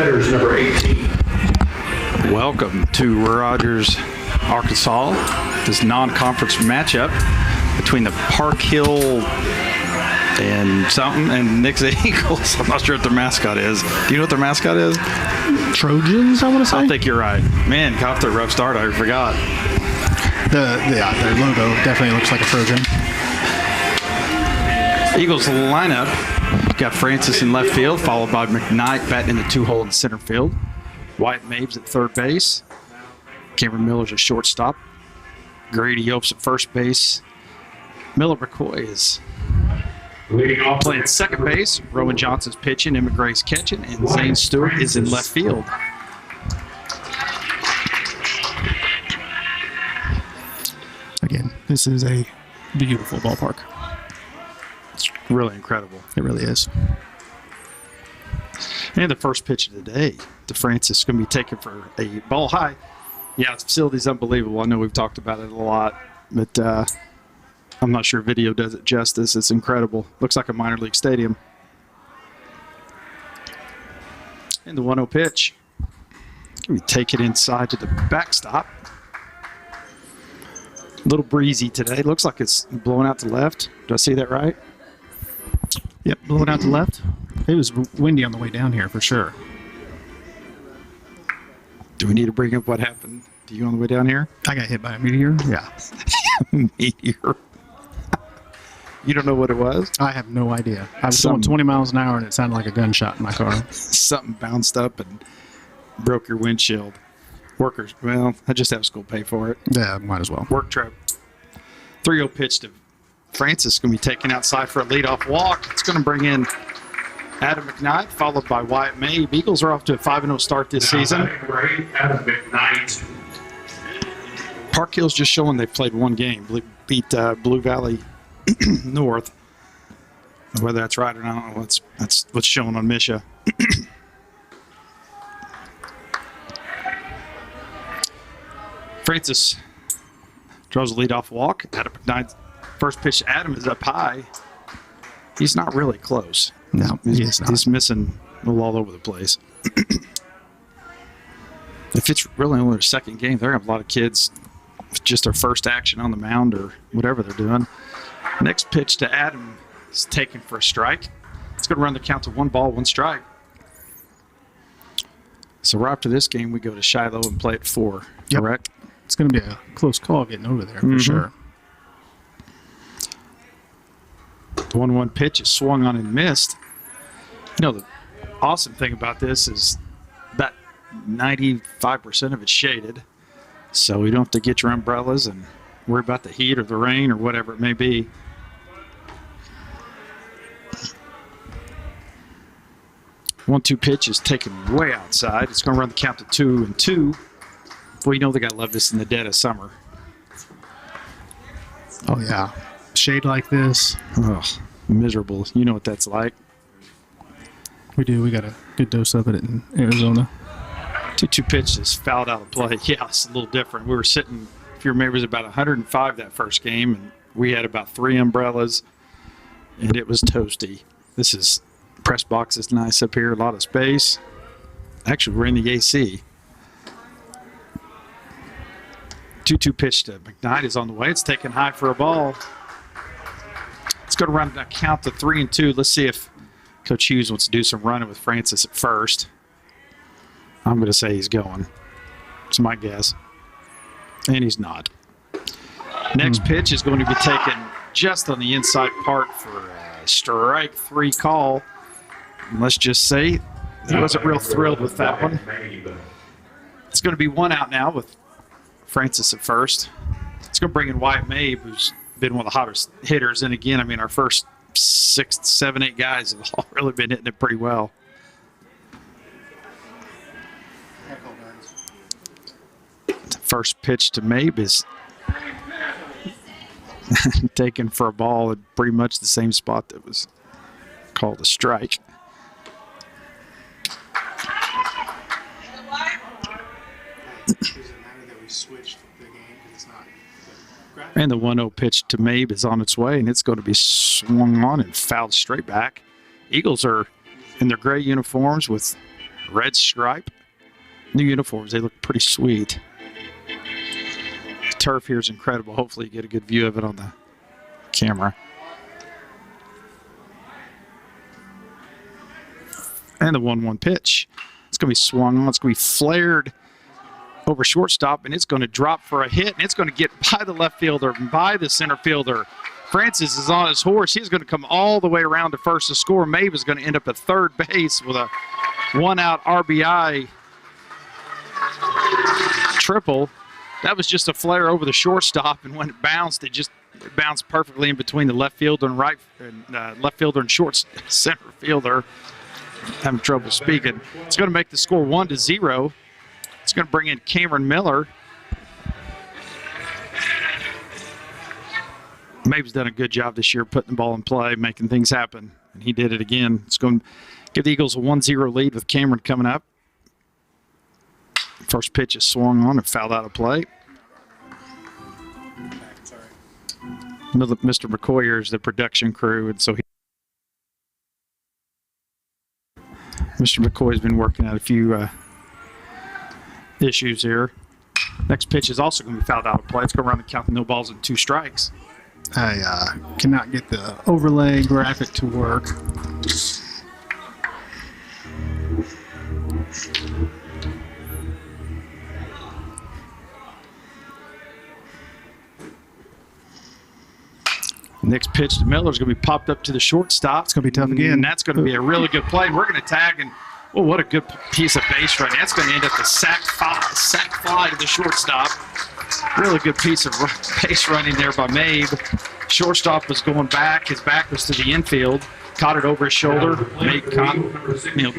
setters number 18. Welcome to Rogers, Arkansas. This non-conference matchup between the Park Hill and Nixa Eagles. I'm not sure what their mascot is. Do you know what their mascot is? Trojans, I want to say. I think you're right. Man, got off to a rough start. I forgot. Their logo definitely looks like a Trojan. Eagles lineup. Got Francis in left field, followed by McKnight batting in the 2-hole in center field. Wyatt Mabes at third base. Cameron Miller's a shortstop. Grady Opes at first base. Miller McCoy is playing second base. Rowan Johnson's pitching. Emmett Gray's catching. And Zane Stewart is in left field. Again, this is a beautiful ballpark. It's really incredible. It really is. And the first pitch of the day to Francis is going to be taken for a ball high. Yeah, the facility's unbelievable. I know we've talked about it a lot, but I'm not sure video does it justice. It's incredible. Looks like a minor league stadium. And the 1-0 pitch. Can we take it inside to the backstop? A little breezy today. Looks like it's blowing out to left. Do I see that right? Yep, blowing out to left. It was windy on the way down here for sure. Do we need to bring up what happened to you on the way down here? I got hit by a meteor. Yeah. Meteor. You don't know what it was? I have no idea. I was going 20 miles an hour and it sounded like a gunshot in my car. Something bounced up and broke your windshield. Workers, well, I just have school pay for it. Yeah, might as well. Work trip. 3-0 pitch to Francis. Going to be taken outside for a leadoff walk. It's going to bring in Adam McKnight, followed by Wyatt Mabe. Eagles are off to a 5-0 start this season. Adam McKnight. Park Hill's just showing they've played one game. Beat Blue Valley North. Whether that's right or not, I don't know. That's what's showing on Misha. Francis draws a leadoff walk. Adam McKnight, first pitch to Adam is up high. He's not really close. No, he's missing all over the place. If it's really only their second game, they're going to have a lot of kids with just their first action on the mound or whatever they're doing. Next pitch to Adam is taken for a strike. It's going to run the count to 1-1 strike. So right after this game, we go to Shiloh and play at 4, correct? It's going to be a close call getting over there for sure. The 1-1 pitch is swung on and missed. You know, the awesome thing about this is about 95% of it's shaded, so you don't have to get your umbrellas and worry about the heat or the rain or whatever it may be. One-two pitch is taken way outside. It's going to run the count to 2-2. Well, you know they got to love this in the dead of summer. Oh, yeah. Shade like this. Oh, miserable. You know what that's like. We do. We got a good dose of it in Arizona. 2-2 pitch is fouled out of play. Yeah, it's a little different. We were sitting, if you remember, it was about 105 that first game, and we had about 3 umbrellas, and it was toasty. This is press box is nice up here, a lot of space. Actually, we're in the AC. 2-2 pitch to McKnight is on the way. It's taken high for a ball. It's going to run a count to 3-2. Let's see if Coach Hughes wants to do some running with Francis at first. I'm going to say he's going. It's my guess. And he's not. Next pitch is going to be taken just on the inside part for a strike 3 call. And let's just say he wasn't real thrilled with that one. It's going to be 1 out now with Francis at first. It's going to bring in Wyatt Mabe, who's been one of the hottest hitters. And again, I mean, our first 6, 7, 8 guys have all really been hitting it pretty well. The first pitch to Mabe is taken for a ball at pretty much the same spot that was called a strike. And the 1-0 pitch to Mabe is on its way, and it's going to be swung on and fouled straight back. Eagles are in their gray uniforms with red stripe. New uniforms, they look pretty sweet. The turf here is incredible. Hopefully you get a good view of it on the camera. And the 1-1 pitch. It's going to be swung on. It's going to be flared over shortstop, and it's going to drop for a hit, and it's going to get by the left fielder and by the center fielder. Francis is on his horse. He's going to come all the way around to first to score. Mabe is going to end up at third base with a one-out RBI triple. That was just a flare over the shortstop, and when it bounced, it bounced perfectly in between the left fielder and left fielder and short center fielder. Having trouble speaking. It's going to make the score 1-0. It's going to bring in Cameron Miller. Mabe's done a good job this year putting the ball in play, making things happen, and he did it again. It's going to give the Eagles a 1-0 lead with Cameron coming up. First pitch is swung on and fouled out of play. Mr. McCoy here is the production crew, and so Mr. McCoy's been working out a few issues here. Next pitch is also going to be fouled out of play. It's going around the count of no balls and 2 strikes. I cannot get the overlay graphic to work. Next pitch to Miller is going to be popped up to the shortstop. It's going to be tough again. And that's going to be a really good play. We're going to tag, and oh, what a good piece of base running. That's going to end up the sack fly to the shortstop. Really good piece of base running there by Mabe. Shortstop was going back. His back was to the infield. Caught it over his shoulder. Mabe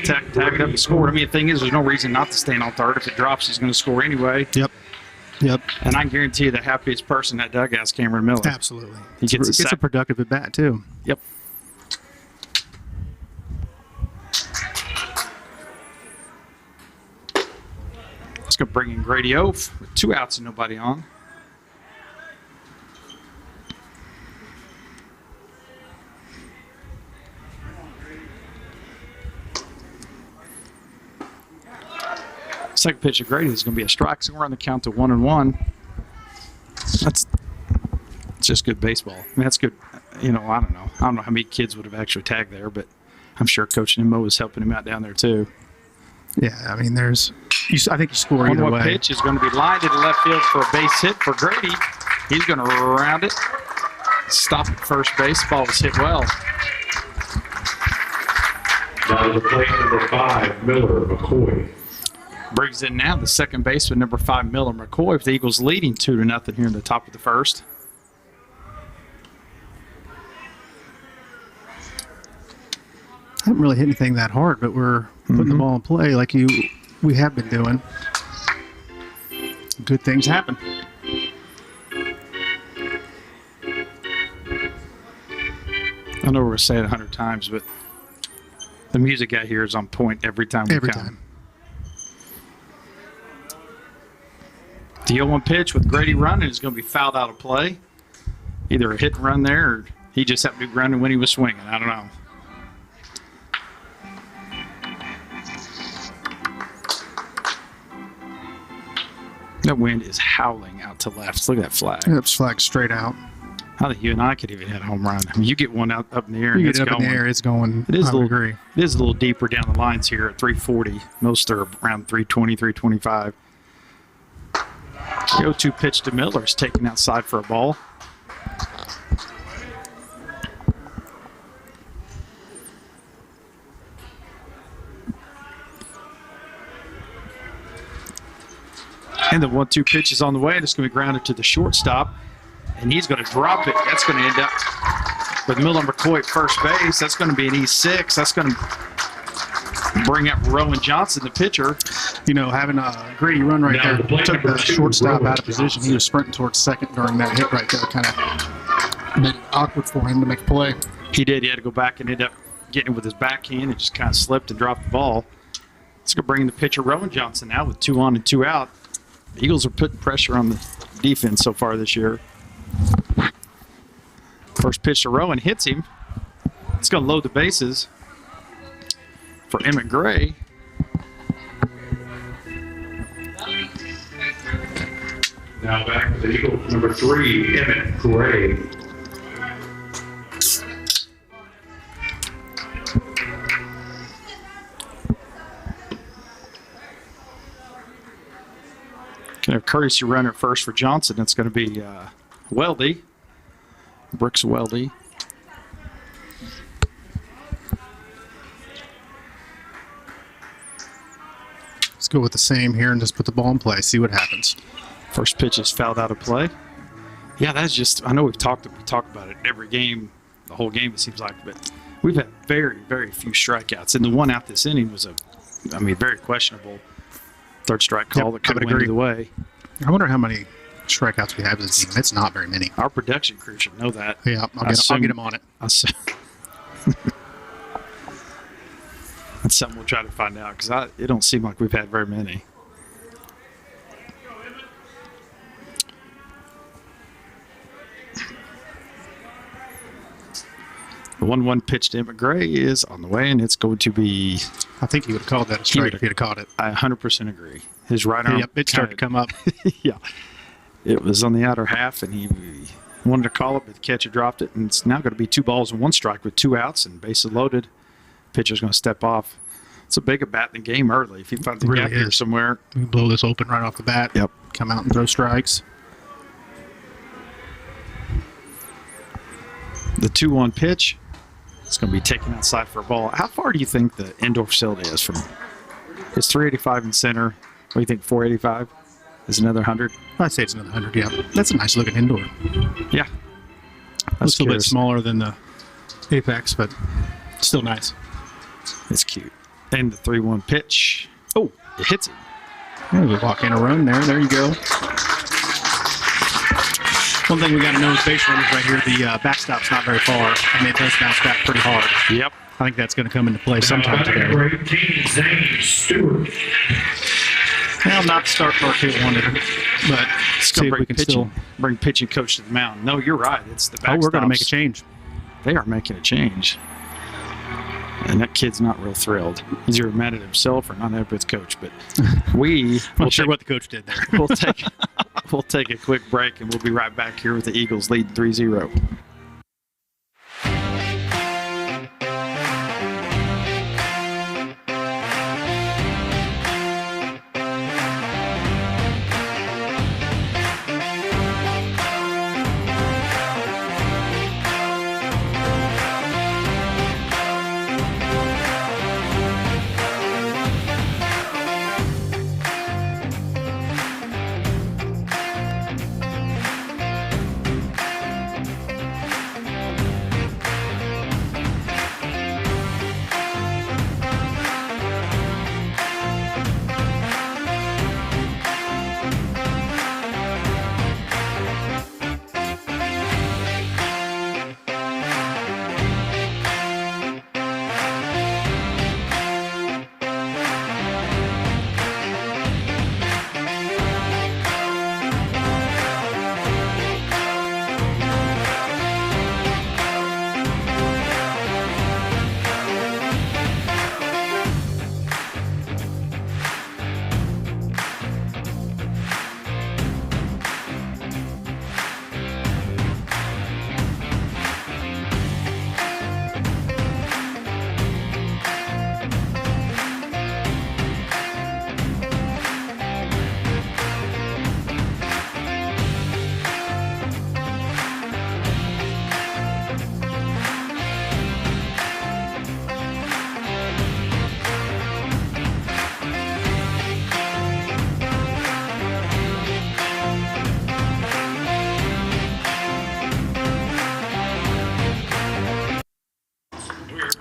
tag it up and scored. I mean, the thing is, there's no reason not to stand on third. If it drops, he's going to score anyway. Yep. And I can guarantee you the happiest person at dugout is Cameron Miller. Absolutely. He gets a productive at bat, too. Yep. Let's go bring in Grady Oaf with 2 outs and nobody on. Second pitch of Grady is going to be a strike, so we're on the count to 1-1. That's just good baseball. I mean, that's good. You know, I don't know how many kids would have actually tagged there, but I'm sure Coach Nimmo was helping him out down there too. Yeah, I mean, I think you score either way. 1-1 pitch is going to be lined into left field for a base hit for Grady. He's going to round it, stop at first base. Ball was hit well. Now to the plate number 5, Miller McCoy. Brings in now the second baseman, number 5, Miller McCoy, with the Eagles leading 2-0 here in the top of the first. I haven't really hit anything that hard, but we're putting the ball in play like we have been doing. Good things happen. I know we're going to say it 100 times, but the music out here is on point every time we come. Every time. The 0-1 pitch with Grady running is going to be fouled out of play. Either a hit and run there, or he just happened to be running when he was swinging. I don't know. That wind is howling out to left. Look at that flag. It's flagged straight out. I think you and I could even hit a home run. I mean, you get one up in the air, You and get it's up going. in the air, it's going. It is I would agree. It is a little deeper down the lines here at 340. Most are around 320, 325. 0-2 pitch to Miller is taken outside for a ball. And the 1-2 pitch is on the way, and it's going to be grounded to the shortstop. And he's going to drop it. That's going to end up with Miller McCoy at first base. That's going to be an E6. That's going to bring up Rowan Johnson, the pitcher. You know, having a Grady run right Now, there the play took number the 2, shortstop Rowan out of position. Johnson. He was sprinting towards second during that hit right there. Kind of made it awkward for him to make a play. He did. He had to go back and end up getting it with his backhand and just kind of slipped and dropped the ball. It's going to bring in the pitcher, Rowan Johnson, now with 2 on and 2 out. The Eagles are putting pressure on the defense so far this year. First pitch to Rowan hits him. It's going to load the bases for Emmett Gray. Now back to the Eagles, number 3, Emmett Gray. Going to have courtesy runner first for Johnson. It's going to be Weldy. Brooks Weldy. Let's go with the same here and just put the ball in play. See what happens. First pitch is fouled out of play. Yeah, that's just, I know we talk about it every game, the whole game it seems like, but we've had very, very few strikeouts. And the one out this inning was very questionable third strike call that could have went either way. I wonder how many strikeouts we have as a team. It's not very many. Our production crew should know that. Yeah, I'll get them on it. That's something we'll try to find out because it don't seem like we've had very many. The 1-1 pitch to Emmett Gray is on the way, and it's going to be. I think he would have called that a strike if he'd have caught it. I 100% agree. His right arm. Yep, it started to come up. Yeah. It was on the outer half, and he wanted to call it, but the catcher dropped it, and it's now going to be 2 balls and 1 strike with 2 outs and bases loaded. Pitcher's going to step off. It's a big a bat in the game early. If he finds a gap here somewhere. We blow this open right off the bat. Yep. Come out and throw strikes. The 2-1 pitch. It's going to be taken outside for a ball. How far do you think the indoor facility is from? It's 385 in center. What do you think, 485? Is another 100? I'd say it's another 100, yeah. That's a nice looking indoor. Yeah. Looks a little bit smaller than the Apex, but still nice. It's cute. And the 3-1 pitch. Oh, it hits it. There's a walk in a run there. There you go. One thing we got to know is base runners right here, the backstop's not very far, and it does bounce back pretty hard. Yep. I think that's going to come into play sometime today. Well, not the start Marquette wanted, but see if we can still bring pitching coach to the mound. No, you're right. It's the backstops. Oh, we're going to make a change. They are making a change. And that kid's not real thrilled. He's either mad at himself or not happy with coach. But we'll not sure what the coach did there. We'll take a quick break, and we'll be right back here with the Eagles lead 3-0.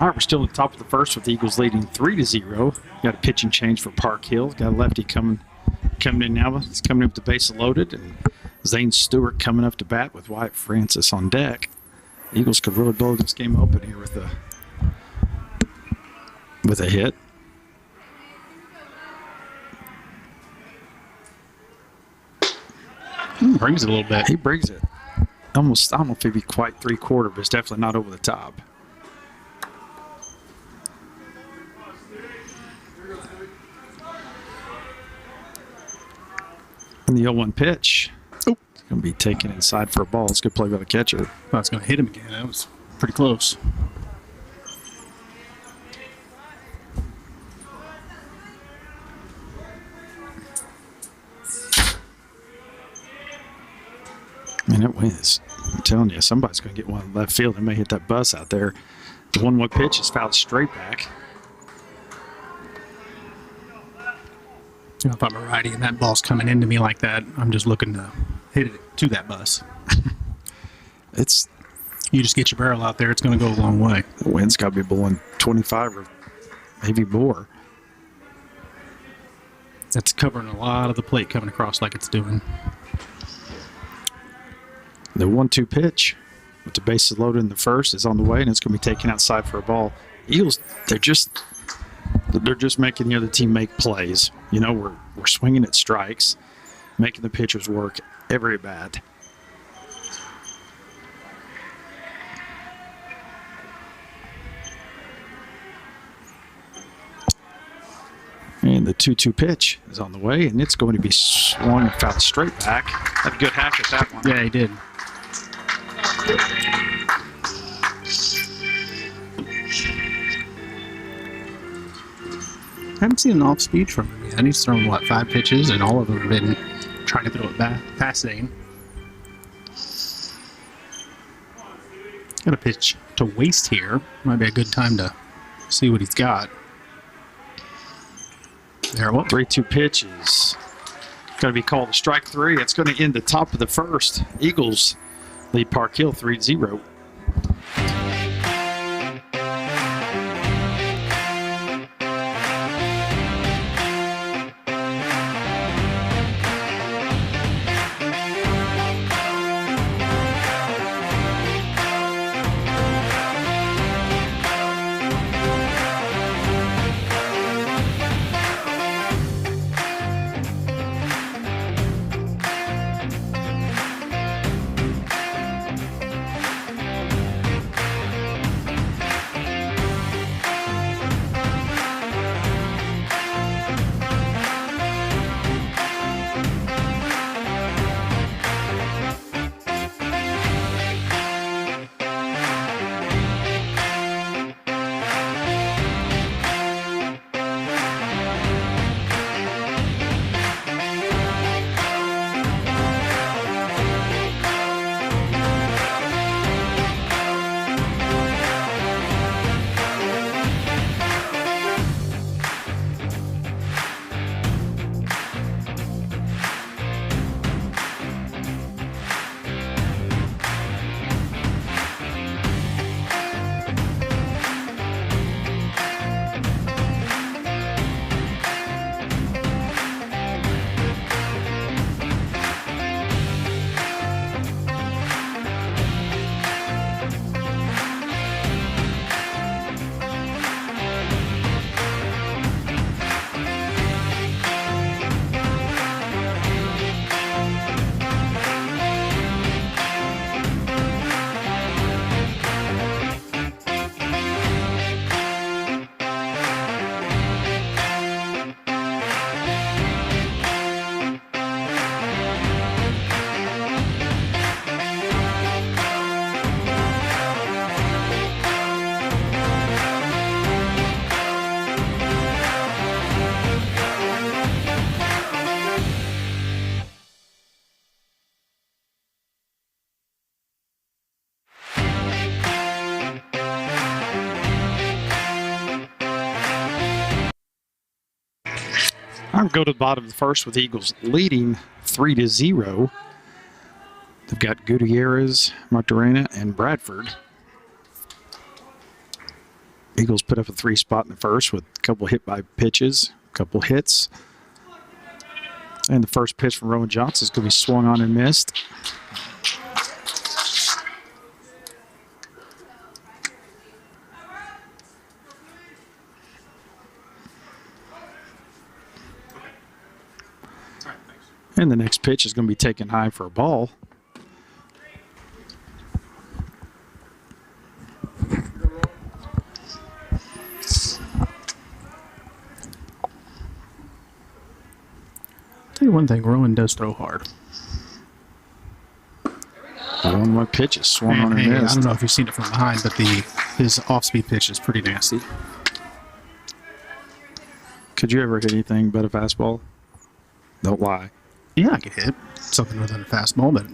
All right, we're still at the top of the first with the Eagles leading 3-0. Got a pitching change for Park Hill. Got a lefty coming in now. He's coming up with the base loaded, and Zane Stewart coming up to bat with Wyatt Francis on deck. The Eagles could really blow this game open here with a hit. He brings it a little bit. He brings it. Almost, I don't know if he'd be quite 3/4, but it's definitely not over the top. And the 0-1 pitch. Going to be taken inside for a ball. It's a good play by the catcher. I was going to hit him again. That was pretty close. Man, it wins. I'm telling you, somebody's going to get one in left field. They may hit that bus out there. The 1-1 pitch is fouled straight back. You know, if I'm a righty and that ball's coming into me like that, I'm just looking to hit it to that bus. It's You just get your barrel out there, it's going to go a long way. the wind's got to be blowing 25 or maybe more. It's covering a lot of the plate coming across like it's doing. The 1-2 pitch with the bases loaded in the first is on the way, and it's going to be taken outside for a ball. Eagles, they're just making the other team make plays. You know, we're swinging at strikes, making the pitchers work every at bat. And the 2-2 pitch is on the way, and it's going to be swung and fouled straight back. Had a good hack at that one. Yeah, he did. I haven't seen an off speed from him yet. He's thrown, what, 5 pitches, and all of them have been trying to throw it back, passing. Got a pitch to waste here. Might be a good time to see what he's got. There, what? 3-2 pitch is going to be called a strike 3. It's going to end the top of the first. Eagles lead Park Hill 3-0. I'll go to the bottom of the first with Eagles leading 3-0. They've got Gutierrez, Martorena, and Bradford. Eagles put up a 3 spot in the first with a couple hit by pitches, a couple hits. And the first pitch from Rowan Johnson is going to be swung on and missed. And the next pitch is going to be taken high for a ball. Tell you one thing, Rowan does throw hard. 1-1 pitches swung And, on hey, and I missed. don't know if you've seen it from behind, but his off-speed pitch is pretty nasty. Could you ever hit anything but a fastball? Don't lie. Yeah, I could hit something other than a fastball, but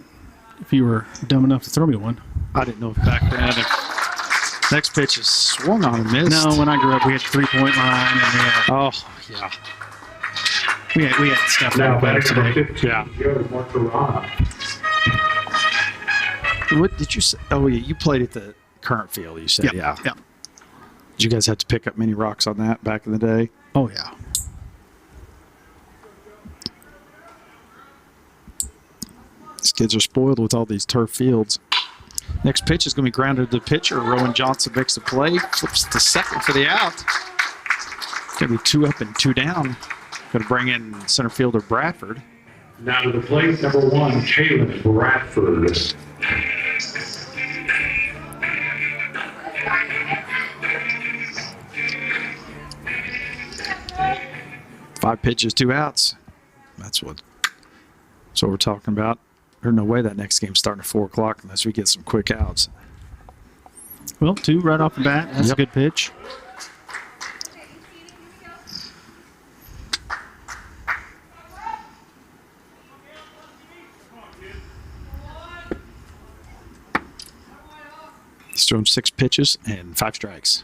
if you were dumb enough to throw me one. I didn't know if back then. Next pitch is swung on and missed. No, when I grew up, we had the 3-point line, and Oh, yeah. we had stuff Now like that batting number today. 15, Yeah. Mark Rowan. What did you say? Oh, yeah, you played at the current field, you said. Yeah. Yeah. Did you guys have to pick up many rocks on that back in the day? Oh, yeah. These kids are spoiled with all these turf fields. Next pitch is going to be grounded to the pitcher. Rowan Johnson makes the play, flips to second for the out. Going to be 2 up and 2 down. Going to bring in center fielder Bradford. Now to the plate, number 1, Kalen Bradford. Five pitches, 2 outs. That's what we're talking about. There's no way that next game's starting at 4 o'clock unless we get some quick outs. Well, 2 right off the bat. That's Yep. a good pitch. He's thrown 6 pitches and 5 strikes.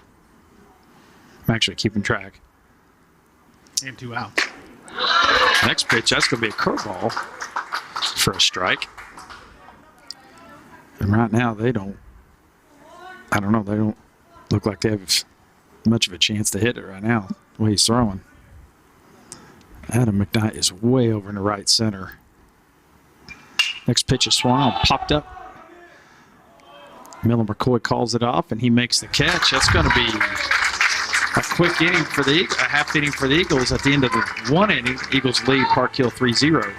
I'm actually keeping track. And 2 outs. Next pitch, that's going to be a curveball for a strike. And right now, they don't look like they have much of a chance to hit it right now, the way he's throwing. Adam McKnight is way over in the right center. Next pitch is swung on, popped up. Miller McCoy calls it off, and he makes the catch. That's going to be a quick inning for the Eagles, a half inning for the Eagles. At the end of the 1 inning, Eagles lead Park Hill 3-0.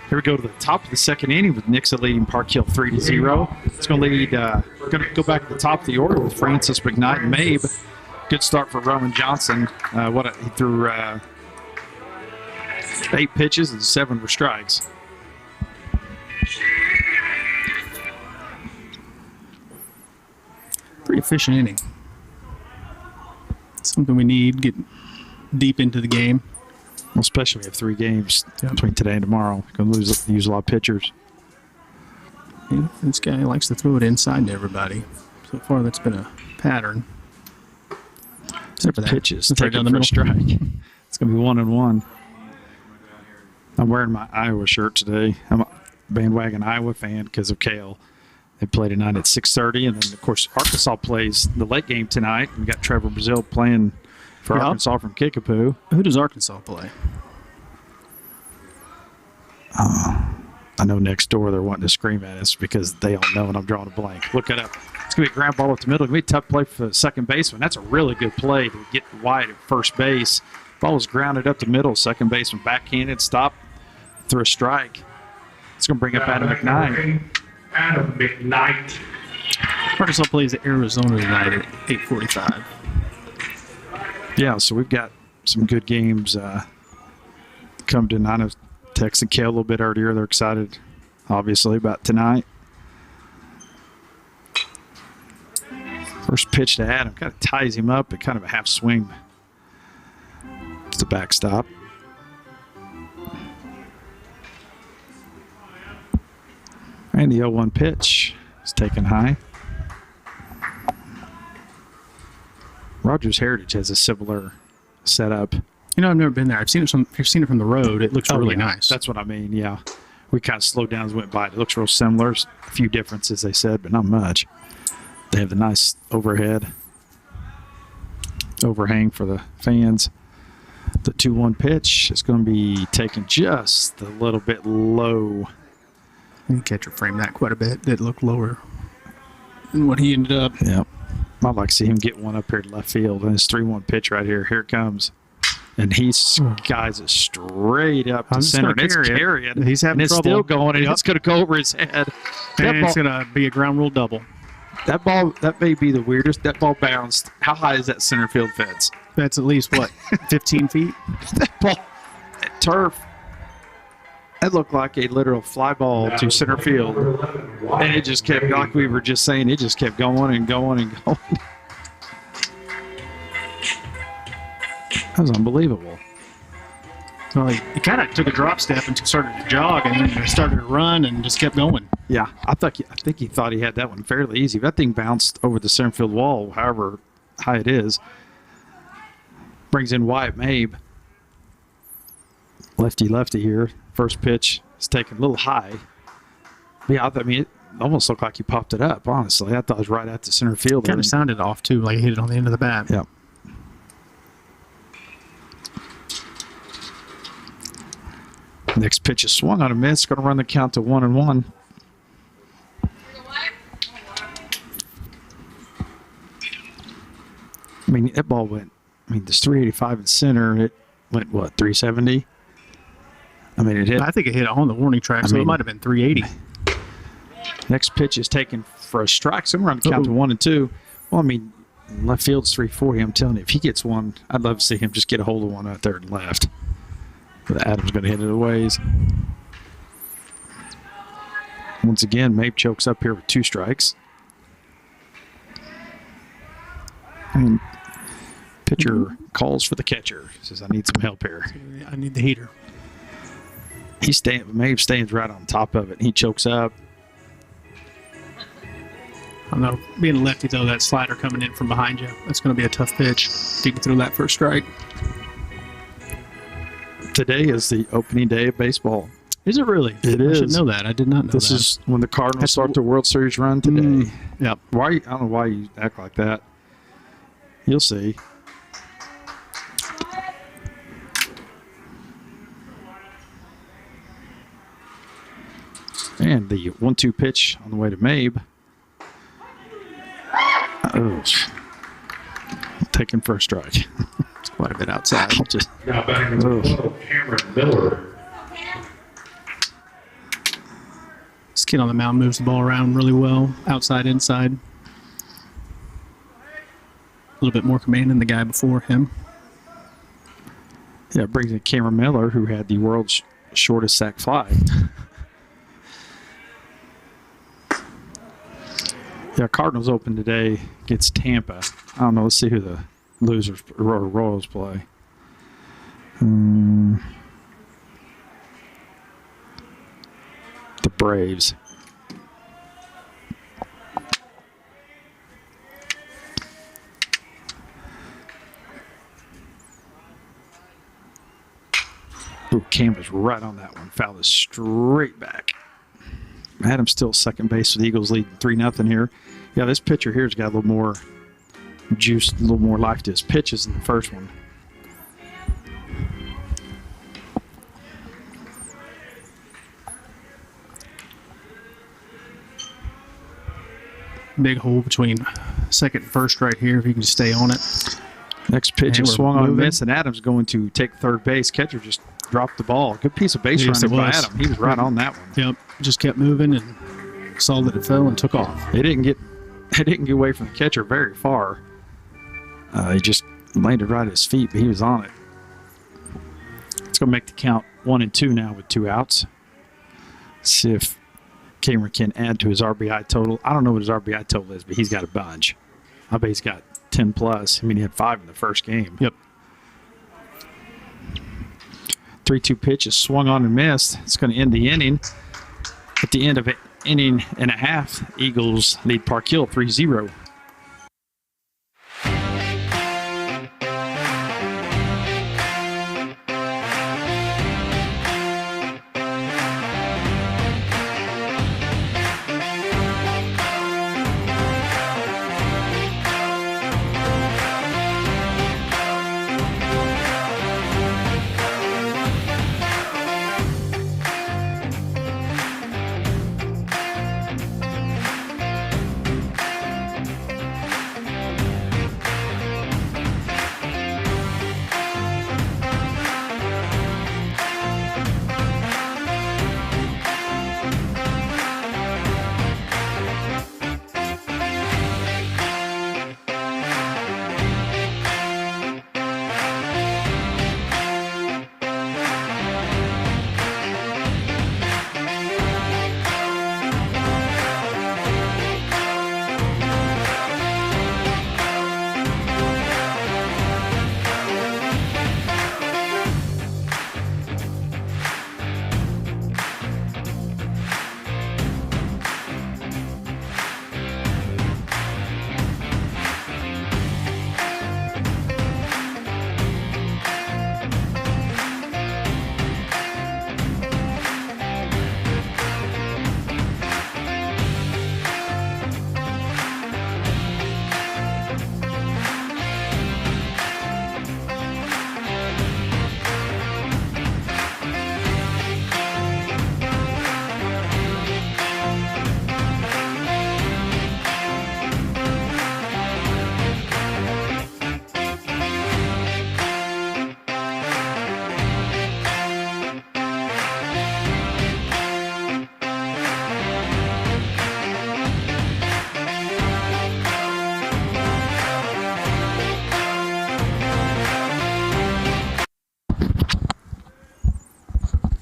Here we go to the top of the second inning with Nixa leading Park Hill 3-0. It's going to lead, going to go back to the top of the order with Francis McKnight and Mabe. Good start for Rowan Johnson. He threw 8 pitches and 7 were strikes. Pretty efficient inning. Something we need, get deep into the game. Well, especially we have 3 games between today and tomorrow. Going to use a lot of pitchers. Yeah, this guy likes to throw it inside to everybody. So far, that's been a pattern. Except for that. Pitches That's right taken down the for a middle. strike. It's going to be 1-1. I'm wearing my Iowa shirt today. I'm a bandwagon Iowa fan because of Kale. They play tonight at 6:30, and then of course Arkansas plays the late game tonight. We got Trevor Brazil playing for Arkansas from Kickapoo. Who does Arkansas play? I I know next door they're wanting to scream at us because they all know and I'm drawing a blank. Look it up. It's going to be a ground ball up the middle. It's going to be a tough play for the second baseman. That's a really good play to get wide at first base. Ball was grounded up the middle. Second baseman backhanded, stop, threw a strike. It's going to bring up Adam McKnight. Adam McKnight. Arkansas plays at Arizona tonight at 8:45. Yeah, so we've got some good games come to. I know texted Kale a little bit earlier. They're excited, obviously, about tonight. First pitch to Adam kind of ties him up at kind of a half swing. It's the backstop. And the 0-1 pitch is taken high. Rogers Heritage has a similar setup. You know, I've never been there. I've seen it from the road. It looks really nice. That's what I mean, yeah. We kind of slowed down as we went by. It looks real similar. There's a few differences, they said, but not much. They have the nice overhang for the fans. The 2-1 pitch is going to be taken just a little bit low. The catcher framed that quite a bit. Did look lower than what he ended up. Yep. I'd like to see him get one up here to left field. And his 3-1 pitch right here. Here it comes. And he skies it straight up to center. And it's carrying. He's having trouble. It's still going, and it's going to go over his head. And it's going to be a ground rule double. That ball, that may be the weirdest. That ball bounced. How high is that center field fence? That's at least, what, 15 feet? That ball, that turf, that looked like a literal fly ball to center field. And it just kept, like we were just saying, it just kept going and going and going. That was unbelievable. Well, he kind of took a drop step and started to jog, and then started to run and just kept going. Yeah, I think he thought he had that one fairly easy. That thing bounced over the center field wall, however high it is. Brings in Wyatt Mabe. Lefty here. First pitch is taken a little high. Yeah, I mean, it almost looked like he popped it up, honestly. I thought it was right at the center field. Kind of sounded off, too, like he hit it on the end of the bat. Yeah. Next pitch is swung on a miss. Going to run the count to 1-1. I mean, that ball went, there's 385 in center. It went, what, 370? I mean, it hit. I think it hit on the warning track, so it might have been 380. Next pitch is taken for a strike. So we're on the count to 1-2. Well, I mean, left field's 340. I'm telling you, if he gets one, I'd love to see him just get a hold of one out there and left. But Adam's going to hit it a ways. Once again, Mabe chokes up here with 2 strikes. And pitcher calls for the catcher. Says, I need some help here. I need the heater. Mabe stands right on top of it. And he chokes up. I don't know. Being a lefty, though, that slider coming in from behind you, that's going to be a tough pitch if you can throw that first strike. Today is the opening day of baseball. Is it really? It is. I should know that. I did not know this that. This is when the Cardinals start their World Series run today. Yep. I don't know why you act like that. You'll see. And the 1-2 pitch on the way to Mabe. Oh, taken for a strike. It's quite a bit outside. Now batting number 12, Cameron Miller. This kid on the mound moves the ball around really well, outside, inside. A little bit more command than the guy before him. Yeah, it brings in Cameron Miller, who had the world's shortest sac fly. Yeah, Cardinals open today against Tampa. I don't know. Let's see who the losers or Royals play. The Braves. Ooh, Cam was right on that one. Fouled it straight back. Adams still second base with the Eagles leading 3-0 here. Yeah, this pitcher here's got a little more juice, a little more life to his pitches than the first one. big hole between second and first right here. If you can just stay on it. Next pitch And is we're swung on and moving. missed, and Adams going to take third base. Catcher just dropped the ball. Good piece of base Yes, running it by was. Adam. He was right on that one. Yep. Just kept moving and saw that it fell and took off. He didn't get away from the catcher very far. He just landed right at his feet, but he was on it. It's going to make the count 1-2 now with 2 outs. See if Cameron can add to his RBI total. I don't know what his RBI total is, but he's got a bunch. I bet he's got 10 plus. I mean, he had 5 in the first game. Yep. 3-2 pitch is swung on and missed. It's going to end the inning. At the end of an inning and a half, Eagles lead Park Hill 3-0.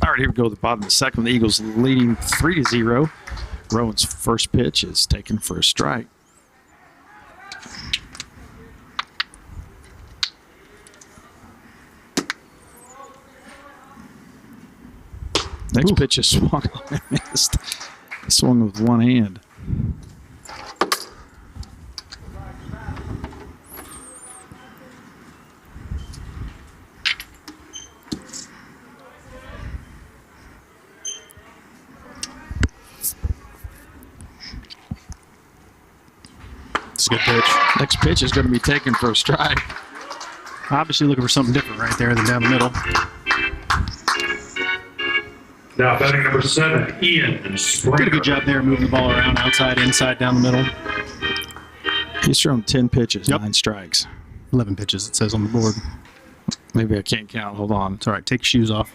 All right, here we go to the bottom of the second. The Eagles leading 3-0. Rowan's first pitch is taken for a strike. Next pitch is swung on and missed. Swung with one hand. It's a good pitch. Next pitch is going to be taken for a strike. Obviously looking for something different right there than down the middle. Now batting number 7, Ian Springer. Did a good job there moving the ball around outside, inside, down the middle. He's thrown 10 pitches, Yep. 9 strikes. 11 pitches, it says on the board. Maybe I can't count. Hold on. It's all right. Take your shoes off.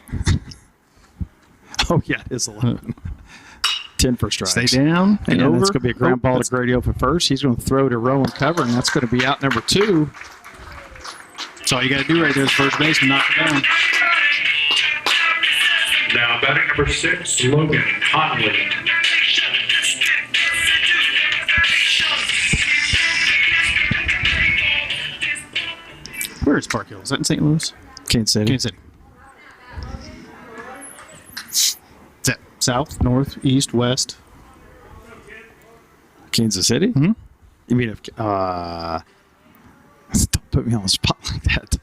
Oh, yeah, it is 11. 10 for strikes. Stay down and over. That's going to be a ground ball that's- to Grady for first. He's going to throw to Rowan covering. That's going to be out number 2. That's all you got to do right there is first baseman knock it down. Now batting number 6, Logan Conley. Where is Park Hill? Is that in St. Louis? Kansas City. Kansas City. Is that south, north, east, west? Kansas City? Mm-hmm. You mean if... don't put me on the spot like that.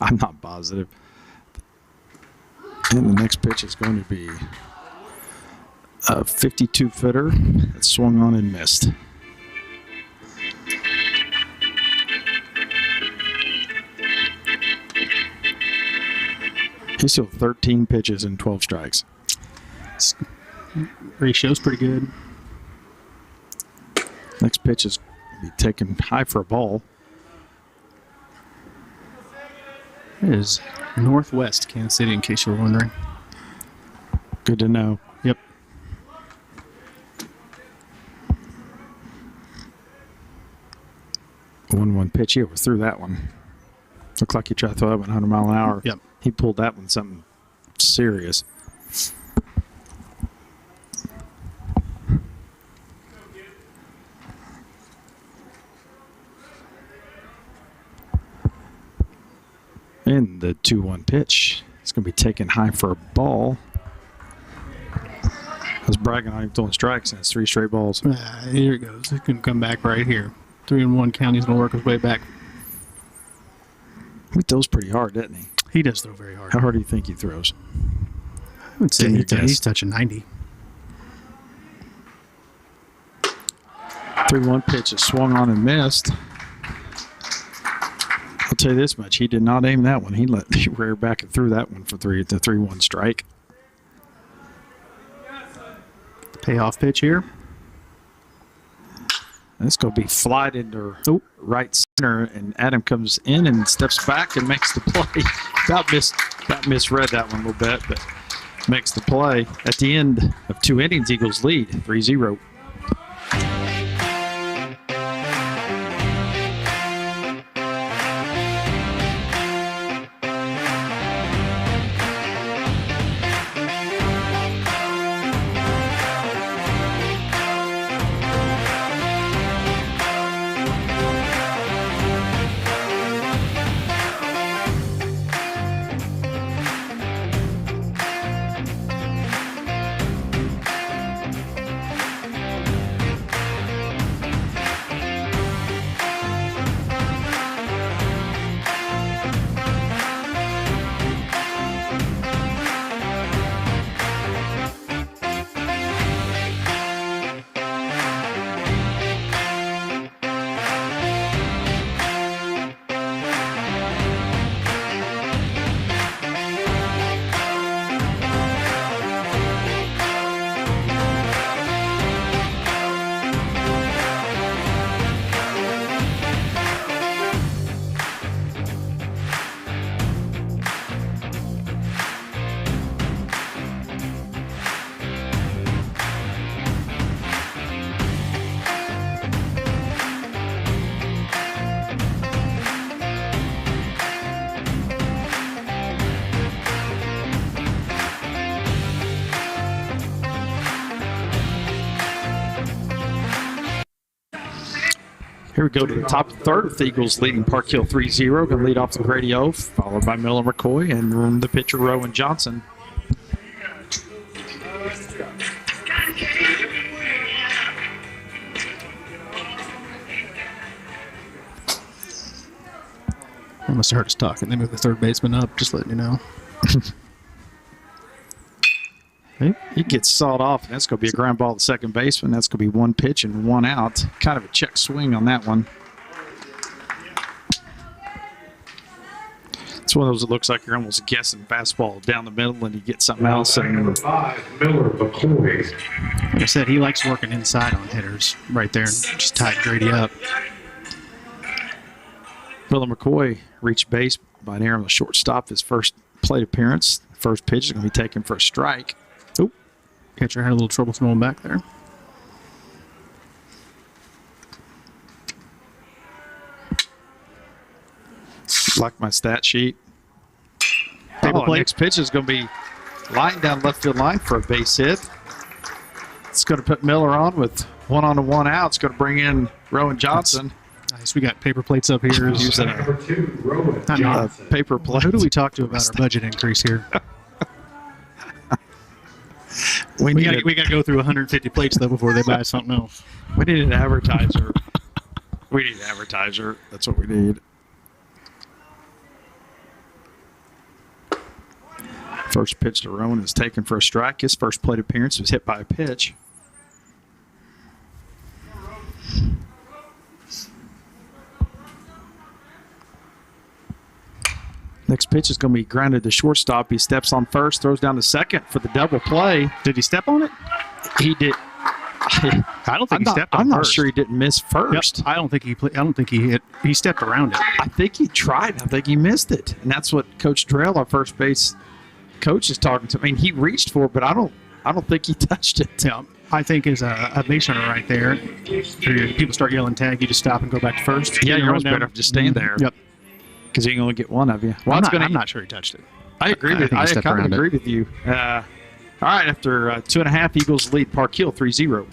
I'm not positive. And the next pitch is going to be a 52-footer that swung on and missed. He's still 13 pitches and 12 strikes. Ratio's pretty good. Next pitch is be taken high for a ball. It is northwest Kansas City, in case you were wondering. Good to know. Yep. One pitch. He overthrew that one. Looked like he tried to throw that one 100 mile an hour. Yep. He pulled that one something serious. And the 2-1 pitch. It's going to be taken high for a ball. I was bragging on him throwing strikes, and it's 3 straight balls. Here it goes. It can come back right here. 3-1 count. He's going to work his way back. He throws pretty hard, doesn't he? He does throw very hard. How hard do you think he throws? I would say he's touching 90. 3-1 pitch is swung on and missed. I'll tell you this much: he did not aim that one. He reared back and threw that one for the 3-1 strike. Payoff pitch here. This going to be flied into right center, and Adam comes in and steps back and makes the play. About misread that one a little bit, but makes the play. At the end of 2 innings, Eagles lead 3-0. Here we go to the top of the third with the Eagles leading Park Hill 3-0. Going to lead off the Grady O, followed by Miller McCoy and the pitcher Rowan Johnson. I must have heard us talking. They moved the third baseman up, just letting you know. He gets sawed off, and that's going to be a ground ball to second baseman. That's going to be 1 pitch and 1 out. Kind of a check swing on that one. It's one of those that looks like you're almost guessing fastball down the middle, and you get something else. And Number 5, Miller McCoy. Like I said, he likes working inside on hitters right there and just tied Grady up. Miller McCoy reached base by an error on the shortstop. His first plate appearance. First pitch is going to be taken for a strike. Oh, catcher had a little trouble throwing back there. Like my stat sheet. Paper plate. Next pitch is going to be lined down left field line for a base hit. It's going to put Miller on with 1 on and 1 out. It's going to bring in Rowan Johnson. Nice. We got paper plates up here. Using Number 2, Rowan I mean, Johnson. paper plate. Who do we talk to about our budget increase here? We We need got to go through 150 plates though before they buy something else. we need an advertiser. We need an advertiser. That's what we need. First pitch to Rowan is taken for a strike. His first plate appearance was hit by a pitch. Next pitch is going to be grounded to shortstop. He steps on first, throws down to second for the double play. Did he step on it? He did. I don't think he stepped on I'm not first. sure he didn't miss first. Yep. I don't think he hit. He stepped around it. I think he tried. I think he missed it, and that's what Coach Drell, our first base coach, is talking to. I mean, he reached for it, but I don't think he touched it. Yeah. I think as a base runner right there, if people start yelling tag, you just stop and go back to first. Yeah, You you're run almost better off just staying there. Yep. Because you can only get one of you. Well, I'm not sure he touched it. I agree with. I kind of agree with you. All right, after 2.5, Eagles lead Park Hill 3-0.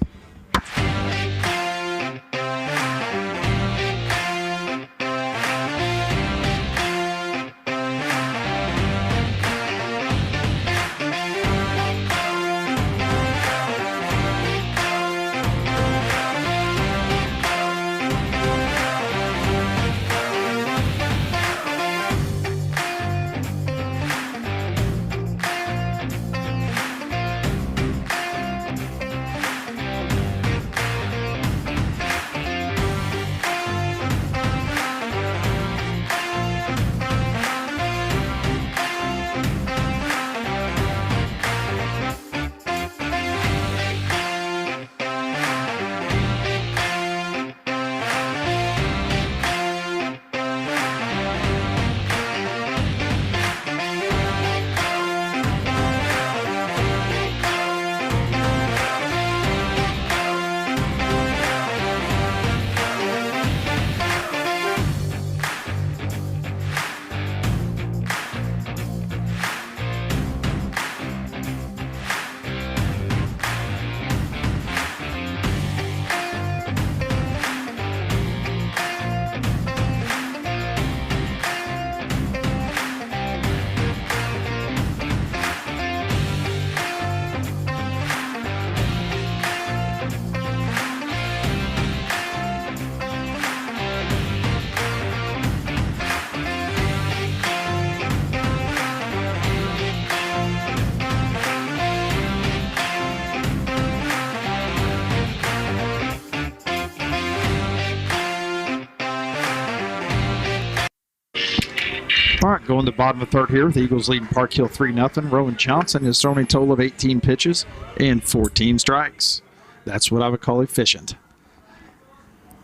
All right, going to the bottom of the third here with the Eagles leading Park Hill 3-0. Rowan Johnson has thrown a total of 18 pitches and 14 strikes. That's what I would call efficient.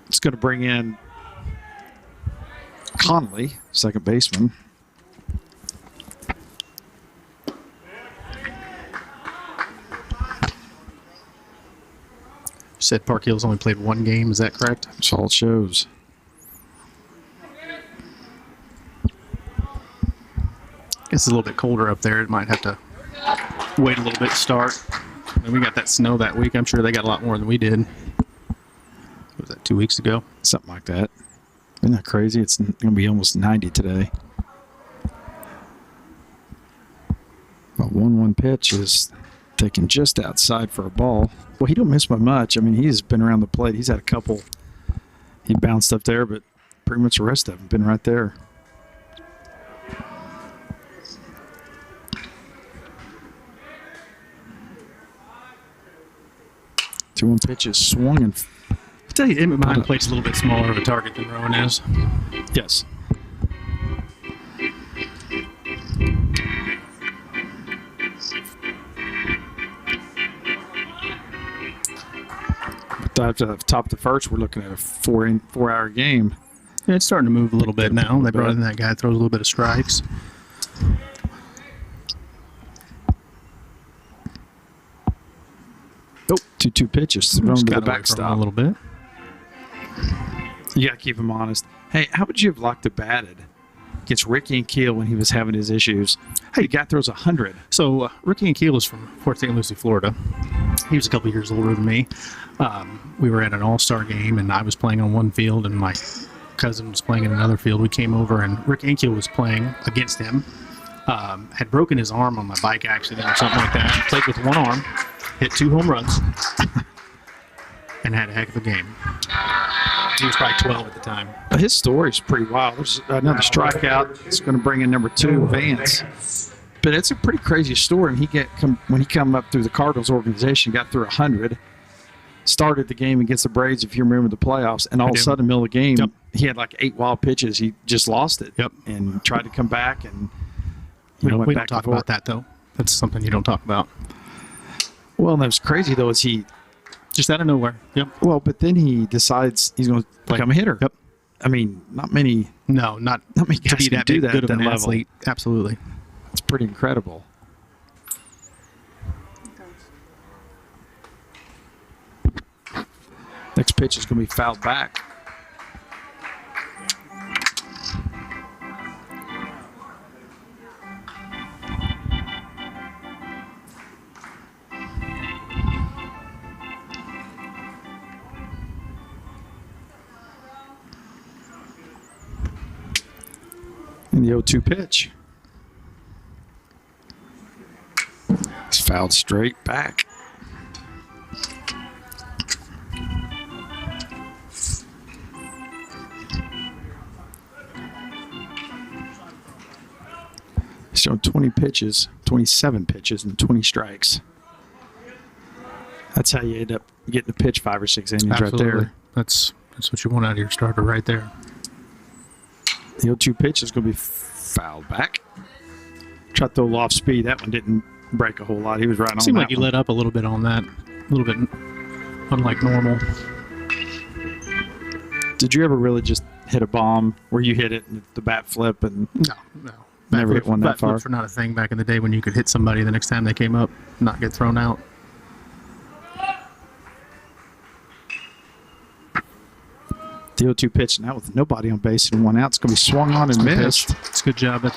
It's going to bring in Conley, second baseman. You said Park Hill's only played one game. Is that correct? That's all it shows. It's a little bit colder up there. It might have to wait a little bit to start. And we got that snow that week. I'm sure they got a lot more than we did. Was that 2 weeks ago? Something like that. Isn't that crazy? It's going to be almost 90 today. A 1-1 pitch is taken just outside for a ball. Well, he don't miss by much. I mean, he's been around the plate. He's had a couple. He bounced up there, but pretty much the rest of them been right there. 2-1 pitch is swung and. I tell you, Emmett behind the plate's a little bit smaller of a target than Rowan is. Yes. At the top of the first, we're looking at a 4-hour game. Yeah, it's starting to move a little bit now. They brought in that guy that throws a little bit of strikes. Oh, 2-2 pitches thrown to the backstop a little bit. You got to keep him honest. Hey, how would you have liked to batted against Ricky and Keel when he was having his issues? Hey, the guy throws 100. So Ricky and Keel is from Fort St. Lucie, Florida. He was a couple years older than me. We were at an all-star game, and I was playing on one field, and my cousin was playing in another field. We came over, and Rick Ankiel was playing against him. Had broken his arm on my bike accident or something like that. Played with one arm, hit 2 home runs, and had a heck of a game. He was probably 12 at the time. His story's pretty wild. There's another strikeout. It's going to bring in number 2, Vance. But it's a pretty crazy story. And when he come up through the Cardinals organization, got through 100, started the game against the Braves, if you remember the playoffs, and all of a sudden, in the middle of the game, he had like 8 wild pitches. He just lost it. And tried to come back, and we don't talk about that, though. That's something you don't talk about. Well, and that was crazy, though, is he Just out of nowhere. Yep. Well, but then he decides he's going to become a hitter. Yep. I mean, not many No, not many to guys be can that do big, that good at of that an level. athlete. Absolutely. It's pretty incredible. Next pitch is going to be fouled back. And the 0-2 pitch. It's fouled straight back. He's shown 20 pitches, 27 pitches, and 20 strikes. That's how you end up getting to pitch 5 or 6 innings Absolutely. right there. That's what you want out of your starter right there. The 0-2 pitch is going to be fouled back. Tried to throw off speed. That one didn't break a whole lot. He was right on Seemed that like you one. let up a little bit on that. A little bit unlike normal. Did you ever really just hit a bomb where you hit it and the bat flip and No. Never hit one that far? Flips were not a thing back in the day when you could hit somebody the next time they came up, not get thrown out. the 0-2 pitch now with nobody on base and 1 out? It's going to be swung on and missed. It's a good job. What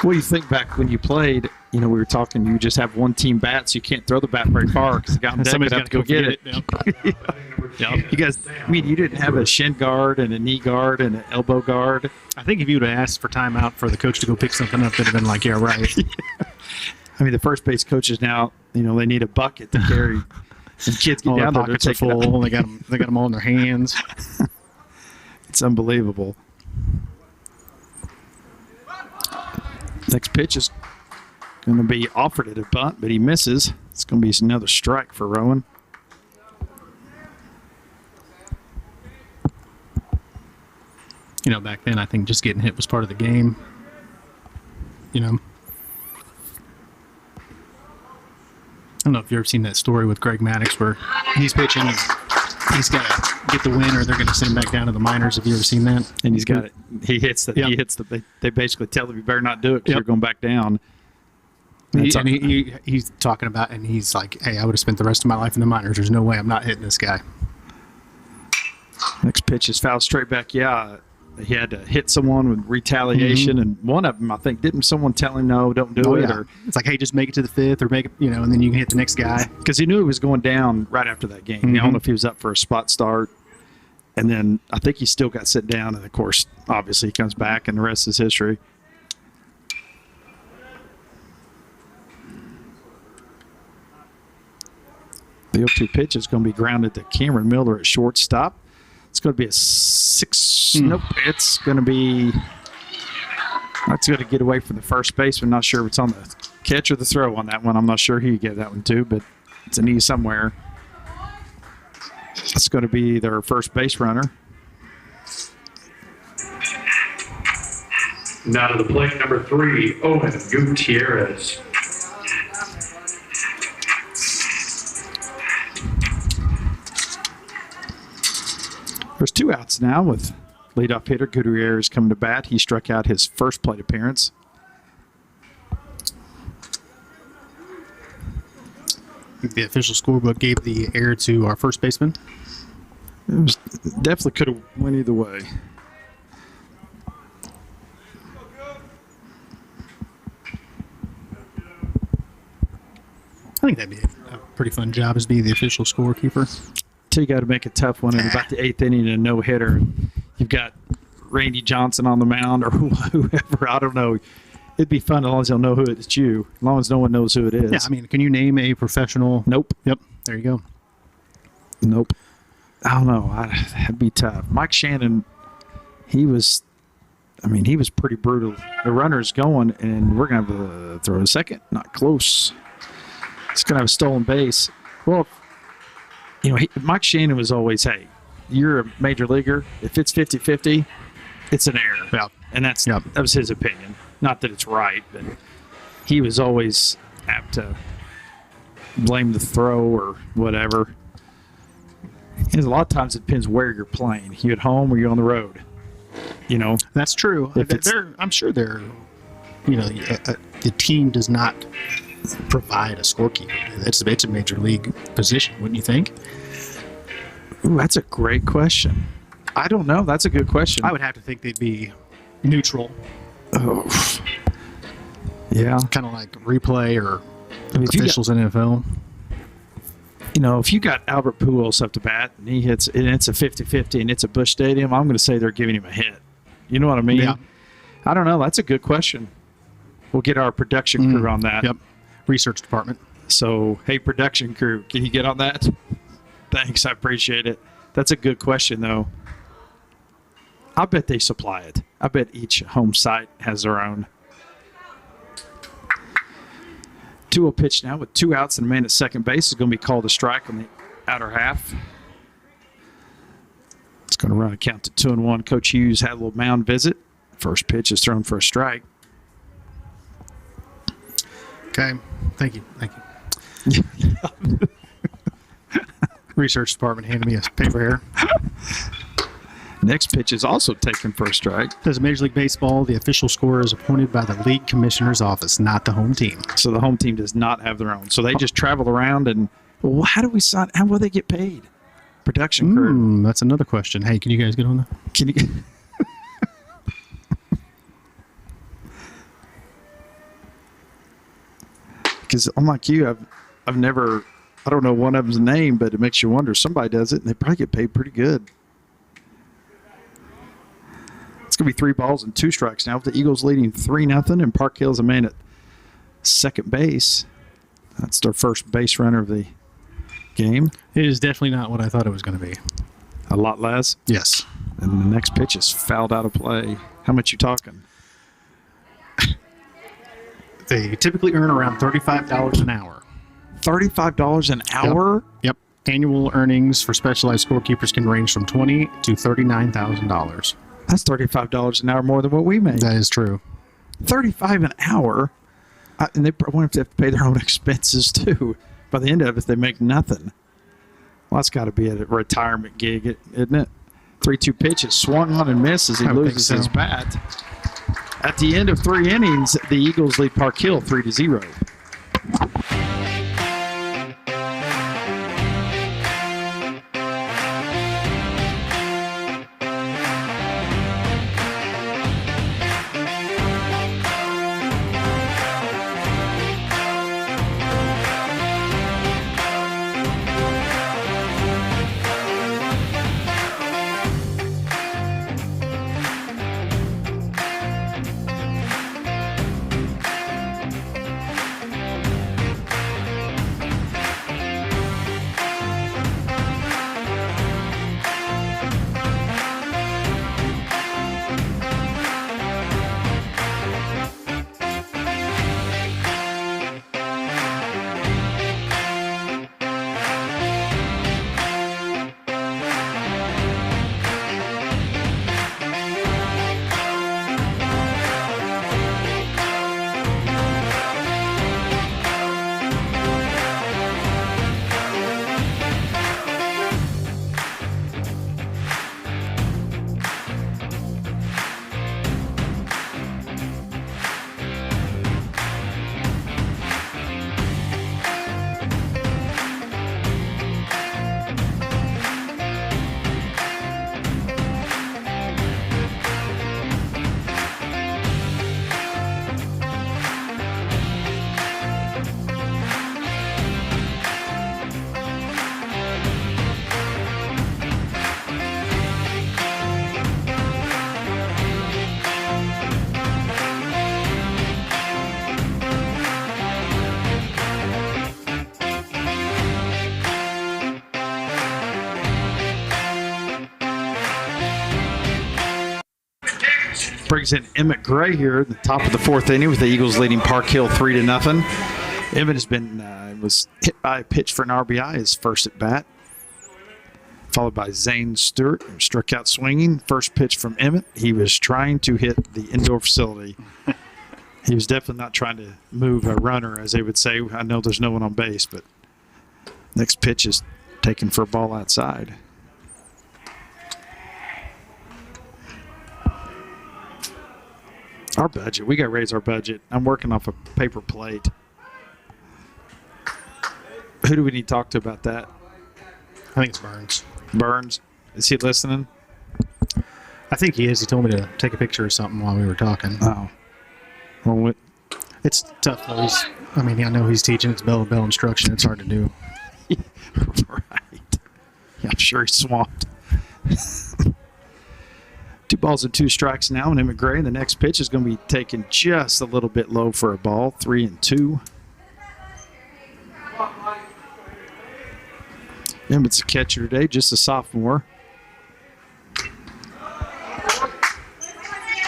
do you think back when you played? You know, we were talking, you just have one team bat, so you can't throw the bat very far because the guy on deck would have to go get it. Yep. You guys, I mean, you didn't have a shin guard and a knee guard and an elbow guard. I think if you would have asked for timeout for the coach to go pick something up, they'd have been like, yeah, right. I mean, the first base coaches now, you know, they need a bucket to carry. And kids get All their down there, pockets are full. They got them all in their hands. It's unbelievable. Next pitch is going to be offered at a bunt, but he misses. It's going to be another strike for Rowan. You know, back then, I think just getting hit was part of the game. You know, I don't know if you've ever seen that story with Greg Maddux where he's pitching and he's got to get the win or they're going to send him back down to the minors. Have you ever seen that? And he's got it. He hits the. Yep. He hits the. They basically tell him you better not do it because Yep. you're going back down. He's talking about, and he's like, "Hey, I would have spent the rest of my life in the minors. There's no way I'm not hitting this guy." Next pitch is fouled straight back. Yeah, he had to hit someone with retaliation, and one of them, I think, didn't someone tell him no, don't do it, or It's like, hey, just make it to the fifth, or make it, and then you can hit the next guy. because he knew he was going down right after that game. I don't know if he was up for a spot start, and then I think he still got sit down, and of course, obviously, he comes back, and the rest is history. The 0-2 pitch is going to be grounded to Cameron Miller at shortstop. It's going to be a 6. Nope. It's going to be. That's going to get away from the first baseman. Not sure if it's on the catch or the throw on that one. I'm not sure who you get that one to, but it's a knee somewhere. It's going to be their first base runner. Now to the plate, number 3, Owen Gutierrez. There's 2 outs now with leadoff hitter Gutierrez coming to bat. He struck out his first plate appearance. The official scorebook gave the error to our first baseman. It was definitely could have went either way. I think that'd be a pretty fun job as being the official scorekeeper. You got to make a tough one in about the 8th inning and a no-hitter. You've got Randy Johnson on the mound or whoever. I don't know. It'd be fun as long as they'll know who it's you. As long as no one knows who it is. Yeah, I mean, can you name a professional? Nope. Yep, there you go. Nope. I don't know. That'd be tough. Mike Shannon, he was pretty brutal. The runner's going, and we're going to have to throw a second. Not close. It's going to have a stolen base. Well, Mike Shannon was always, hey, you're a major leaguer. If it's 50-50, it's an error. Yeah. And that was his opinion. Not that it's right, but he was always apt to blame the throw or whatever. And a lot of times it depends where you're playing. You at home or you on the road. You know, That's true. I'm sure the team does not provide a scorekeeper. It's a major league position, wouldn't you think? ooh, that's a great question. I don't know. That's a good question. I would have to think they'd be neutral, Oh, yeah. kind of like replay or I mean, if you got- officials in NFL. You know, if you got Albert Pujols up to bat and he hits, and it's a 50-50 and it's a Busch Stadium, I'm going to say they're giving him a hit. You know what I mean? Yeah. I don't know. That's a good question. We'll get our production crew on that. Yep. Research department. So, hey, production crew, can you get on that? Thanks. I appreciate it. That's a good question, though. I bet they supply it. I bet each home site has their own. 2-0 pitch now with 2 outs and a man at second base is going to be called a strike on the outer half. It's going to run a count to 2-1. Coach Hughes had a little mound visit. First pitch is thrown for a strike. Okay. Thank you. Research department handed me a paper here. Next pitch is also taken for a strike. Says Major League Baseball, the official scorer is appointed by the league commissioner's office, not the home team. So the home team does not have their own. So they just travel around and, well, how do we sign? How will they get paid? Production crew. That's another question. Hey, can you guys get on that? Can you? Because unlike you, I've never. I don't know one of them's name, but it makes you wonder. Somebody does it, and they probably get paid pretty good. It's going to be 3 balls and 2 strikes now with the Eagles leading 3-0, and Park Hill's a man at second base. That's their first base runner of the game. It is definitely not what I thought it was going to be. A lot less. Yes. And the next pitch is fouled out of play. How much you talking? They typically earn around $35 an hour. $35 an hour? Yep. Annual earnings for specialized scorekeepers can range from $20,000 to $39,000. That's $35 an hour more than what we make. That is true. $35 an hour, and they probably have to pay their own expenses too. By the end of it, they make nothing. Well, that's got to be a retirement gig, isn't it? 3-2 pitches, swung on and missed as he I would loses think his so. bat. At the end of 3 innings, the Eagles lead Park Hill 3-0. Brings in Emmett Gray here at the top of the 4th inning with the Eagles leading Park Hill 3-0. Emmett has been was hit by a pitch for an RBI his first at bat, followed by Zane Stewart, who struck out swinging. First pitch from Emmett. He was trying to hit the indoor facility. He was definitely not trying to move a runner, as they would say. I know there's no one on base, but next pitch is taken for a ball outside. Our budget. We got to raise our budget. I'm working off a paper plate. Who do we need to talk to about that? I think it's Burns. Burns. Is he listening? I think he is. He told me to take a picture or something while we were talking. Oh. Well, It's tough though. I know he's teaching. It's bell to bell instruction. It's hard to do. right. Yeah, I'm sure he's swamped. 2 balls and 2 strikes now, and Emmett Gray. The next pitch is going to be taken just a little bit low for a ball. 3-2. Emmett's a catcher today, just a sophomore.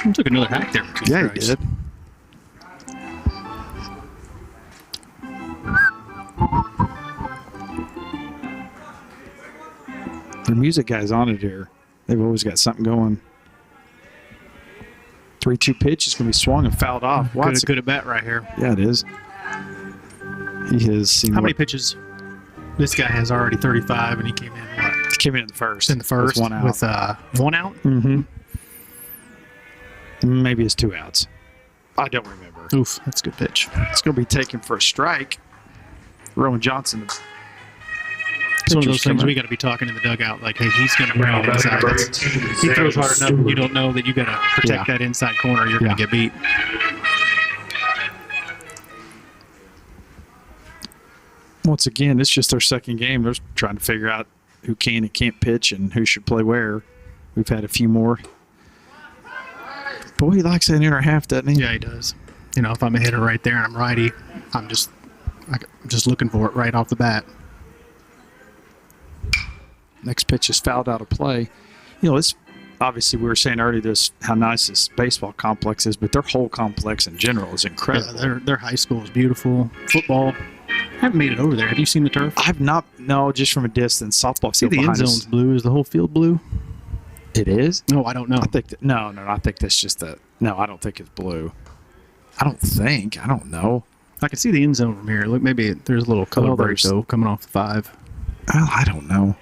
He took another hack there. For 2 Yeah, strikes. he did. The music guys on it here. They've always got something going. 3-2 pitch is going to be swung and fouled off. Good at bat right here. Yeah, it is. He has seen How many pitches? This guy has already 35, and he came in what? He came in the first. In the first, with 1 out. with 1 out. Mm-hmm. Maybe it's 2 outs. I don't remember. Oof, that's a good pitch. It's going to be taken for a strike. Rowan Johnson. It's one of those pitcher's coming things we up. got to be talking in the dugout, like, hey, he's going to bring Now, it batting inside. number That's- 18, He throws hard Nixa enough, you don't know that you got to protect Yeah. that inside corner. You're going to get beat. Once again, it's just their second game. They're trying to figure out who can and can't pitch and who should play where. We've had a few more. Boy, he likes that inner half, doesn't he? Yeah, he does. You know, if I'm a hitter right there and I'm righty, I'm just looking for it right off the bat. Next pitch is fouled out of play. You know, it's obviously we were saying earlier this how nice this baseball complex is, but their whole complex in general is incredible. Yeah, their high school is beautiful. Football. I haven't made it over there. Have you seen the turf? I've not, no, just from a distance. Softball See, field the end behind us. zone's blue. Is the whole field blue? It is? No, I don't know. I think that, no, I think that's just a, no, I don't think it's blue. I don't know. I can see the end zone from here. Look, maybe there's a little color Well, break there's- though coming off the 5. Well, I don't know.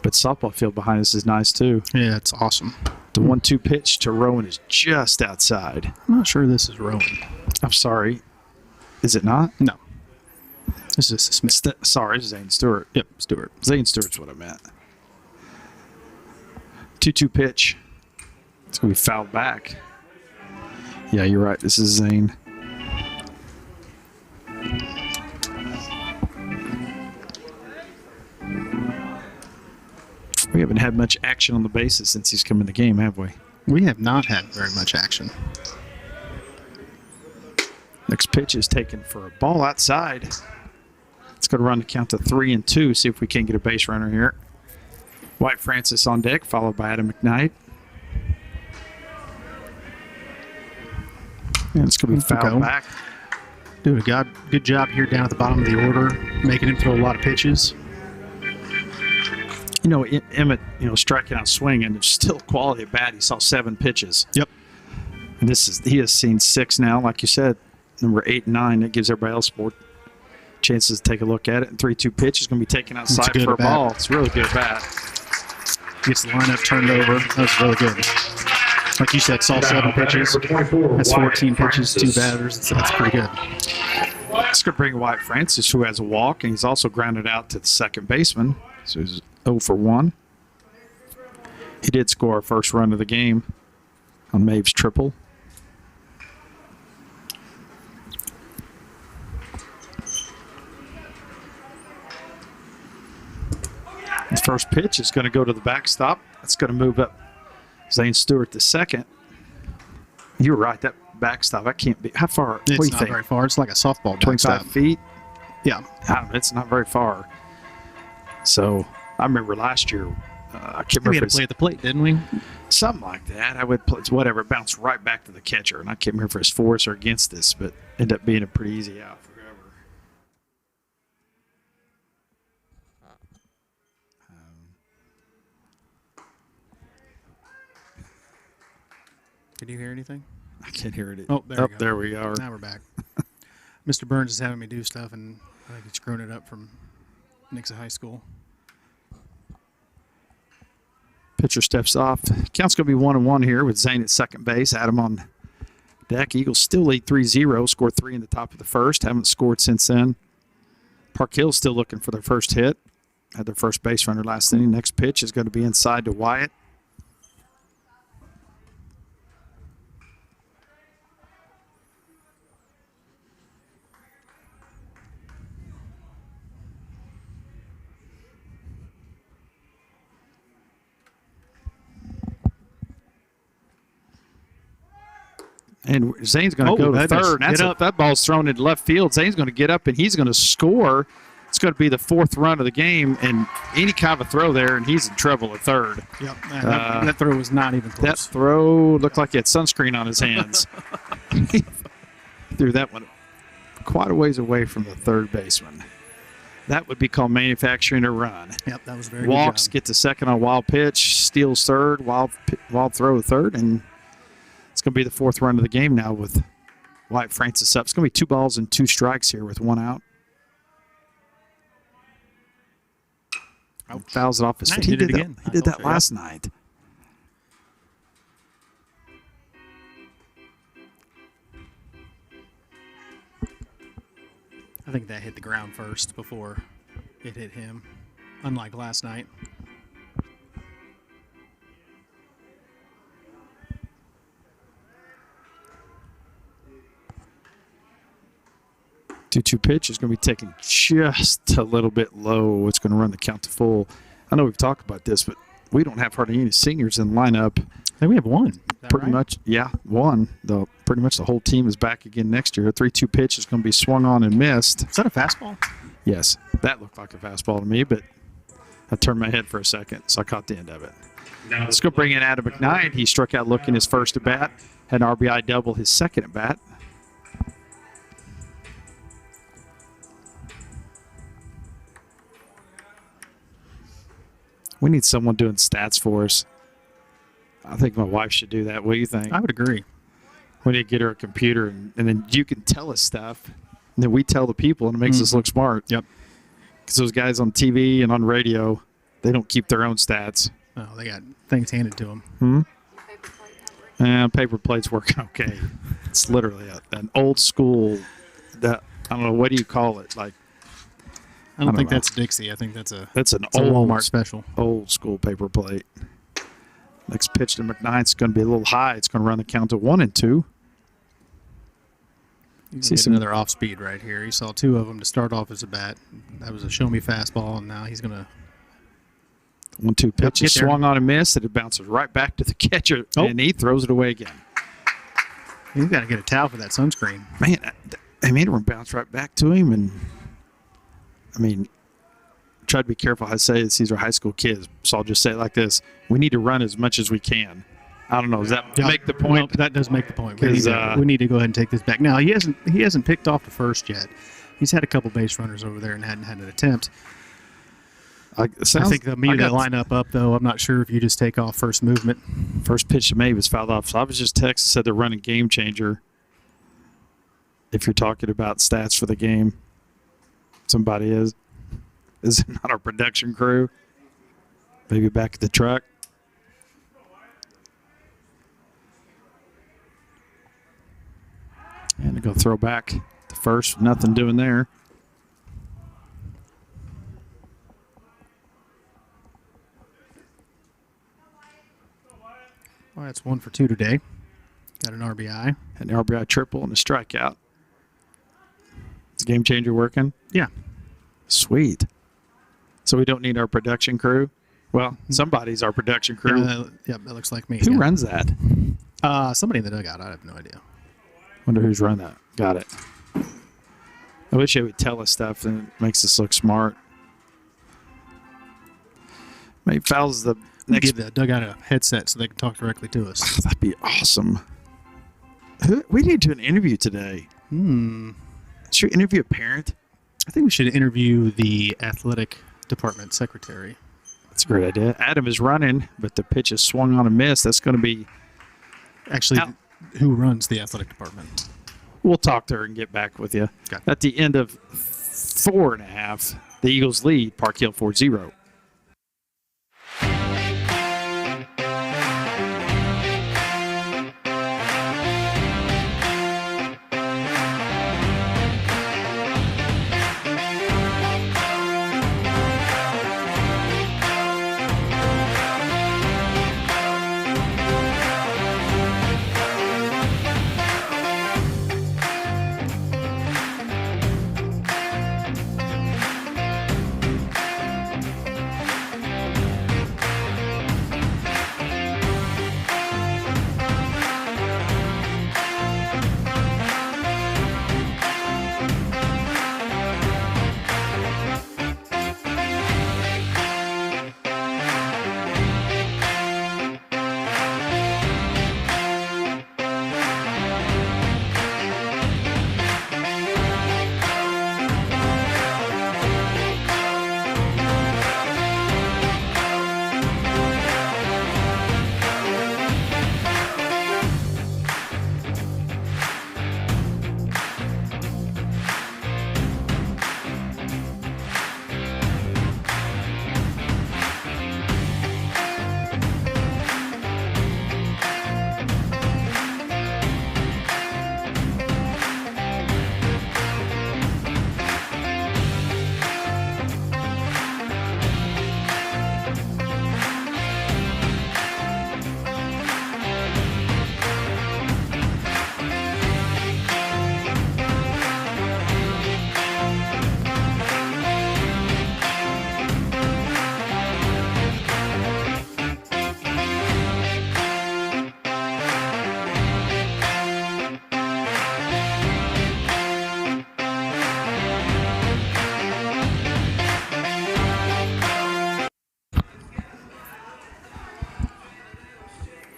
But softball field behind us is nice too. Yeah, it's awesome. The 1-2 pitch to Rowan is just outside. I'm not sure this is Rowan. I'm sorry. Is it not? No. This is Smith. Sorry, it's Zane Stewart. Yep, Stewart. Zane Stewart's what I meant. 2-2 pitch. It's going to be fouled back. Yeah, you're right. This is Zane. We haven't had much action on the bases since he's come in the game, have we? We have not had very much action. Next pitch is taken for a ball outside. It's going to run the count to 3-2. See if we can get a base runner here. White Francis on deck, followed by Adam McKnight. And it's going to be fouled Okay. back. Doing a good job here down at the bottom of the order, making him throw a lot of pitches. You know, Emmett, striking out swinging, it's still quality at bat. He saw 7 pitches. Yep. And he has seen 6 now, like you said. Number 8 and 9, that gives everybody else more chances to take a look at it. And 3-2 pitch is going to be taken outside good for a at bat. ball. It's really good at bat. Gets the lineup turned over. That was really good. Like you said, saw 7 pitches. That's 14 pitches, 2 batters. That's pretty good. It's going to bring White Francis, who has a walk, and he's also grounded out to the second baseman. So he's 0 for 1. He did score our first run of the game on Maeve's triple. The first pitch is going to go to the backstop. It's going to move up Zane Stewart to second. You're right, that backstop, that can't be. How far? What do It's you not think? very far. It's like a softball 25 backstop. feet? Yeah. I don't know, it's not very far. So I remember last year, I can't We remember had if to play it's at the plate, didn't we? something like that. I would play, it's whatever, it bounced right back to the catcher, and I can't remember if it's for us or against us, but ended up being a pretty easy out for whoever. Did you hear anything? I can't hear it. Oh, there we go. There we are. Now we're back. Mr. Burns is having me do stuff, and I think he's screwing it up from Nixa High School. Pitcher steps off. Count's going to be 1-1 here with Zane at second base. Adam on deck. Eagles still lead 3-0. Scored 3 in the top of the first. Haven't scored since then. Park Hill's still looking for their first hit. Had their first base runner last inning. Next pitch is going to be inside to Wyatt. And Zane's going to go to third. That ball's thrown into left field. Zane's going to get up, and he's going to score. It's going to be the 4th run of the game, and any kind of a throw there, and he's in trouble at third. Yep, that throw was not even close. That throw looked like he had sunscreen on his hands. He threw that one quite a ways away from the third baseman. That would be called manufacturing a run. Yep, that was very Walks, good job. gets a second on wild pitch, steals third, wild throw to third, and it's going to be the 4th run of the game now with Wyatt Francis up. It's going to be 2 balls and 2 strikes here with 1 out. Fouls it off his feet. He did it again. He did that last night. I think that hit the ground first before it hit him, unlike last night. Two pitch is going to be taken just a little bit low. It's going to run the count to full. I know we've talked about this, but we don't have hardly any seniors in the lineup. I think we have one. Pretty much, yeah, one. Pretty much the whole team is back again next year. A 3-2 pitch is going to be swung on and missed. Is that a fastball? Yes, that looked like a fastball to me, but I turned my head for a second, so I caught the end of it. Let's go bring in Adam McKnight. He struck out looking his first at bat. Had an RBI double his second at bat. We need someone doing stats for us. I think my wife should do that. What do you think? I would agree. We need to get her a computer, and then you can tell us stuff, and then we tell the people, and it makes us look smart. Yep. Because those guys on TV and on radio, they don't keep their own stats. Oh, they got things handed to them. Paper plates work okay. It's literally an old school, I don't know, what do you call it? Like, I don't think that's Dixie. I think that's a old Walmart special. Old school paper plate. Next pitch to McKnight's going to be a little high. It's going to run the count to 1-2. See another off speed right here. You saw 2 of them to start off as a bat. That was a show me fastball, and now he's going to 1-2 pitch is swung on and missed, and it bounces right back to the catcher, and he throws it away again. He's got to get a towel for that sunscreen. Man, I mean, it bounced right back to him, and I mean, try to be careful how I say this. These are high school kids, so I'll just say it like this. We need to run as much as we can. I don't know. Does that make the point? Well, that does make the point. We need to go ahead and take this back. Now, he hasn't picked off the first yet. He's had a couple base runners over there and hadn't had an attempt. I think the immediate lineup up, though. I'm not sure if you just take off first movement. First pitch to me was fouled off. So I was just texting, said they're running game changer. If you're talking about stats for the game, somebody is it not our production crew? Maybe back at the truck. And to go throw back to first. Nothing doing there. Well, that's 1 for 2 today. Got an RBI. An RBI triple and a strikeout. Is the game changer working? Yeah. Sweet. So we don't need our production crew? Well, somebody's our production crew. That looks like me. Who runs that? Somebody in the dugout. I have no idea. Wonder who's run that. Got it. I wish they would tell us stuff, and it makes us look smart. Maybe fouls the next. Give the dugout a headset so they can talk directly to us. That'd be awesome. We need to do an interview today. Should we interview a parent? I think we should interview the athletic department secretary. That's a great idea. Adam is running, but the pitch is swung on a miss. That's going to be actually who runs the athletic department. We'll talk to her and get back with you. Okay. At the end of 4.5, the Eagles lead Park Hill 4-0.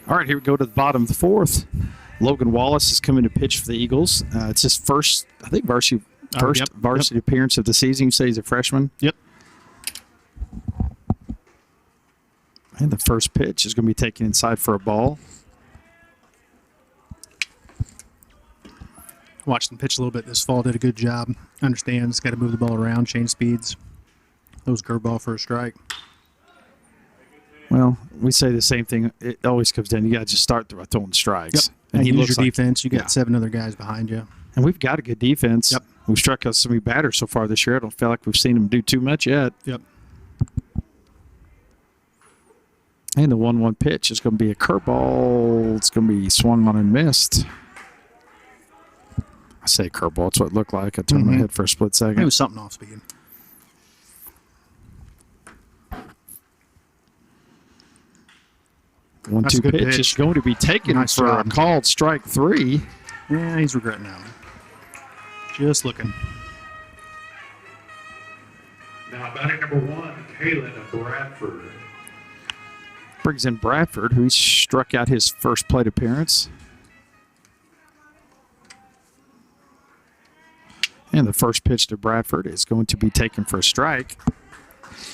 All right, here we go to the bottom of the fourth. Logan Wallace is coming to pitch for the Eagles. It's his first, I think, varsity appearance of the season. You say he's a freshman? Yep. And the first pitch is going to be taken inside for a ball. Watched him pitch a little bit this fall. Did a good job. Understands. Got to move the ball around, change speeds. Those curveball for a strike. Well, we say the same thing. It always comes down. You got to just start throwing strikes. Yep. And And he use looks your like, defense. You got 7 other guys behind you. And we've got a good defense. Yep. We've struck out so many batters so far this year. I don't feel like we've seen them do too much yet. Yep. And the 1-1 pitch is going to be a curveball. It's going to be swung on and missed. I say curveball. That's what it looked like. I turned my head for a split second. It was something off speed. 1-2 good pitch pitch. is going to be taken Nice for a job. called strike 3. Yeah, he's regretting that one. Just looking. Now batting number 1, Kalen Bradford. Brings in Bradford, who struck out his first plate appearance. And the first pitch to Bradford is going to be taken for a strike.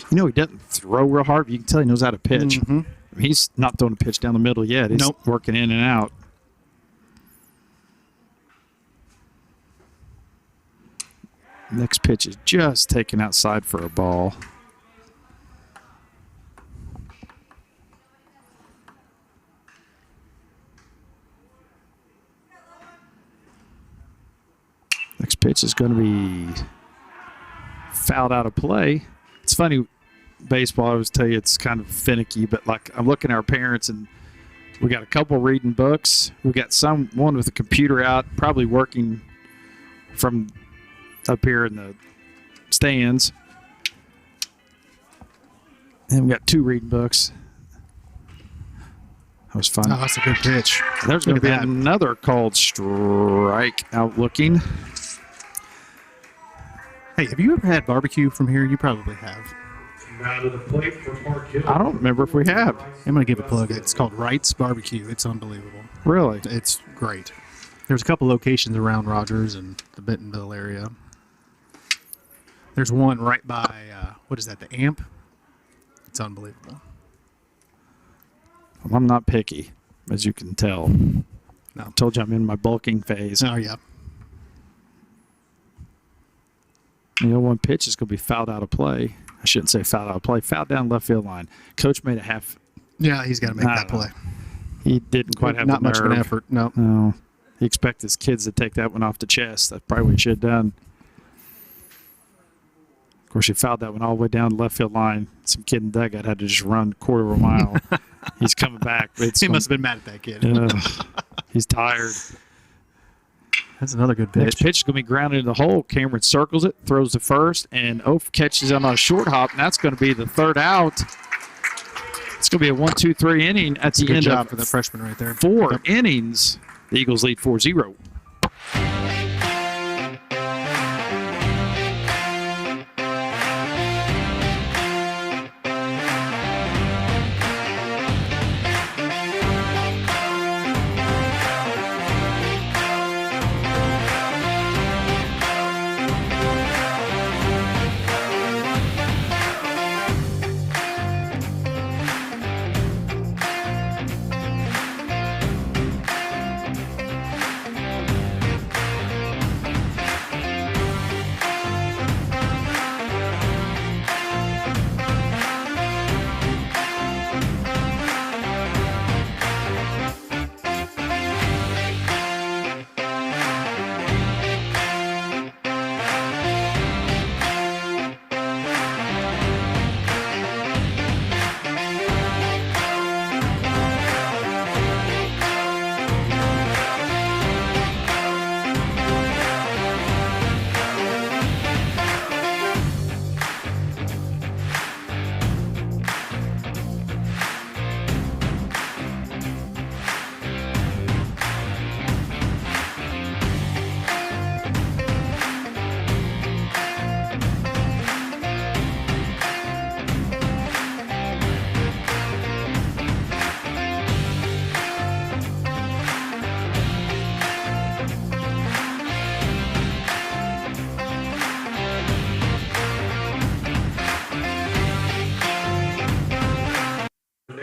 You know, he doesn't throw real hard, but you can tell he knows how to pitch. Mhm. He's not throwing a pitch down the middle yet. He's Nope. working in and out. Next pitch is just taken outside for a ball. Next pitch is going to be fouled out of play. It's funny, baseball, I always tell you it's kind of finicky, but like I'm looking at our parents and we got a couple reading books. We got someone with a computer out, probably working from up here in the stands. And we got 2 reading books. That was fun. Oh, that's a good pitch. There's going to Look be at that. another called strike out looking. Hey, have you ever had barbecue from here? You probably have. Now to the plate for Park Hill. I don't remember if we have. I'm going to give a plug. It's called Wright's Barbecue. It's unbelievable. Really? It's great. There's a couple locations around Rogers and the Bentonville area. There's one right by, what is that, the Amp? It's unbelievable. Well, I'm not picky, as you can tell. No. I told you I'm in my bulking phase. Oh, yeah. The 0-1 pitch is going to be fouled out of play. I shouldn't say fouled out of play. Fouled down left field line. Coach made a half. Yeah, he's got to make I that don't know. play. He didn't quite have Not the much of an nerve. effort. No. No. He expected his kids to take that one off the chest. That's probably what he should have done. Of course, he fouled that one all the way down the left field line. Some kid in the dugout had to just run a quarter of a mile. He's coming back. It's He must have been mad at that kid. he's tired. That's another good Next pitch. pitch is going to be grounded in the hole. Cameron circles it, throws to first, and Oaf catches it on a short hop, and that's going to be the third out. It's going to be a 1-2-3 inning at the Good end job of for that freshman right there. 4 Yep. innings. The Eagles lead 4-0.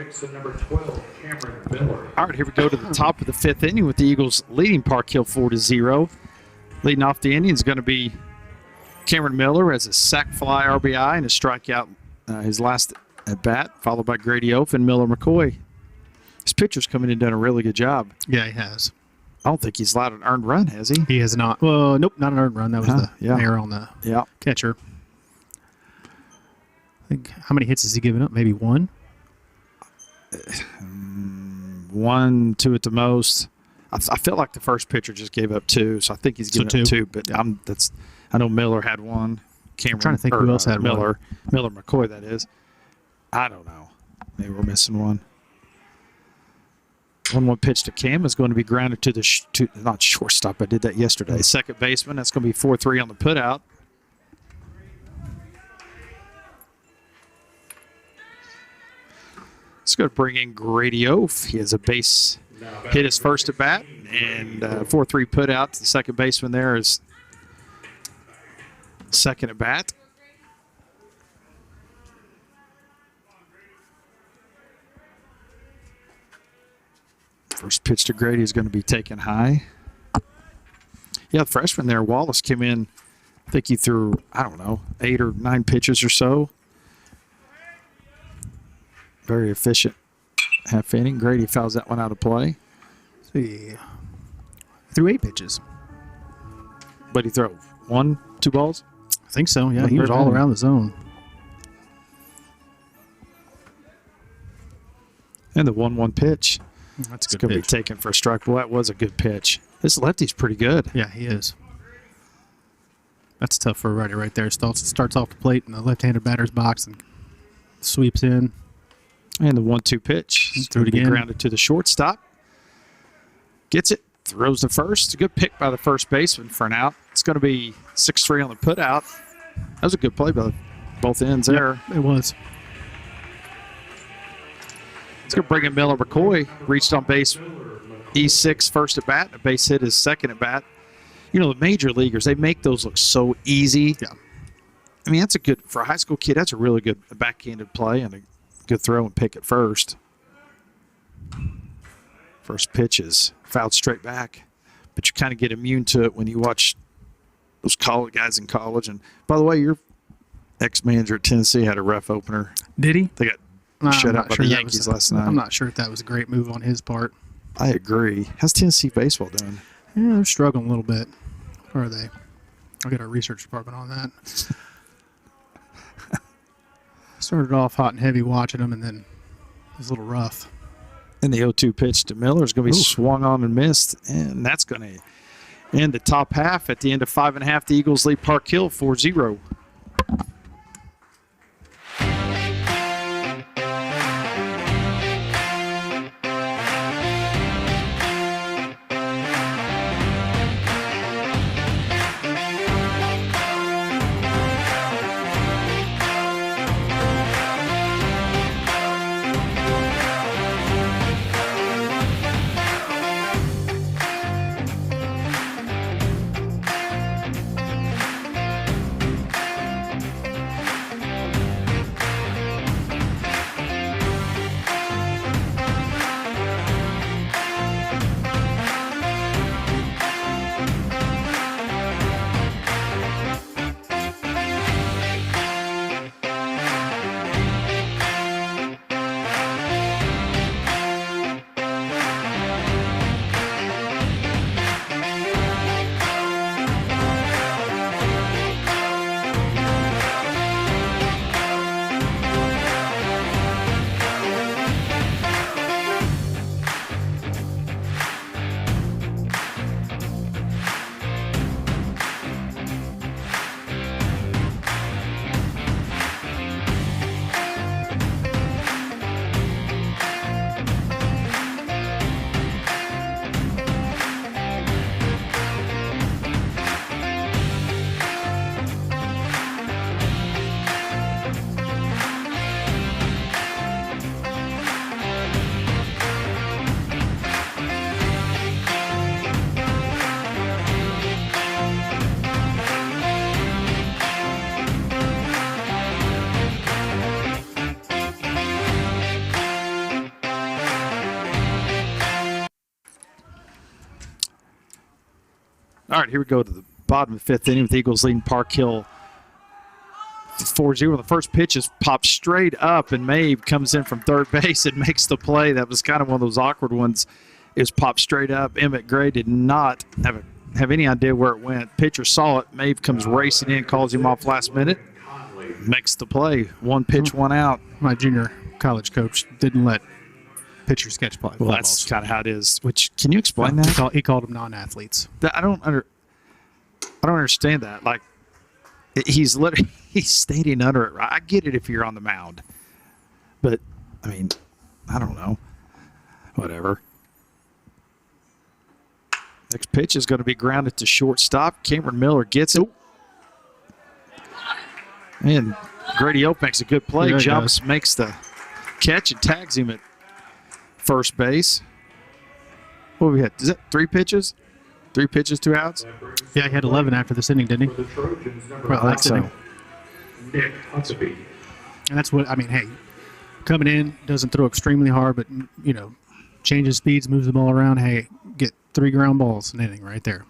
Nixa number 12, Cameron Miller. All right, here we go to the top of the 5th inning with the Eagles leading Park Hill 4-0. Leading off the inning is going to be Cameron Miller as a sac fly RBI and a strikeout his last at bat, followed by Grady Oaf and Miller McCoy. His pitcher's coming in and done a really good job. Yeah, he has. I don't think he's allowed an earned run, has he? He has not. Well, nope, not an earned run. That was the yeah. error on the Yeah. catcher. I think, how many hits has he given up? Maybe one? 1, 2 at the most. I feel like the first pitcher just gave up 2, so I think he's given up 2. But I know Miller had 1. Cameron, I'm trying to think who else had Miller. Miller McCoy, that is. I don't know. Maybe we're missing one. 1-1 pitch to Cam is going to be grounded to the not shortstop. I did that yesterday. Second baseman. That's going to be 4-3 on the putout. It's going to bring in Grady Oaf. He has a base hit his first at bat, and 4-3 put out. The second baseman there is second at bat. First pitch to Grady is going to be taken high. Yeah, the freshman there, Wallace, came in. I think he threw, 8 or 9 pitches or so. Very efficient half inning. Grady fouls that one out of play. Let's see. Threw 8 pitches. But he threw 1, 2 balls? I think so, yeah. He was all around the zone. And the 1-1 pitch. That's a It's good going to be pitch. taken for a strike. Boy, that was a good pitch. This lefty's pretty good. Yeah, he is. That's tough for a righty right there. Starts off the plate in the left-handed batter's box and sweeps in. And the 1-2 pitch. It's Threw it going to be again. grounded to the shortstop. Gets it. Throws the first. A good pick by the first baseman for an out. It's going to be 6-3 on the putout. That was a good play by both ends there. It was. It's going to bring in Miller McCoy. Reached on base E6 first at bat. A base hit his second at bat. You know, the major leaguers, they make those look so easy. Yeah. I mean, that's a good, for a high school kid, that's a really good backhanded play and a good throw and pick at first. First pitch is fouled straight back. But you kind of get immune to it when you watch those college guys in college. And by the way, your ex-manager at Tennessee had a rough opener. Did he? They got shut out by the Yankees last night. I'm not sure if that was a great move on his part. I agree. How's Tennessee baseball doing? Yeah, they're struggling a little bit. Where are they? I'll get our research department on that. Started off hot and heavy watching them, and then it was a little rough. And the 0-2 pitch to Miller is going to be swung on and missed. And that's going to end the top half. At the end of 5.5, the Eagles lead Park Hill 4-0. All right, here we go to the bottom of the fifth inning with the Eagles leading Park Hill 4-0. The first pitch is popped straight up, and Maeve comes in from third base and makes the play. That was kind of one of those awkward ones. It was popped straight up. Emmett Gray did not have any idea where it went. Pitcher saw it. Maeve comes racing in, calls him off last minute, makes the play. One pitch, one out. My junior college coach didn't let pitchers catch fly Well, balls. that's kind of how it is. Which, can you explain that? He called them non-athletes. I don't understand that. Like, he's standing under it. I get it if you're on the mound, but I mean, I don't know. Whatever. Next pitch is going to be grounded to shortstop. Cameron Miller gets it. And Grady Oak makes a good play. Yeah, jumps, makes the catch, and tags him at first base. What we had? Is that 3 pitches? 3 pitches, 2 outs? Yeah, he had 11 after this inning, didn't For he? the Trojans, number Well, I think that's so. Nick Hutsby. And that's what I mean. Hey, coming in, doesn't throw extremely hard, but changes speeds, moves the ball around. Hey, get 3 ground balls an inning right there.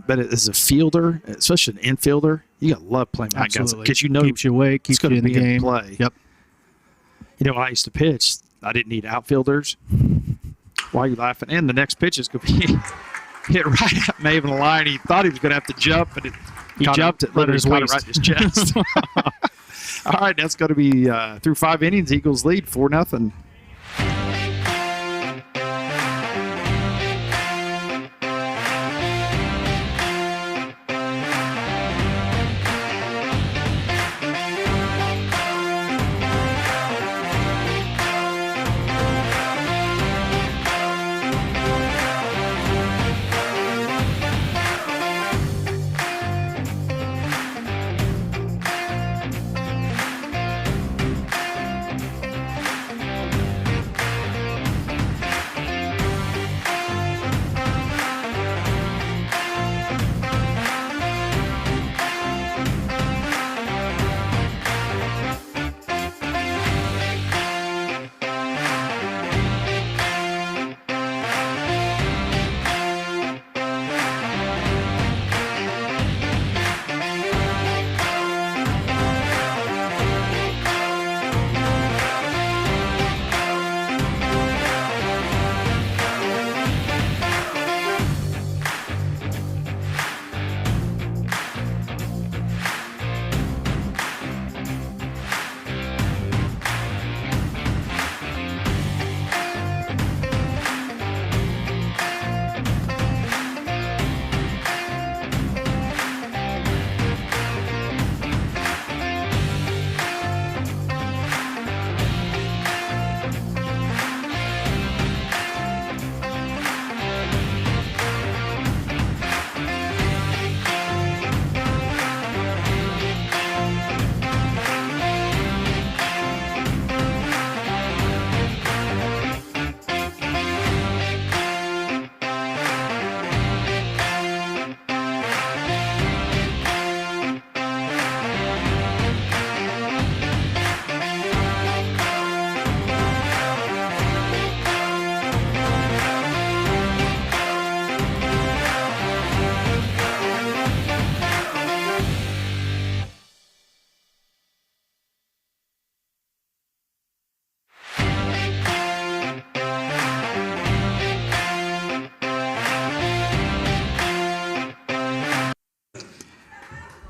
But as a fielder, especially an infielder, you gotta love playing behind guys Absolutely, because keeps you awake, keeps you gonna in the be game. play. Yep. When I used to pitch, I didn't need outfielders. Why are you laughing? And the next pitch is going to be hit right at Maven the line. He thought he was going to have to jump, but he jumped it, literally caught it right in his chest. All right, that's going to be through 5 innings. Eagles lead 4-0.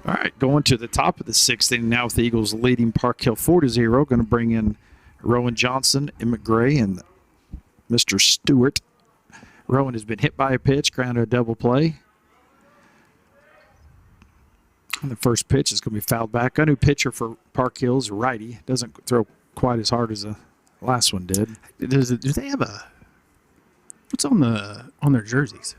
All right, going to the top of the 6th inning now with the Eagles leading Park Hill 4-0. Going to bring in Rowan Johnson, Emmett Gray, and Mr. Stewart. Rowan has been hit by a pitch, grounded a double play. And the first pitch is going to be fouled back. A new pitcher for Park Hill's righty. Doesn't throw quite as hard as the last one did. Do they have what's on their jerseys?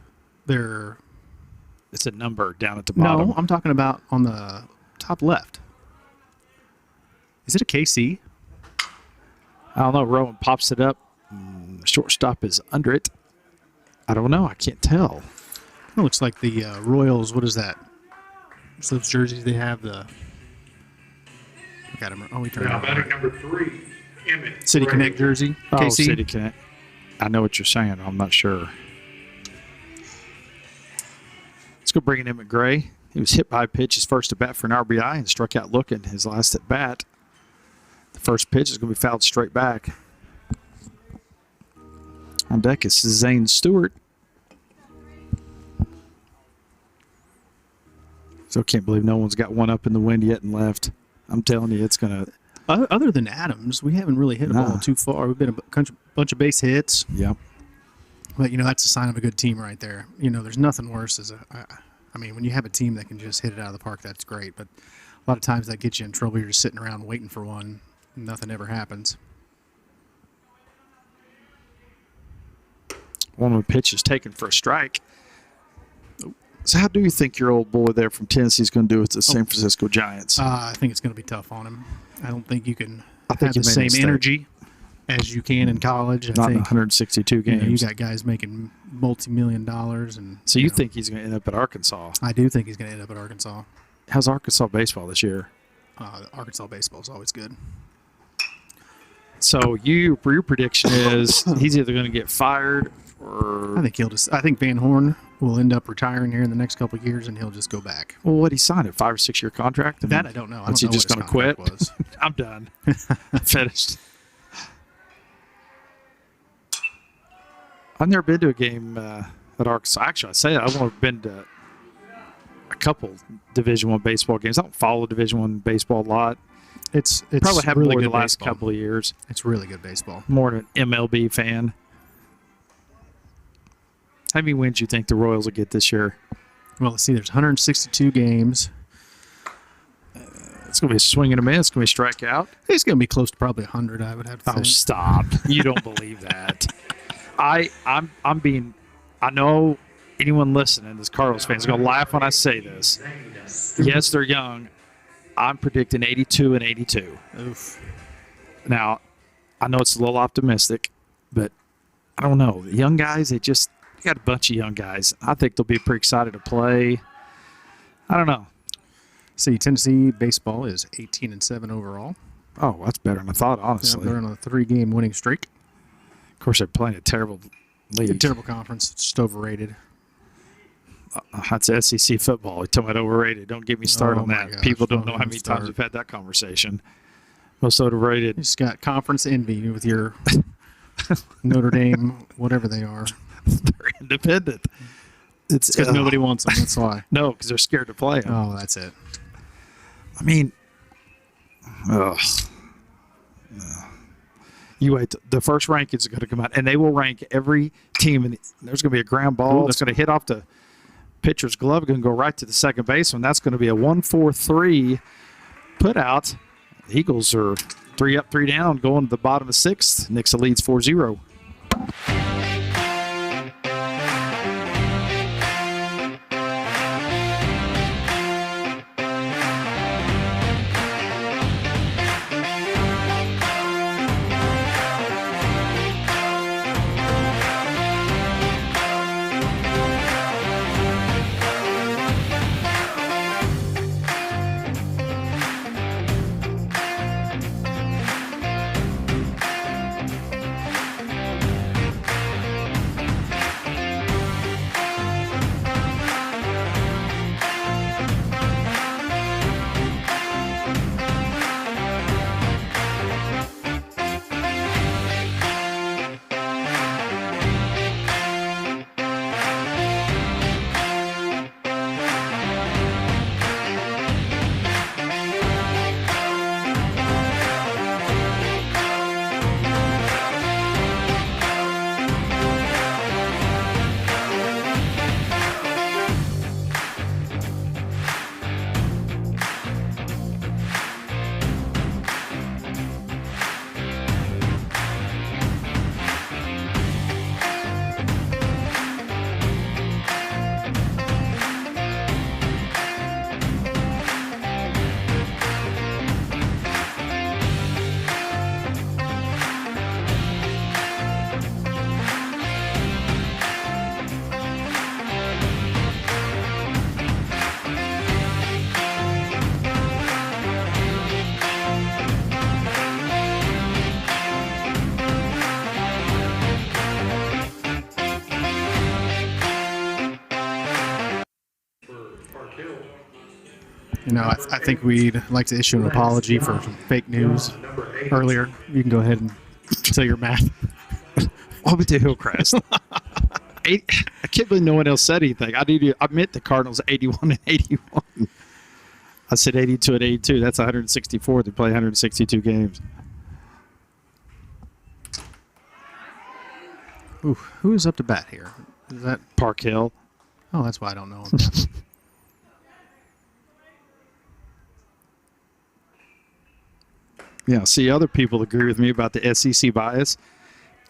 It's a number down at the bottom. No, I'm talking about on the top left. Is it a KC? I don't know. Rowan pops it up. Shortstop is under it. I don't know. I can't tell. It looks like the Royals. What is that? It's those jerseys they have. I got them. Oh, we turned Now it batting on. number 3, Emmett City Gray. Connect jersey. Oh, KC. City Connect. I know what you're saying. I'm not sure. go bring in Emmett Gray. He was hit by a pitch his first at bat for an RBI and struck out looking his last at bat. The first pitch is going to be fouled straight back. On deck is Zane Stewart. So can't believe no one's got one up in the wind yet and left. I'm telling you, it's going to. Other than Adams, we haven't really hit a ball too far. We've been a bunch of base hits. Yeah. But, that's a sign of a good team right there. There's nothing worse as when you have a team that can just hit it out of the park, that's great. But a lot of times that gets you in trouble. You're just sitting around waiting for one. Nothing ever happens. One of the pitches taken for a strike. So how do you think your old boy there from Tennessee is going to do with the San Francisco Giants? I think it's going to be tough on him. I don't think you can think have you the made a same mistake. energy as you can in college. Not in 162 games. You got guys making multi-million dollars. So you think he's going to end up at Arkansas? I do think he's going to end up at Arkansas. How's Arkansas baseball this year? Arkansas baseball is always good. So your prediction is he's either going to get fired or I think Van Horn will end up retiring here in the next couple of years, and he'll just go back. Well, what he signed a 5 or 6 year contract? That I don't know. Is he just going to quit? Was. I'm done. Finished. I've never been to a game at Arkansas. Actually, I say I've only been to a couple Division I baseball games. I don't follow Division I baseball a lot. It's probably have really more good the last baseball. couple of years. It's really good baseball. More an MLB fan. How many wins do you think the Royals will get this year? Well, let's see. There's 162 games. It's going to be a swing and a miss. It's going to be a strikeout. It's going to be close to probably 100, I would have to Oh, think. stop. You don't believe that. I know anyone listening, this Cardinals fan, is going to laugh when I say this. Yes, they're young. I'm predicting 82 and 82. Oof. Now, I know it's a little optimistic, but I don't know. The young guys, they got a bunch of young guys. I think they'll be pretty excited to play. I don't know. See, Tennessee baseball is 18-7 overall. Oh, that's better than I thought, honestly. They're on a 3-game winning streak. Of course, they're playing a terrible league. A terrible conference. It's just overrated. That's SEC football. You're talking about overrated. Don't get me started on my that. gosh, People don't don't know how even many start. times we've had that conversation. Most overrated. You just got conference envy with your Notre Dame, whatever they are. They're independent. It's Because nobody wants them. That's why. No, because they're scared to play them. Oh, that's it. I mean, you wait. The first rankings are going to come out, and they will rank every team. And there's going to be a ground ball that's going to hit off the pitcher's glove, going to go right to the second baseman. That's going to be a 1-4-3 put out. The Eagles are 3 up, 3 down, going to the bottom of 6th. Nixa leads 4-0. You know, I think we'd like to issue an apology for some fake news earlier. You can go ahead and say your math. I'll be to Hillcrest. I can't believe no one else said anything. I meant the Cardinals 81 and 81. I said 82 and 82. That's 164. They play 162 games. Ooh, who is up to bat here? Is that Park Hill. Oh, that's why I don't know him. Yeah, see, other people agree with me about the SEC bias.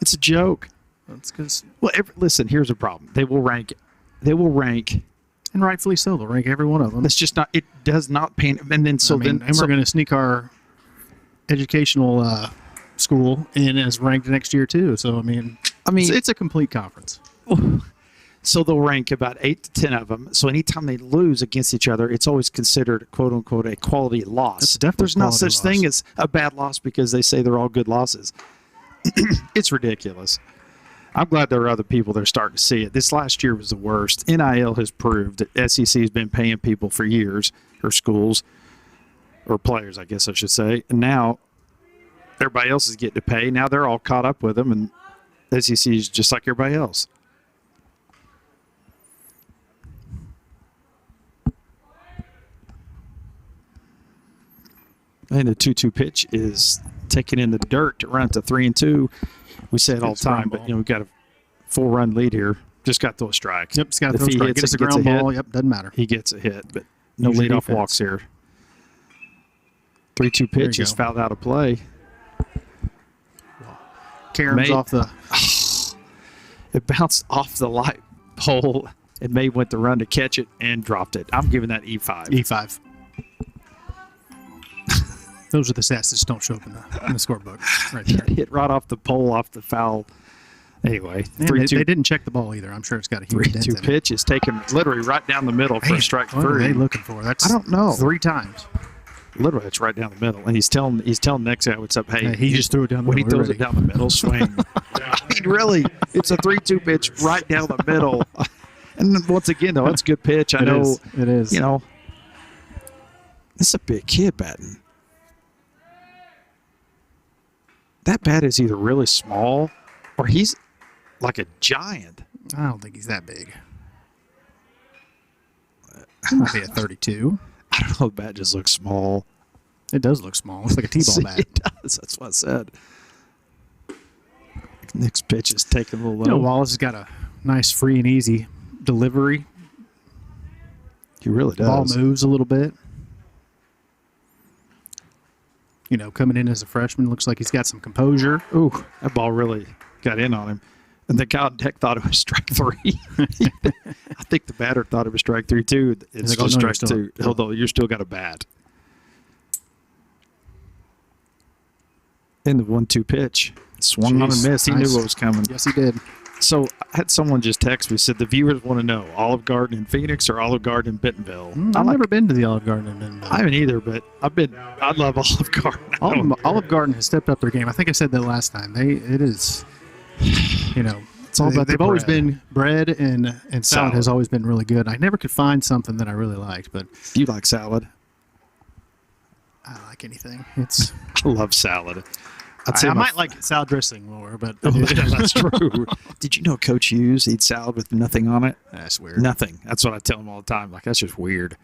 It's a joke. That's because, Well, listen, here's a problem. They will rank, and rightfully so, they'll rank every one of them. it's just not, it does not paint, and then so and we're going to sneak our educational school in as ranked next year too. So it's a complete conference. So they'll rank about 8 to 10 of them. So anytime they lose against each other, it's always considered, quote unquote, a quality loss. That's definitely There's no quality such thing as a bad loss because they say they're all good losses. It's ridiculous. I'm glad there are other people that are starting to see it. This last year was the worst. NIL has proved that SEC has been paying people for years, or schools, or players, I guess I should say. And now everybody else is getting to pay. Now they're all caught up with them, and SEC is just like everybody else. And the 2-2 pitch is taken in the dirt to run to 3-2. We say it all the time, but we've got a 4-run lead here. Just got to throw a strike. Yep, it's got to If throw a he strike. hits Get us it, a gets a ground ball. hit. Yep, doesn't matter. He gets a hit, but no Use your leadoff defense. walks here. 3-2 pitch you is go. fouled out of play. Karen's off the. It bounced off the light pole, and May went to run to catch it and dropped it. I'm giving that E5. E5. Those are the stats that just don't show up in the scorebook. Right there. Hit right off the pole, off the foul. Anyway, And 3-2 they didn't check the ball either. I'm sure it's got a huge dent in 3-2 it. pitch is taken literally right down the middle for a strike What are they 3. looking for? That's I don't know. 3 times. Literally, it's right down the middle, and he's telling next guy what's up. Hey, Yeah, he just threw it down the when middle. he We're throws it ready. down the middle, swing. I mean, really, it's a 3-2 pitch right down the middle. And then once again, though, it's a good pitch. I know. It is. You know, it's a big kid batting. That bat is either really small, or he's like a giant. I don't think he's that big. He might be a 32. I don't know. The bat just looks small. It does look small. It's like a T-ball bat. It does. That's what I said. Next pitch is taking a little low. You know, Wallace has got a nice, free and easy delivery. He really does. Ball moves a little bit. You know, coming in as a freshman, looks like he's got some composure. Ooh, that ball really got in on him. And the guy on deck thought it was strike 3. I think the batter thought it was strike 3 too. It's like, oh, just no, you're strike still- 2. Although you're still got a bat. In the 1-2 pitch, swung on and Jeez, missed. He nice. knew what was coming. Yes, he did. So I had someone just text me, said the viewers want to know Olive Garden in Phoenix or Olive Garden in Bentonville. I've never been to the Olive Garden in Bentonville. I haven't either, but I love Olive Garden. Olive Garden has stepped up their game. I think I said that last time. It is, you know, It's all about the they've always bread. been bread and salad Salad. has always been really good. I never could find something that I really liked, but Do you like salad? I don't like anything. It's I love salad. I'd say I my might like salad dressing more, but Oh, yeah, that's true. Did you know Coach Hughes eats salad with nothing on it? that's weird. Nothing. That's what I tell him all the time. Like, that's just weird.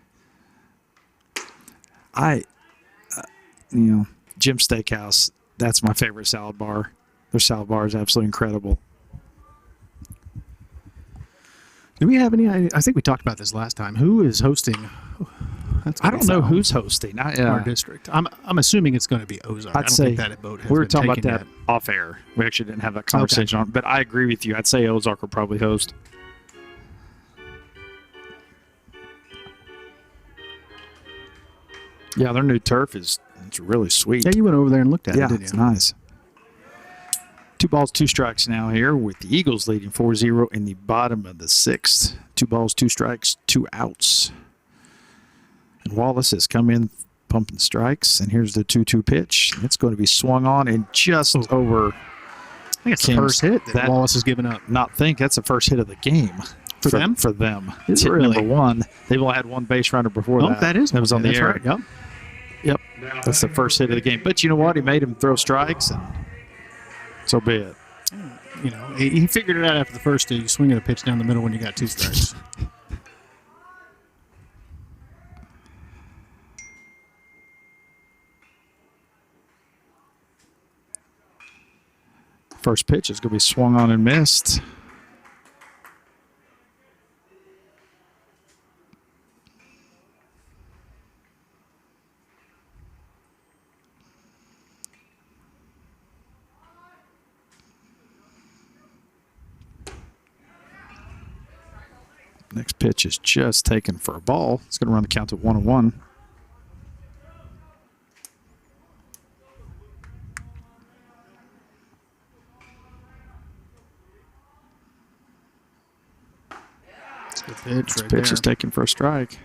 Jim Steakhouse, that's my favorite salad bar. Their salad bar is absolutely incredible. Do we have any? I think we talked about this last time. Who is hosting? That's I don't know foul. who's hosting. Our district. I'm assuming it's going to be Ozark. I I'd don't say think that boat has we were been talking about taken that yet. off air. We actually didn't have that conversation on, but I agree with you. I'd say Ozark will probably host. Yeah, their new turf it's really sweet. Yeah, you went over there and looked at Yeah, it, didn't it's you? nice. 2 balls, 2 strikes now here with the Eagles leading 4-0 in the bottom of the 6th. 2 balls, 2 strikes, 2 outs. And Wallace has come in pumping strikes, and here's the 2-2 pitch. It's going to be swung on and just over. I think it's the Kim's- first hit that that- Wallace has given up. Not think that's the first hit of the game. For them? For them. Is It's it hit really? number 1. They've only had one base runner before that. That is. It was on the That's air. right. Yep. Yep. That's the first hit of the game. But you know what? He made him throw strikes, and so be it. You know, he figured it out after the first two. You swing at a pitch down the middle when you got 2 strikes. First pitch is going to be swung on and missed. Next pitch is just taken for a ball. It's going to run the count at 1-1. It's a good pitch right Pitch there. is taken for a strike.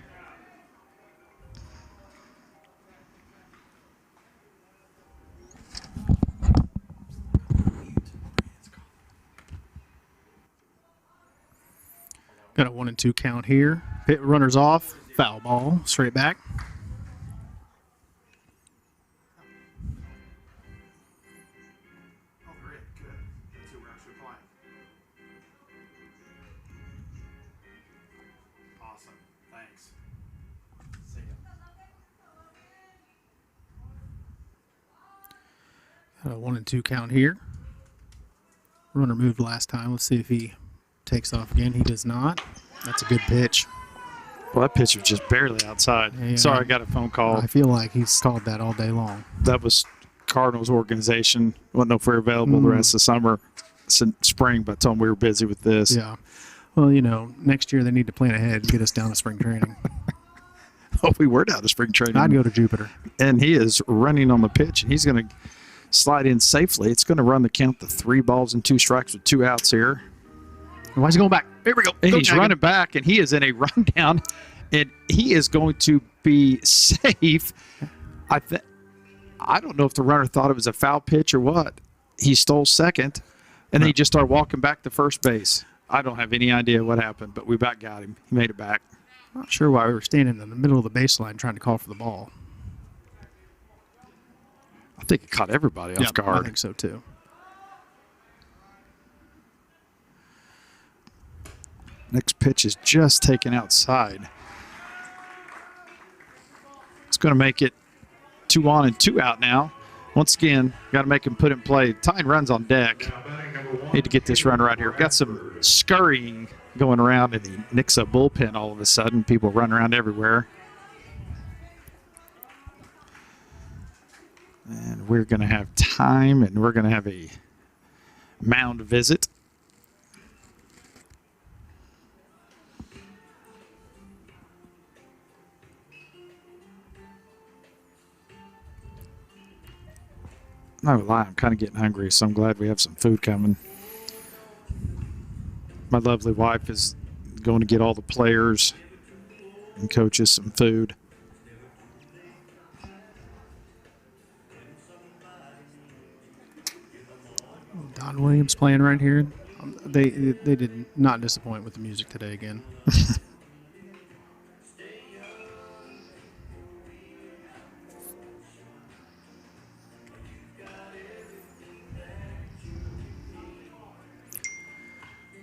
Got a 1-2 count here. Hit runners off. Foul ball. Straight back. Awesome. Thanks. Got a 1-2 count here. Runner moved last time. Let's see if he takes off again. He does not. That's a good pitch. Well, that pitch was just barely outside. Yeah. Sorry, I got a phone call. I feel like he's called that all day long. That was Cardinals organization. Wasn't know if we were available the rest of the summer, spring, but I told them we were busy with this. Yeah. Well, you know, next year they need to plan ahead and get us down to spring training. Oh, we were down to spring training. I'd go to Jupiter. And he is running on the pitch, and he's going to slide in safely. It's going to run the count to 3 balls and 2 strikes with 2 outs here. Why is he going back? Here we go. And Go he's Jacket. running back, and he is in a rundown, and he is going to be safe. I don't know if the runner thought it was a foul pitch or what. He stole second, and then he just started walking back to first base. I don't have any idea what happened, but we back got him. He made it back. Not sure why we were standing in the middle of the baseline trying to call for the ball. I think it caught everybody off guard. I think so too. Next pitch is just taken outside. It's going to make it 2 on and 2 out now. Once again, got to make him put it in play. Tying runs on deck. Need to get this run right here. Got some scurrying going around in the Nixa bullpen all of a sudden. People run around everywhere. And we're going to have time, and we're going to have a mound visit. I'm not gonna lie, I'm kind of getting hungry, so I'm glad we have some food coming. My lovely wife is going to get all the players and coaches some food. Don Williams playing right here. They did not disappoint with the music today again.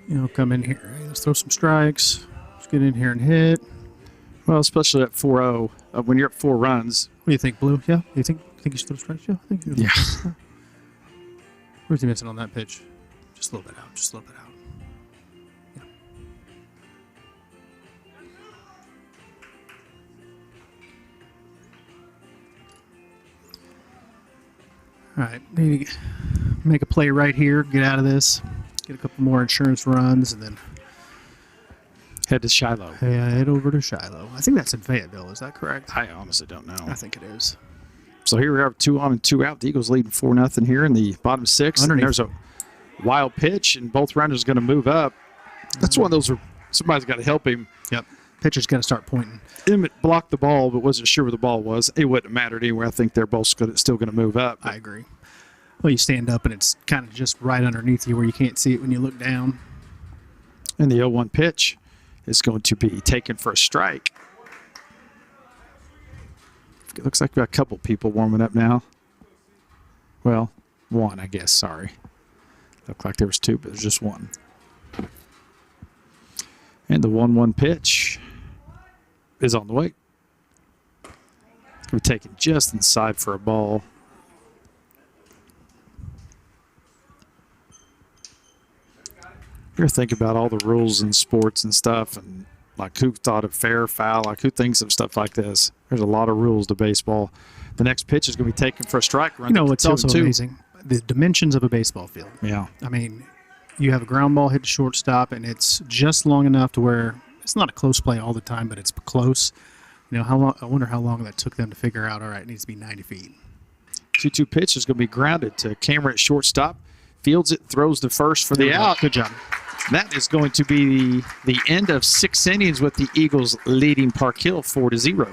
You know, come in here. Hey, let's throw some strikes. Let's get in here and hit. Well, especially at 4-0, when you're at 4 runs. What do you think, Blue? Yeah? You think you should throw strikes? Yeah, I think you Yeah. Where's he missing on that pitch? Just a little bit out. Just a little bit out. Yeah. All right. Need to make a play right here. Get out of this. Get a couple more insurance runs, and then Head to Shiloh. head over to Shiloh. I think that's in Fayetteville. Is that correct? I honestly don't know. I think it is. So here we are, 2 on and 2 out. The Eagles leading 4-0 here in the bottom 6. And Underneath. there's a wild pitch, and both runners are going to move up. That's one of those where somebody's got to help him. Yep. Pitcher's got to start pointing. Emmett blocked the ball, but wasn't sure where the ball was. It wouldn't have mattered anyway. I think they're both still going to move up. I agree. Well, you stand up, and it's kind of just right underneath you where you can't see it when you look down. And the 0-1 pitch. is going to be taken for a strike. It looks like we've got a couple people warming up now. Well, one, I guess. Sorry. Looked like there was two, but there's just one. And the 1-1 pitch is on the way. We're taken just inside for a ball. You ever think about all the rules in sports and stuff, and like who thought of fair, foul, like who thinks of stuff like this? There's a lot of rules to baseball. The next pitch is going to be taken for a strike. You know what's also amazing? The dimensions of a baseball field. Yeah. I mean, you have a ground ball hit to shortstop, and it's just long enough to where it's not a close play all the time, but it's close. You know, how long? I wonder how long that took them to figure out, all right, it needs to be 90 feet. 2-2 pitch is going to be grounded to Cameron at shortstop. Fields it, throws the first for the out. Good job. That is going to be the end of 6 innings with the Eagles leading Park Hill 4-0.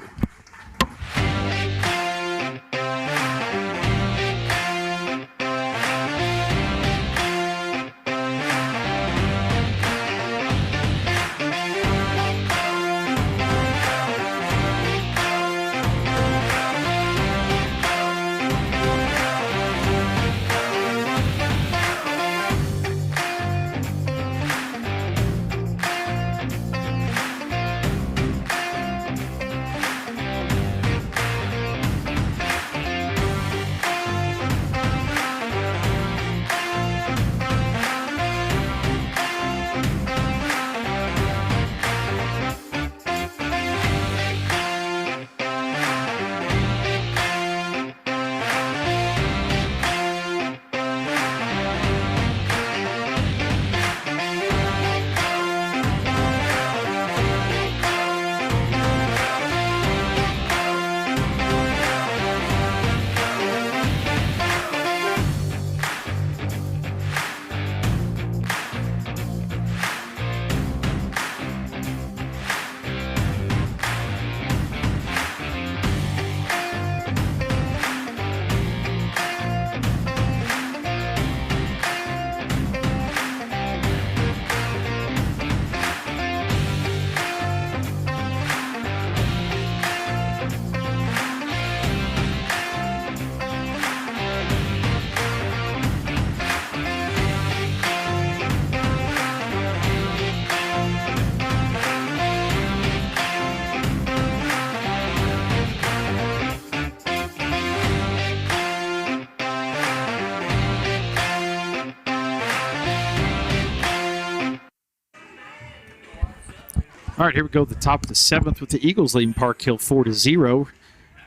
All right, here we go. The top of the 7th with the Eagles leading Park Hill 4-0. Going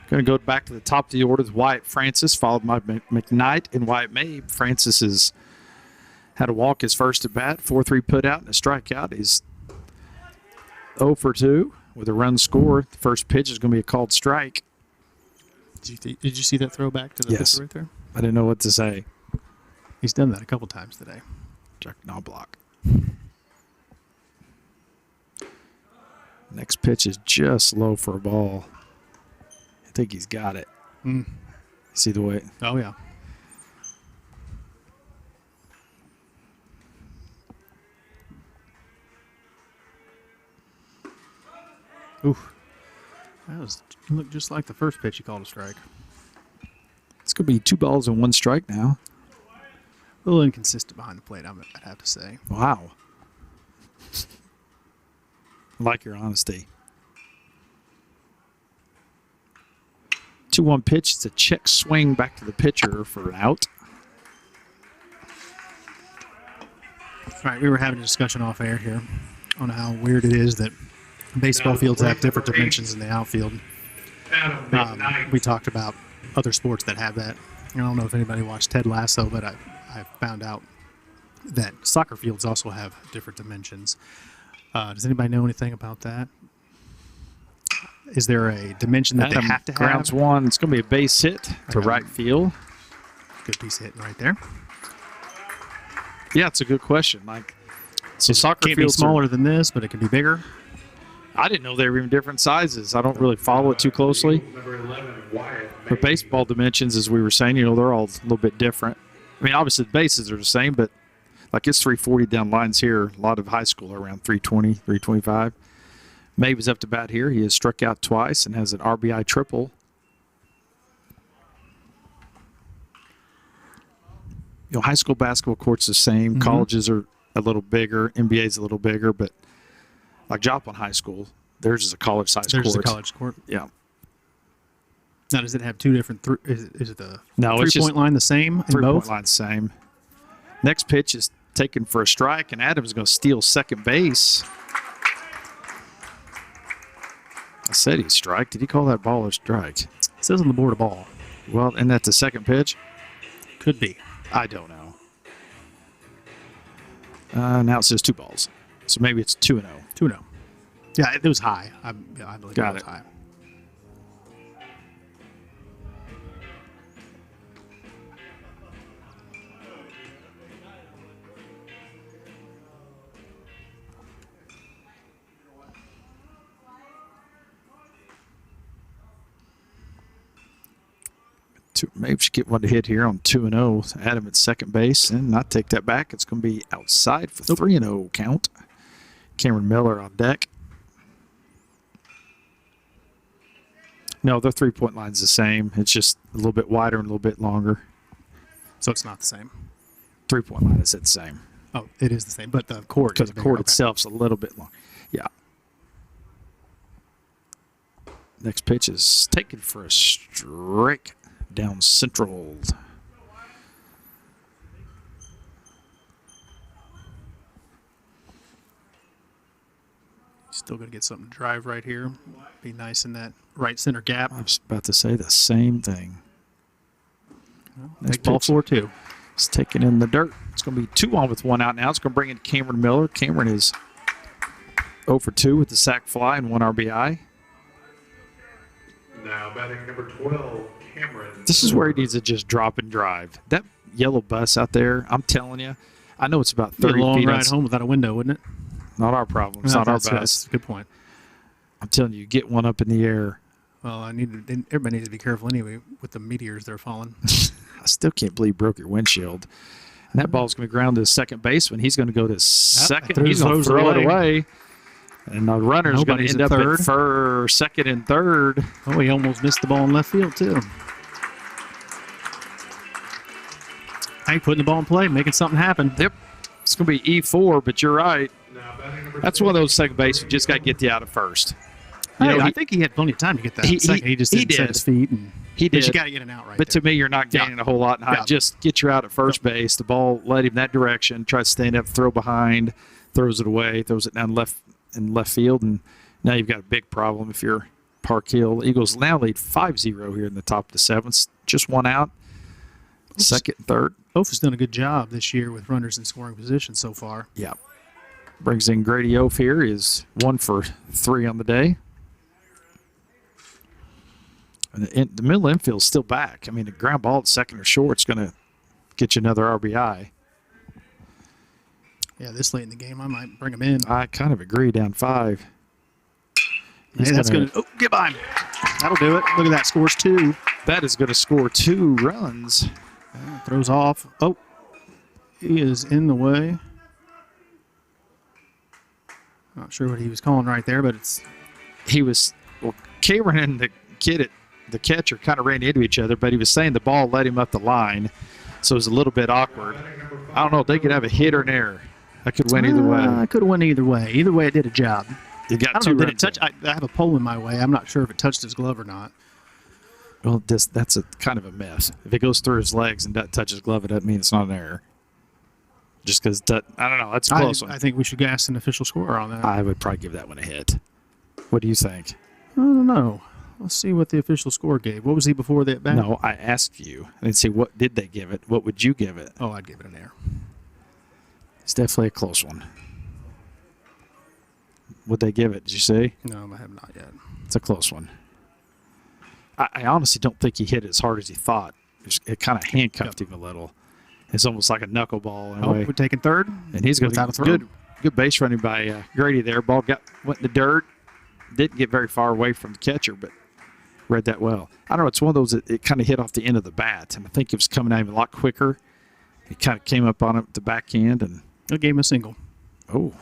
to go back to the top of the order with Wyatt Francis, followed by McKnight and Wyatt May. Francis has had a walk his first at bat, 4-3 put out and a strikeout. He's 0 for 2 with a run score. The first pitch is going to be a called strike. Did you see that throwback to the pitcher right there? I didn't know what to say. He's done that a couple times today. Jack Knobloch. Next pitch is just low for a ball. I think he's got it. See the way? Oh, yeah. Oof. That looked just like the first pitch he called a strike. It's going to be 2 balls and 1 strike now. A little inconsistent behind the plate, I'd have to say. Wow. I like your honesty. 2-1 pitch. It's a check swing back to the pitcher for an out. All right, we were having a discussion off air here on how weird it is that baseball fields have different dimensions in the outfield. We talked about other sports that have that. I don't know if anybody watched Ted Lasso, but I found out that soccer fields also have different dimensions. Does anybody know anything about that? Is there a dimension that they have to have? Grounds one. It's going to be a base hit to right field. Good piece of hitting right there. Yeah, it's a good question. So soccer can't be smaller than this, but it can be bigger. I didn't know they were even different sizes. I don't really follow it too closely. But baseball dimensions, as we were saying, they're all a little bit different. I mean, obviously the bases are the same, but Like it's 340 down lines here. A lot of high school are around 320, 325. May was up to bat here. He has struck out twice and has an RBI triple. You know, high school basketball court's the same. Colleges are a little bigger. NBA's a little bigger, but like Joplin High School, theirs is a college-sized court. There's a college court. Yeah. Now, does it have two different? Is it the No, it's just three-point line the same in three-point both? line same. Next pitch is taken for a strike, and Adams is going to steal second base. I said he strike. Did he call that ball a strike? It says on the board a ball. Well, and that's the second pitch? Could be. I don't know. Now it says 2 balls. So maybe it's 2-0. 2-0. Yeah, it was high. I believe Got it was it. high. Maybe we should get one to hit here on 2-0. Adam at second base, and not take that back. It's going to be outside for 3-0 count. Cameron Miller on deck. No, their three-point line's the same. It's just a little bit wider and a little bit longer. So it's not the same. Three-point line is the same. Oh, it is the same, but the court. Because is the bigger. court Okay. itself's a little bit long. Yeah. Next pitch is taken for a strike down central. Still going to get something to drive right here. Be nice in that right center gap. I was about to say the same thing. Next Take ball pitch 4-2. is taken in the dirt. It's going to be 2 on with 1 out now. It's going to bring in Cameron Miller. Cameron is 0 for 2 with the sac fly and 1 RBI. Now batting number 12, Cameron. This is where he needs to just drop and drive. That yellow bus out there, I'm telling you, I know it's about Be a 30 long feet. ride home without a window, wouldn't it? Not our problem. It's No, not our that's bus. a good point. I'm telling you, get one up in the air. Well, everybody needs to be careful anyway with the meteors that are falling. I still can't believe you broke your windshield. And that ball's going to ground to the second baseman. He's going to go to second. He's going to throw it away. And the runner's going to Nobody's end at up third. at second and third. Oh, he almost missed the ball in left field, too. Hey, putting the ball in play, making something happen. Yep. It's going to be E4, but you're right. Now batting number That's one of those second base you just got to get you out of first. Hey, You know, I think he had plenty of time to get that second. He just didn't set his feet. And, He but did. you got to get an out right But there. to me, you're not gaining a whole lot in height. Yeah. Just get you out at first base. The ball led him that direction. Tries to stand up, throw behind, throws it away, throws it down left field, and now you've got a big problem if you're Park Hill. Eagles now lead 5-0 here in the top of the 7th. Just 1 out. Second, third. Oaf has done a good job this year with runners in scoring position so far. Yeah. Brings in Grady Oaf here. Is 1 for 3 on the day. And the middle infield's still back. I mean, the ground ball at second or short is going to get you another RBI. Yeah, this late in the game, I might bring him in. I kind of agree, down 5. Hey, that's going to get by him. That'll do it. Look at that. Scores 2. That is going to score 2 runs. Throws off. Oh, he is in the way. Not sure what he was calling right there, but it's Cameron and the catcher kind of ran into each other, but he was saying the ball led him up the line, so it was a little bit awkward. I don't know if they could have a hit or an error. That could win either way. I could have won either way. Either way, it did a job. You got I 2 don't know, did runs. it touch? I have a pole in my way. I'm not sure if it touched his glove or not. Well, that's a kind of a mess. If it goes through his legs and doesn't touch his glove, it doesn't mean it's not an error. Just because, I don't know, that's a close one. I think we should gas an official score on that. I would probably give that one a hit. What do you think? I don't know. Let's see what the official score gave. What was he before that bat? No, I asked you. I didn't say what did they give it. What would you give it? Oh, I'd give it an air. It's definitely a close one. Would they give it? Did you see? No, I have not yet. It's a close one. I honestly don't think he hit it as hard as he thought. It kind of handcuffed him a little. It's almost like a knuckleball in a way. We're taking third. And he's going without to a throw. good base running by Grady there. Ball went in the dirt. Didn't get very far away from the catcher, but read that well. I don't know. It's one of those that it kind of hit off the end of the bat, and I think it was coming at him a lot quicker. He kind of came up on it with the backhand and It gave him a single. oh,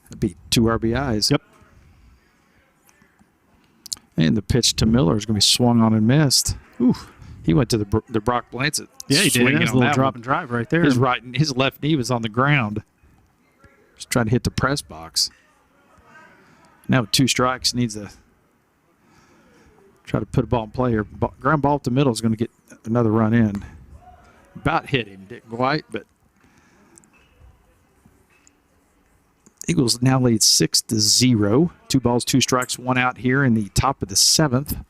that'd be 2 RBIs. Yep. And the pitch to Miller is going to be swung on and missed. Ooh. He went to the Brock Blancet. Yeah, he did. swinging That was a on little that drop one. and drive right there. His left knee was on the ground. Just trying to hit the press box. Now with 2 strikes, needs to try to put a ball in play here. Ground ball up the middle is going to get another run in. About hit him, didn't quite, but Eagles now lead 6-0. 2 balls, 2 strikes, 1 out here in the top of the 7th.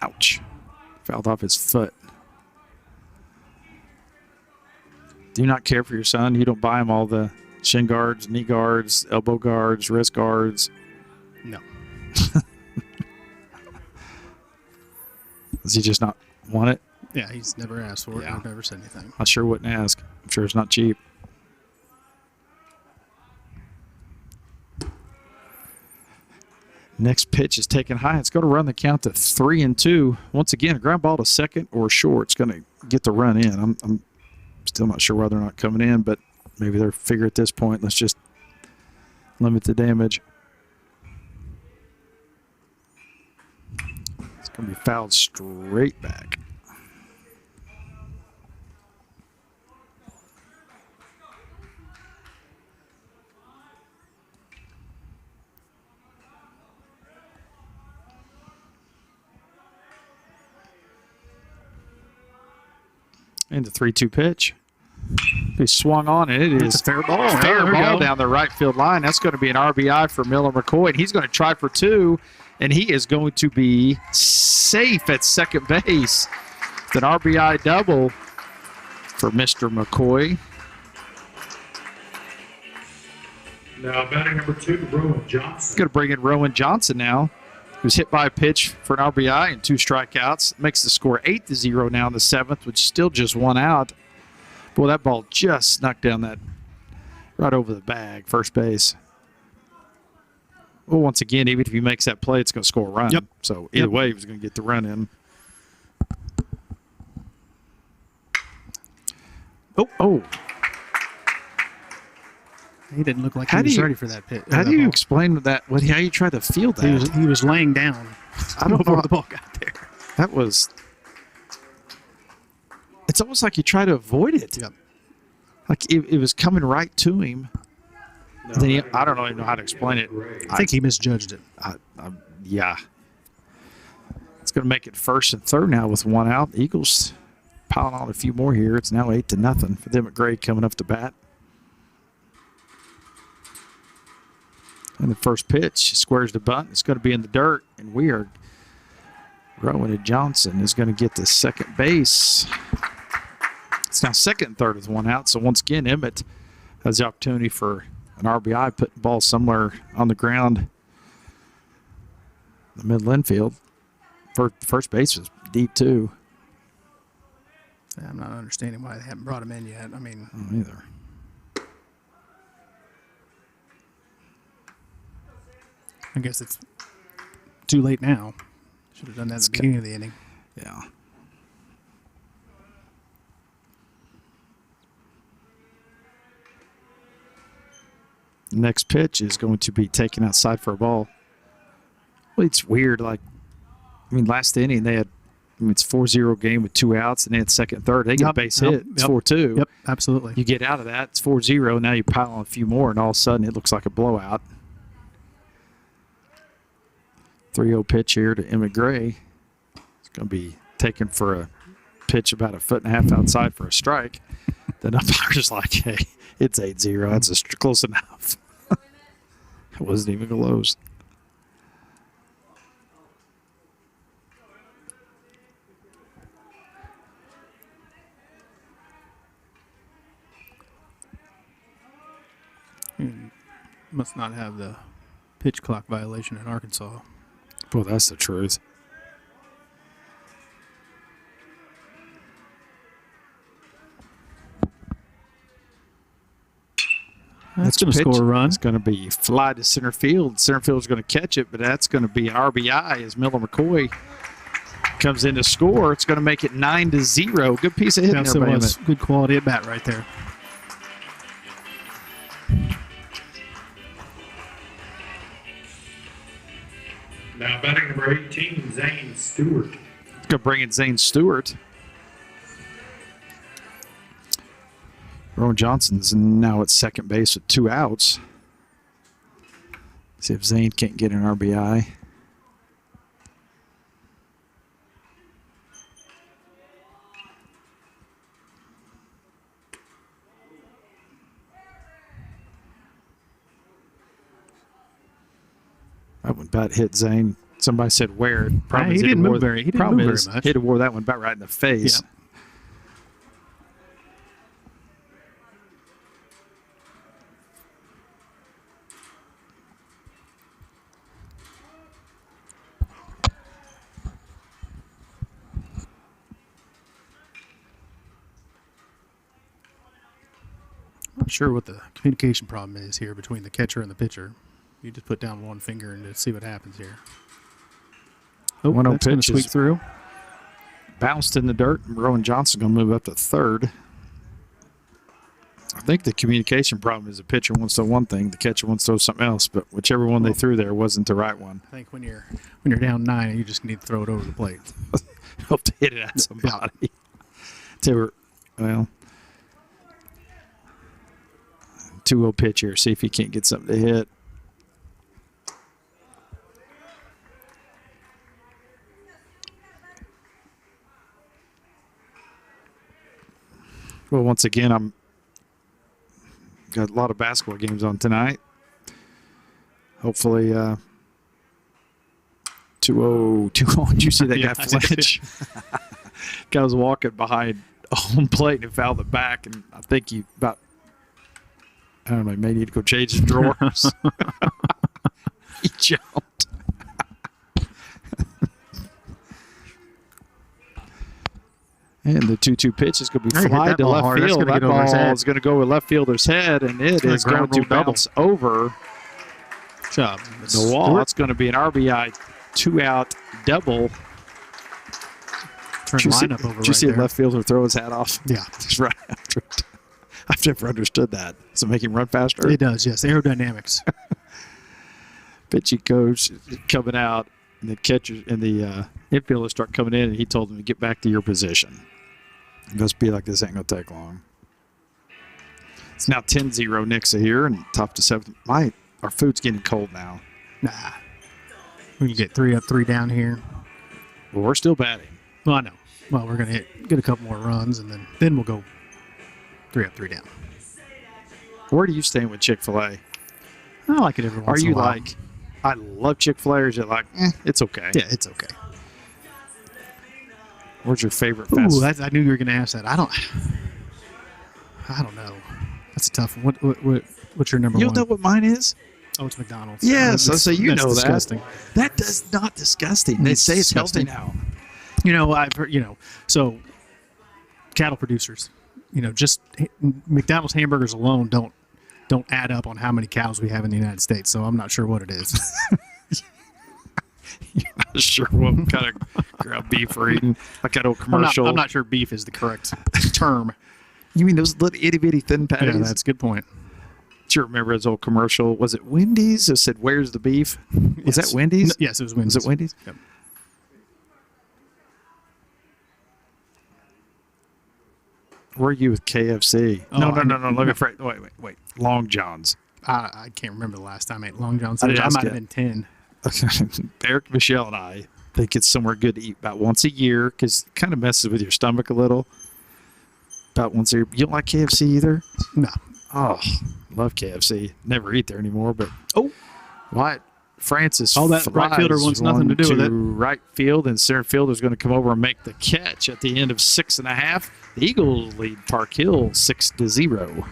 Ouch. Fouled off his foot. Do you not care for your son? You don't buy him all the shin guards, knee guards, elbow guards, wrist guards? No. Does he just not want it? Yeah, he's never asked for it. Yeah. I've never said anything. I sure wouldn't ask. I'm sure it's not cheap. Next pitch is taken high. It's going to run the count to 3-2. Once again, a ground ball to second or short. It's going to get the run in. I'm still not sure why they're not coming in, but maybe they're figure at this point, let's just limit the damage. It's going to be fouled straight back. And the 3-2 pitch. He swung on, and it It's is a fair ball. fair There we ball go. down the right field line. That's going to be an RBI for Miller McCoy, and he's going to try for 2, and he is going to be safe at second base. It's an RBI double for Mr. McCoy. Now batting number 2, Rowan Johnson. Going to bring in Rowan Johnson now, who's hit by a pitch for an RBI and 2 strikeouts. Makes the score 8-0 now in the 7th, which is still just 1 out. Boy, that ball just snuck down that right over the bag, first base. Well, once again, even if he makes that play, it's going to score a run. Yep. So either way, he was going to get the run in. Oh. He didn't look like How he do was you- ready for that pitch. How do you explain that? How you try to field that? He was laying down I don't before know. the ball got there. That was. It's almost like you try to avoid it. Yep. Like it was coming right to him. Then I don't even know how to explain it. I think he misjudged it. Yeah. It's going to make it 1st and 3rd now with 1 out. The Eagles piling on a few more here. It's now 8-0 for them at Gray coming up to bat. And the first pitch squares the bunt. It's going to be in the dirt, and Rowan Johnson is going to get to second base. It's now 2nd and 3rd with 1 out. So once again, Emmett has the opportunity for an RBI, putting the ball somewhere on the ground, the middle infield. First base was deep too. I'm not understanding why they haven't brought him in yet. I mean, I don't either. I guess it's too late now. Should have done that at the beginning of the inning. Yeah. Next pitch is going to be taken outside for a ball. Well, it's weird. Last inning they had, it's 4-0 game with 2 outs, and they had 2nd and 3rd. They get a base hit. It's 4-2. Yep, absolutely. You get out of that. It's 4-0. Now you pile on a few more, and all of a sudden it looks like a blowout. 3-0 pitch here to Emmett Gray. It's going to be taken for a pitch about 1.5 feet outside for a strike. Then umpire's like, hey, it's 8-0. That's just close enough. It wasn't even close. Must not have the pitch clock violation in Arkansas. Well, that's the truth. That's going to score a run. It's going to be fly to center field. Center field's going to catch it, but that's going to be an RBI as Miller McCoy comes in to score. It's going to make it 9-0. Good piece of hitting Yes, there it by was. Emmett. Good quality at bat right there. Now batting number 18, Zane Stewart. It's going to bring in Zane Stewart. Rowan Johnson's now at second base with 2 outs. See if Zane can't get an RBI. That one bat hit Zane. Somebody said where. He didn't move very much. He'd have wore that one about right in the face. Yeah. Not sure what the communication problem is here between the catcher and the pitcher. You just put down one finger and see what happens here. Oh, 1-0 that's going to pitch sweep is through. bounced in the dirt. Rowan Johnson going to move up to third. I think the communication problem is the pitcher wants to throw one thing, the catcher wants to throw something else, but whichever one they threw there wasn't the right one. I think when you're down 9, you just need to throw it over the plate. Hope to hit it at somebody. Well, 2-0 pitch here. See if he can't get something to hit. Well, once again, I'm got a lot of basketball games on tonight. Hopefully, 2-0. Did you see that guy flinch? Guy was walking behind a home plate and fouled it back, and I think he about, I don't know, maybe he'd go change his drawers. He jumped. And the 2-2 pitch is going to be fly to left field. That ball is going to go with left fielder's head, and it is going to bounce over the wall. It's going to be an RBI 2-out double. Did you see a left fielder throw his hat off? Yeah. Just right after it. I've never understood that. Does it make him run faster? It does, yes. Aerodynamics. Pitching coach coming out, and the catchers and the infielders start coming in, and he told them to get back to your position. It must be like this ain't going to take long. It's now 10-0 Nixa here, and top to 7th. Our food's getting cold now. Nah. We can get 3 up, 3 down here. Well, we're still batting. Well, I know. Well, we're going to get a couple more runs, and then we'll go 3 up, 3 down. Where do you stand with Chick-fil-A? I like it every once in a while. Are you like, I love Chick-fil-A, or is it like, it's okay? Yeah, it's okay. Where's your favorite fast food? I knew you were going to ask that. I don't know. That's a tough one. What's your number one? You know what mine is? Oh, it's McDonald's. Yes, so you know disgusting. That is not disgusting. They say it's healthy now. I've heard, so cattle producers, just McDonald's hamburgers alone don't add up on how many cows we have in the United States. So I'm not sure what it is. You're not sure what kind of ground beef we're eating? Like that old commercial. I'm not sure beef is the correct term. You mean those little itty bitty thin patties? Yeah, that's a good point. Do you remember his old commercial? Was it Wendy's? It said, "Where's the beef?" Was that Wendy's? No, yes, it was Wendy's. Was it Wendy's? Yep. Where are you with KFC? Oh, No. Let me wait. Long John's. I can't remember the last time I ate Long John's. I I just might have get- been 10. Eric, Michelle, and I think it's somewhere good to eat about once a year because it kind of messes with your stomach a little. About once a year. You don't like KFC either? No. Oh, love KFC. Never eat there anymore, but Wyatt Francis. Oh, that right fielder wants nothing to do with it. Right field, and center fielder is going to come over and make the catch at the end of 6.5. The Eagles lead Park Hill 6-0.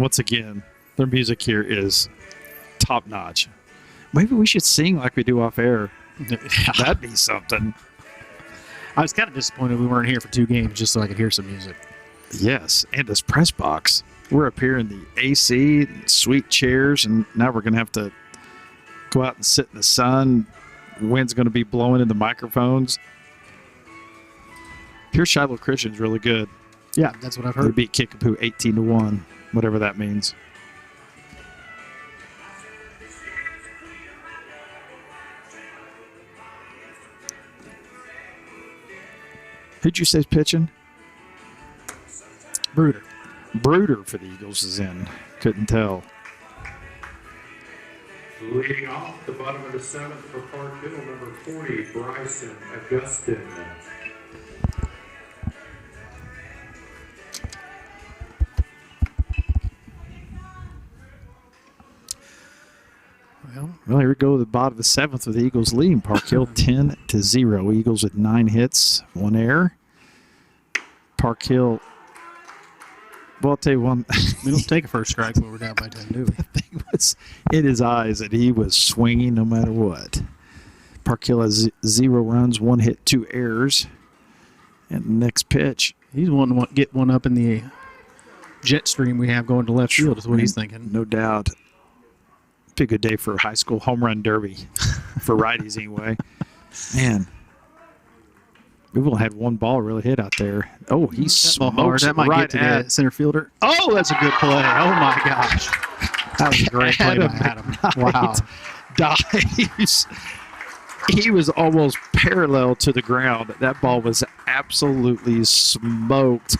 Once again, their music here is top notch. Maybe we should sing like we do off air. That'd be something. I was kind of disappointed we weren't here for 2 games just so I could hear some music. Yes, and this press box. We're up here in the AC, sweet chairs, and now we're going to have to go out and sit in the sun. The wind's going to be blowing in the microphones. Pure Shiloh Christian's really good. Yeah, that's what I've They heard. beat Kickapoo 18-1, whatever that means. Who'd you say's pitching? Bruder. Bruder for the Eagles is in. Couldn't tell. Leading off the bottom of the 7th for Park Hill, number 40, Bryson Augustin. Well, here we go. The bottom of the 7th with the Eagles leading Park Hill 10-0. Eagles with 9 hits, 1 error. Park Hill. Well, I'll tell you one. We don't take a first strike when we're down by 10, do we? Thing was in his eyes that he was swinging no matter what. Park Hill has 0 runs, 1 hit, 2 errors. And the next pitch. He's wanting to get one up in the jet stream we have going to left field is what he's thinking. No doubt. Be a good day for a high school home run derby for righties anyway. Man, we've only had 1 ball really hit out there. Oh, he smokes that might right get to at the center fielder. Oh, that's a good play. Oh, my gosh. That was a great play by Adam. Wow. Dives. He was almost parallel to the ground. That ball was absolutely smoked.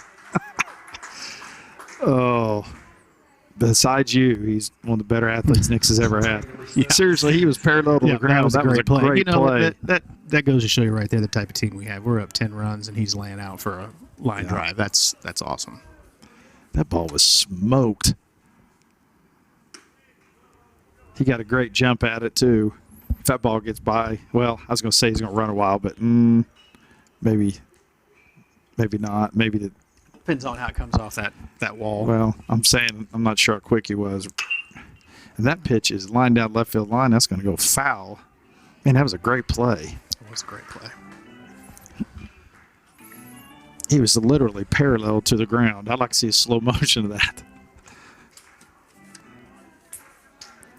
Oh. Besides you, he's one of the better athletes Nick's has ever had. Yeah. Seriously, he was parallel to the ground. That was a great play. That goes to show you right there the type of team we have. We're up 10 runs, and he's laying out for a line drive. That's awesome. That ball was smoked. He got a great jump at it, too. If that ball gets by, well, I was going to say he's going to run a while, but maybe not. Maybe the Depends on how it comes off that wall. Well, I'm saying I'm not sure how quick he was. And that pitch is lined down left field line. That's going to go foul. Man, that was a great play. It was a great play. He was literally parallel to the ground. I'd like to see a slow motion of that.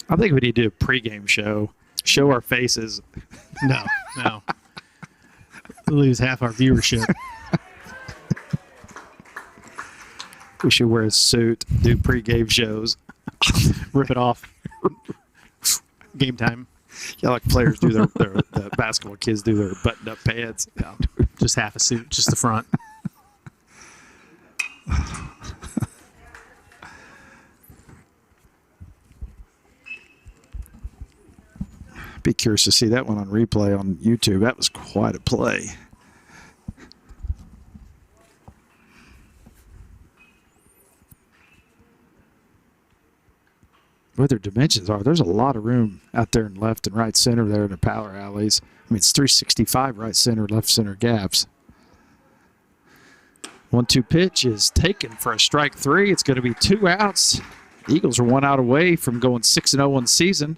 I think we need to do a pregame show. Show our faces. No. We'll lose half our viewership. We should wear a suit, do pregame shows. Rip it off. Game time. Yeah, like players do the basketball kids do their buttoned-up pants. Yeah. Just half a suit, just the front. Be curious to see that one on replay on YouTube. That was quite a play. What their dimensions are. There's a lot of room out there in left and right center there in the power alleys. I mean, it's 365 right center, left center gaps. 1-2 pitch is taken for a strike 3. It's going to be 2 outs. The Eagles are 1 out away from going 6-0 on the season.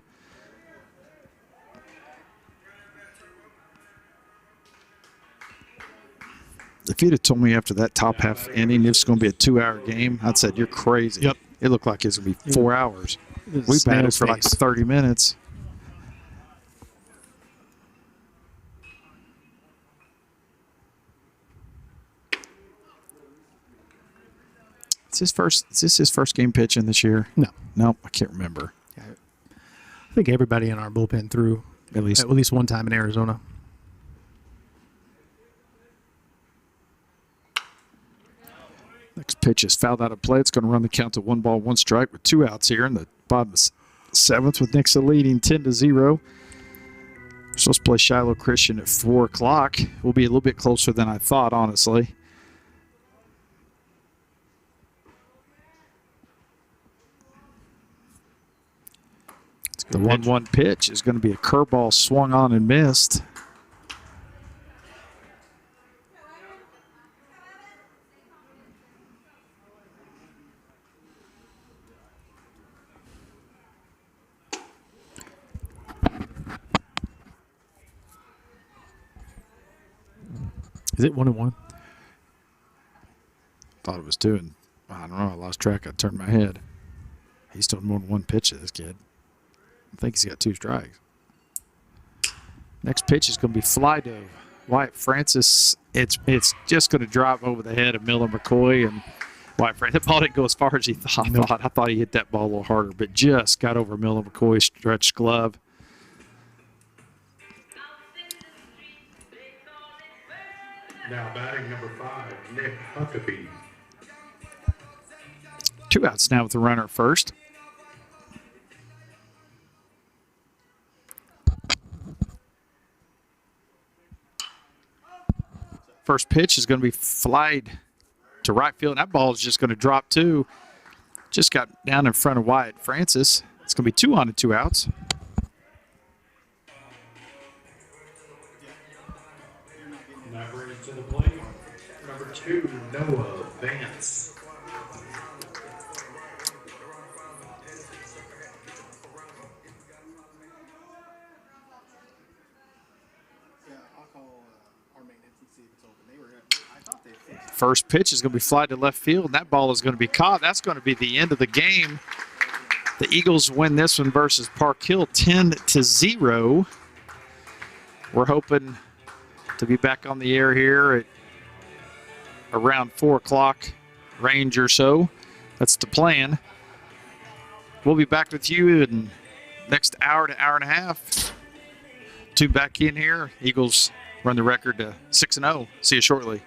If you'd have told me after that top half inning it's going to be a 2-hour game, I'd said you're crazy. Yep. It looked like it's going to be 4 hours. We batted for like 30 minutes. Is this his first game pitching this year? No. Nope, I can't remember. I think everybody in our bullpen threw At least one time in Arizona. next pitch is fouled out of play. It's going to run the count to 1 ball, 1 strike with 2 outs here in the bottom of the 7th with Nixa leading 10-0. We're supposed to play Shiloh Christian at 4 o'clock. We'll be a little bit closer than I thought, honestly. The 1-1 pitch is going to be a curveball swung on and missed. Is it 1-1? Thought it was 2, and I don't know. I lost track. I turned my head. He's still more than one pitch to this kid. I think he's got 2 strikes. Next pitch is going to be fly to Wyatt Francis. It's just going to drop over the head of Miller McCoy, and Wyatt Francis. That ball didn't go as far as he thought. Nope. I thought he hit that ball a little harder, but just got over Miller McCoy's stretched glove. Now batting number 5, Nick Huckabee. 2 outs now with the runner at first. First pitch is going to be flied to right field. And that ball is just going to drop too. Just got down in front of Wyatt Francis. It's going to be 2 on and 2 outs. Now brings to the plate number 2, Noah Vance. First pitch is going to be flied to left field, and that ball is going to be caught. That's going to be the end of the game. The Eagles win this one versus Park Hill 10-0. We're hoping to be back on the air here at around 4 o'clock range or so. That's the plan. We'll be back with you in next hour to hour and a half. Tune back in here. Eagles run the record to 6-0. See you shortly.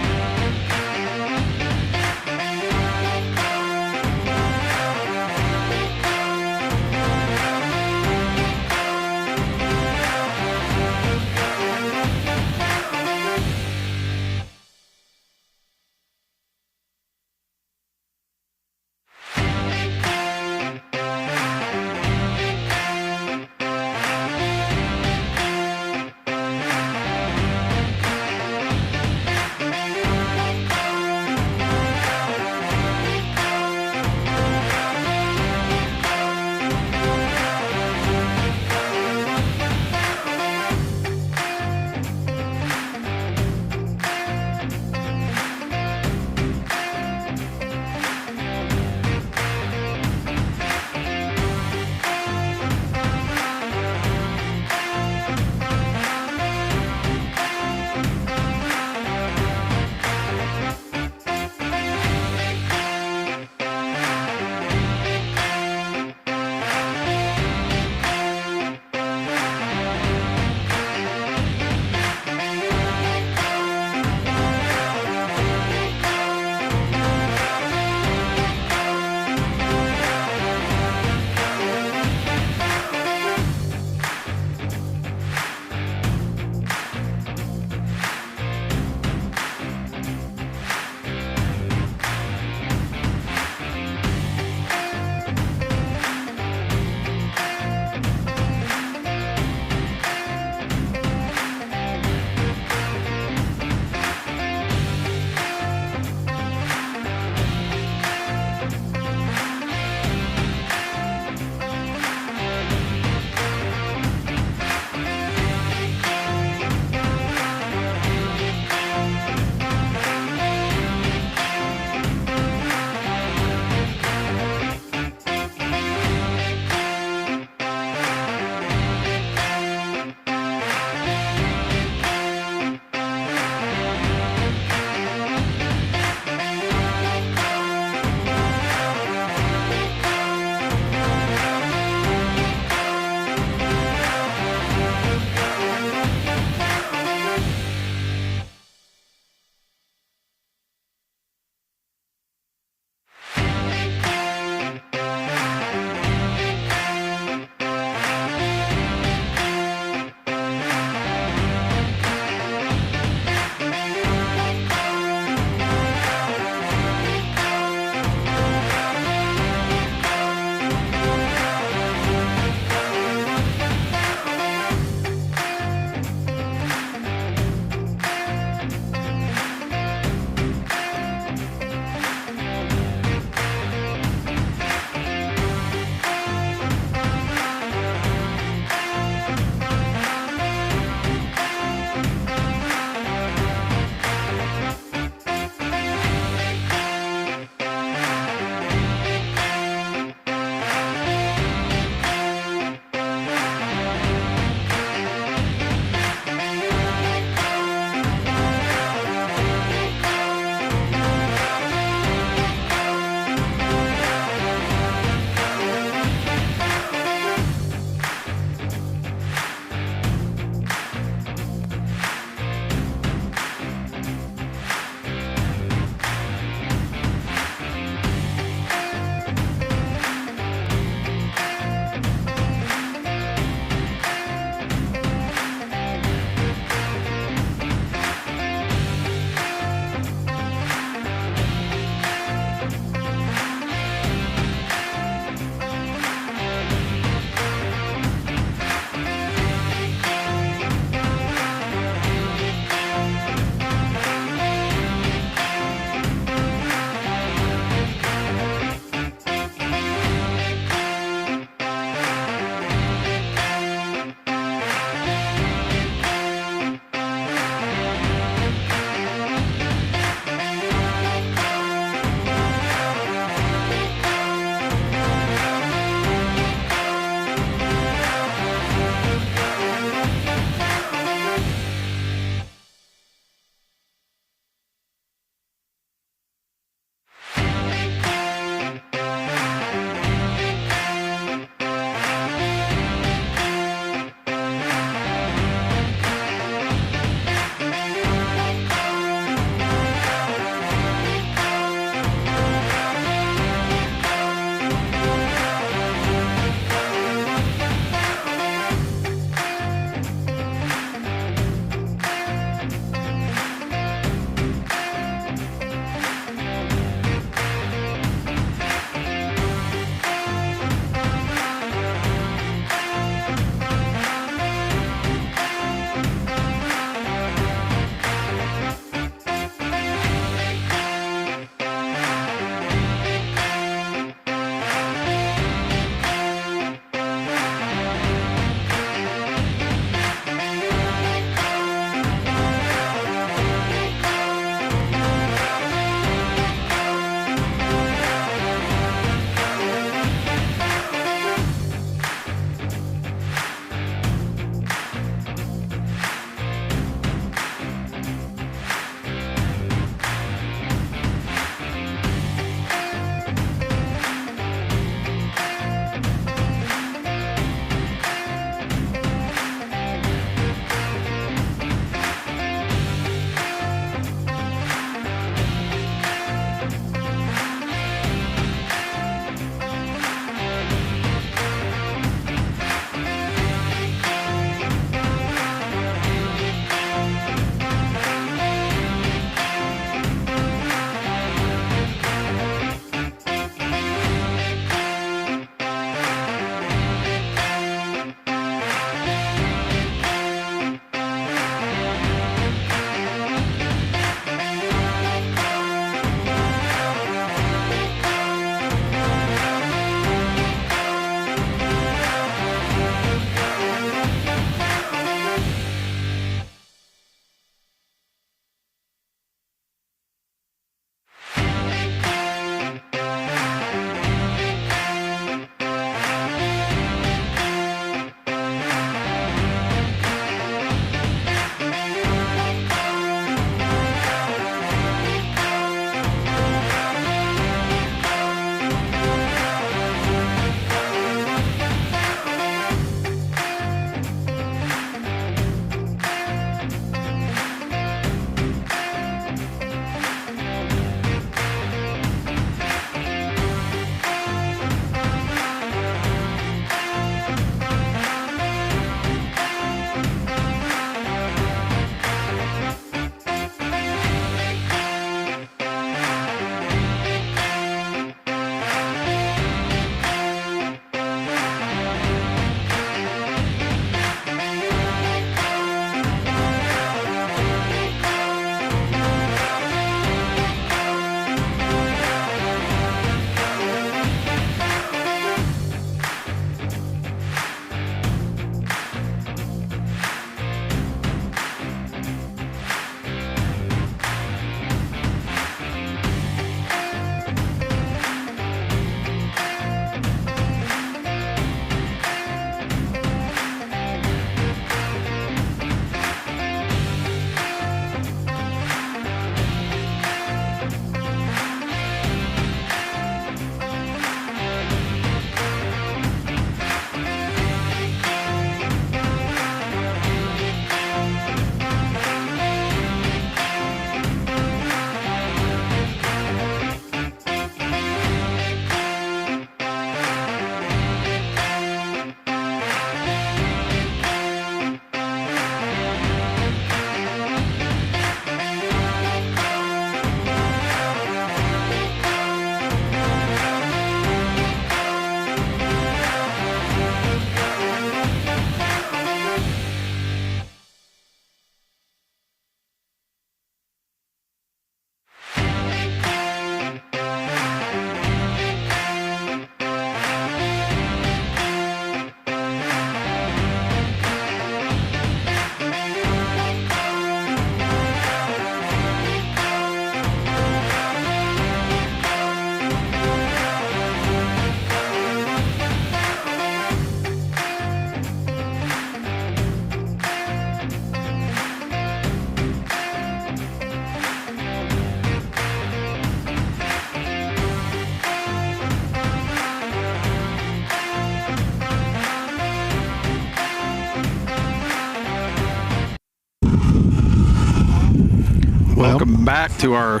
Welcome back to our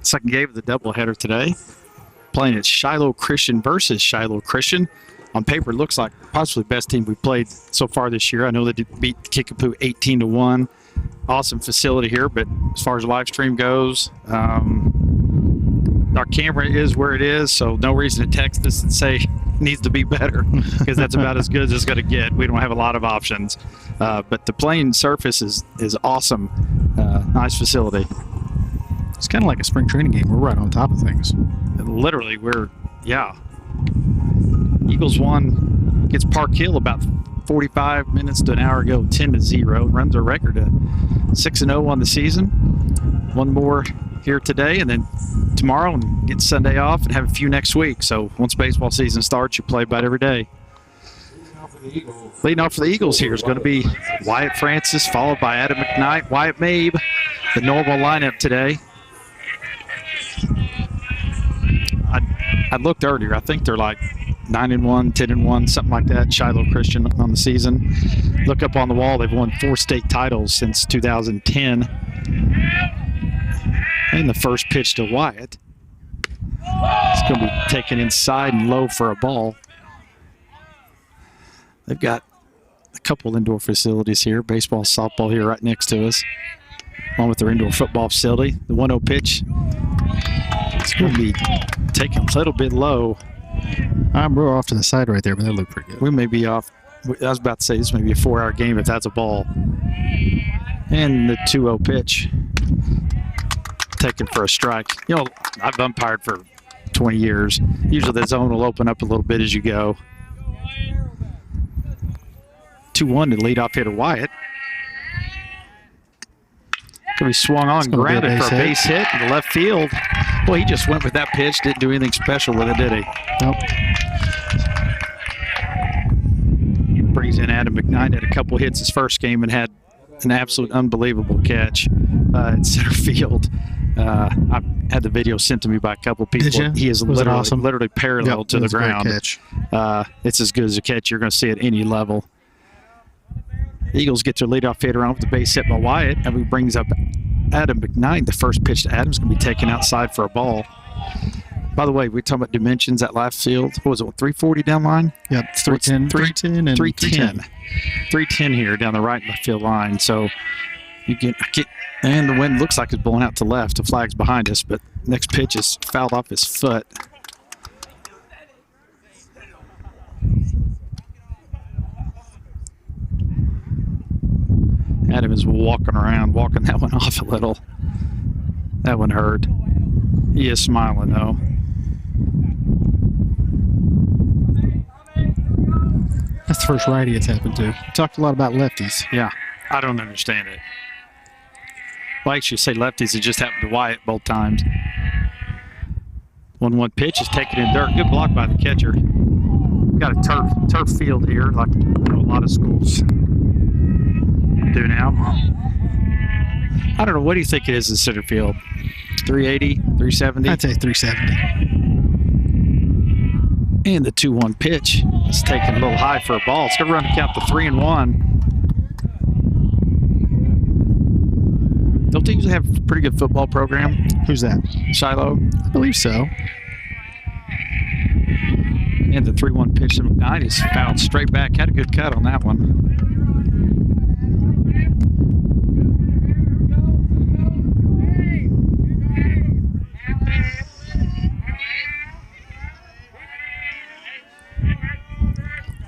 second game of the doubleheader today. Playing at Shiloh Christian versus Shiloh Christian. On paper, it looks like possibly the best team we've played so far this year. I know they did beat Kickapoo 18-1. Awesome facility here, but as far as the live stream goes, our camera is where it is, so no reason to text us and say it needs to be better, because that's about as good as it's going to get. We don't have a lot of options, but the playing surface is awesome. Nice facility. It's kind of like a spring training game. We're right on top of things. Literally, Eagles won against Park Hill about 45 minutes to an hour ago, 10-0. Runs their record to 6-0 on the season. One more here today, and then tomorrow, and get Sunday off, and have a few next week. So once baseball season starts, you play about every day. Leading off for the Eagles here is going to be Wyatt Francis, followed by Adam McKnight, Wyatt Mabe, the normal lineup today. I looked earlier. I think they're like 9-1, 10-1, something like that. Shiloh Christian on the season. Look up on the wall. They've won 4 state titles since 2010. And the first pitch to Wyatt. It's going to be taken inside and low for a ball. They've got a couple indoor facilities here. Baseball, softball here right next to us, along with their indoor football facility. The 1-0 pitch. It's going to be taken a little bit low. We're off to the side right there, but that looked pretty good. We may be off. I was about to say this may be a 4-hour game if that's a ball. And the 2-0 pitch. Taken for a strike. You know, I've umpired for 20 years. Usually the zone will open up a little bit as you go. 2-1 to lead off hitter Wyatt. Going to be swung on, grounded for a base hit in the left field. Well, he just went with that pitch, didn't do anything special with it, did he? Nope. Brings in Adam McKnight, had a couple hits his first game and had an absolute unbelievable catch in center field. I've had the video sent to me by a couple people. Did you? He is literally parallel to the ground. Catch. It's as good as a catch you're going to see at any level. The Eagles get their leadoff hitter on with the base hit by Wyatt, and he brings up Adam McKnight. The first pitch to Adam's going to be taken outside for a ball. By the way, we're talking about dimensions at left field. What was it, 340 down line? Yep, 310 and 310. 310 here down the right and left field line. So you get, and the wind looks like it's blowing out to left. The flag's behind us, but next pitch is fouled off his foot. Adam is walking around, walking that one off a little. That one hurt. He is smiling, though. That's the first righty it's happened to. We talked a lot about lefties. Yeah, I don't understand it. Well, I actually say lefties. It just happened to Wyatt both times. 1-1 pitch is taken in dirt. Good block by the catcher. Got a turf field here, like a lot of schools do now. I don't know. What do you think it is in center field? 380, 370? I'd say 370. And the 2-1 pitch is taken a little high for a ball. It's going to run to count the 3-1. Don't they usually have a pretty good football program? Who's that? Shiloh? I believe so. And the 3-1 pitch to McKnight is fouled straight back. Had a good cut on that one.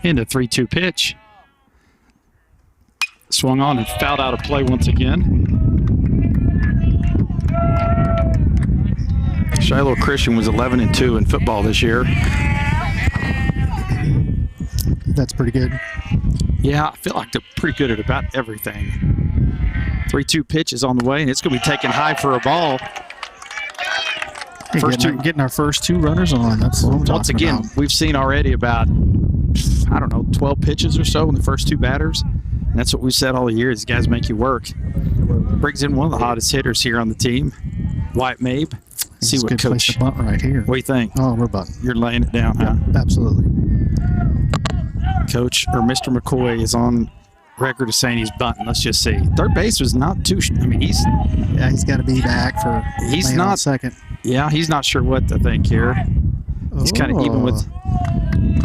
And a 3-2 pitch. Swung on and fouled out of play once again. Shiloh Christian was 11-2 in football this year. That's pretty good. Yeah, I feel like they're pretty good at about everything. 3-2 pitch is on the way, and it's going to be taken high for a ball. Hey, getting our first 2 runners on. That's what I'm talking Once again, about. we've seen already about, 12 pitches or so in the first 2 batters. And that's what we've said all year. These guys make you work. Brings in one of the hottest hitters here on the team, Wyatt Mabe. See what coach. Place to bunt right here. What do you think? Oh, we're bunting. You're laying it down, huh? Absolutely. Coach or Mr. McCoy is on record is saying he's bunting. Let's just see. Third base was not too. I mean, he's got to be back for. He's not second. Yeah, he's not sure what to think here. He's kind of even with.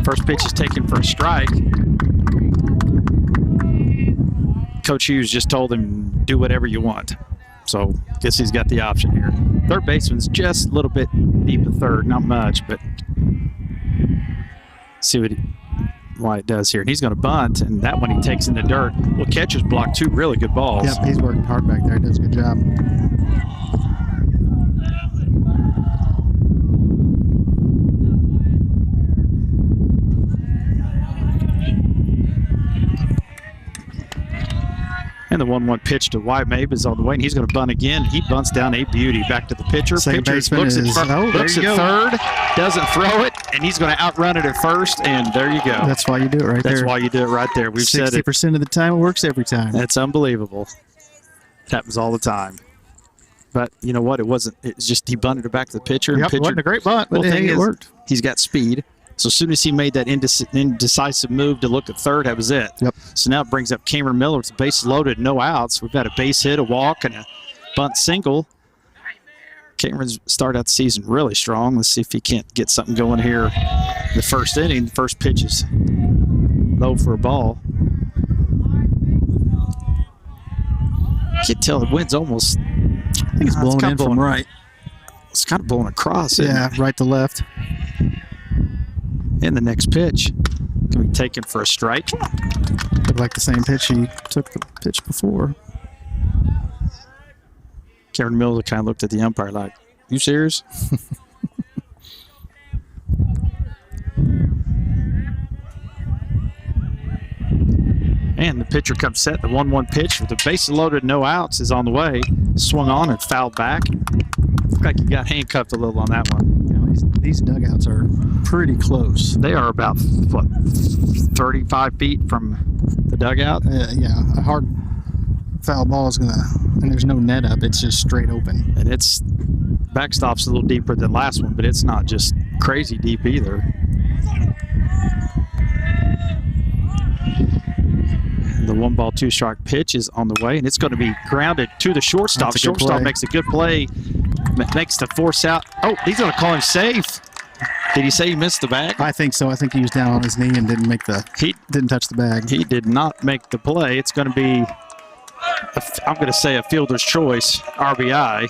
First pitch is taken for a strike. Coach Hughes just told him, do whatever you want. So guess he's got the option here. Third baseman's just a little bit deep at third, not much, but see why it does here. And he's going to bunt, and that one he takes in the dirt. Well, catcher's blocked 2 really good balls. Yep, he's working hard back there. He does a good job. And the 1-1 pitch to White Mabe is on the way, and he's going to bunt again. He bunts down a beauty. Back to the pitcher. Second Pitcher baseman looks is, looks at third, doesn't throw it, and he's going to outrun it at first, and there you go. That's why you do it right there. That's why you do it right there. We've said it. 60% of the time, it works every time. That's unbelievable. It happens all the time. But you know what? It's just he bunted it back to the pitcher. Yep, it wasn't a great bunt, but thing it worked. He's got speed. So as soon as he made that indecisive move to look at third, that was it. Yep. So now it brings up Cameron Miller with the bases loaded, no outs. We've got a base hit, a walk, and a bunt single. Cameron's started out the season really strong. Let's see if he can't get something going here. The first inning, the first pitch is low for a ball. Can't tell the wind's almost. I think it's blowing in from right. It's kind of blowing across. Yeah, right to left. And the next pitch can be taken for a strike. Looked like the same pitch he took the pitch before. Cameron Miller kind of looked at the umpire like, you serious? And the pitcher comes set. The 1-1 pitch with the bases loaded, no outs is on the way. Swung on and fouled back. Looked like he got handcuffed a little on that one. These dugouts are pretty close. They are about, what, 35 feet from the dugout? Yeah, a hard foul ball is going to, and there's no net up, it's just straight open. And it's, backstop's a little deeper than last one, but it's not just crazy deep either. The 1-ball, 2-strike pitch is on the way, and it's going to be grounded to the shortstop. Shortstop makes a good play, makes the force out. Oh, he's going to call him safe. Did he say he missed the bag? I think so. I think he was down on his knee and didn't touch the bag. He did not make the play. It's going to be, I'm going to say a fielder's choice, RBI.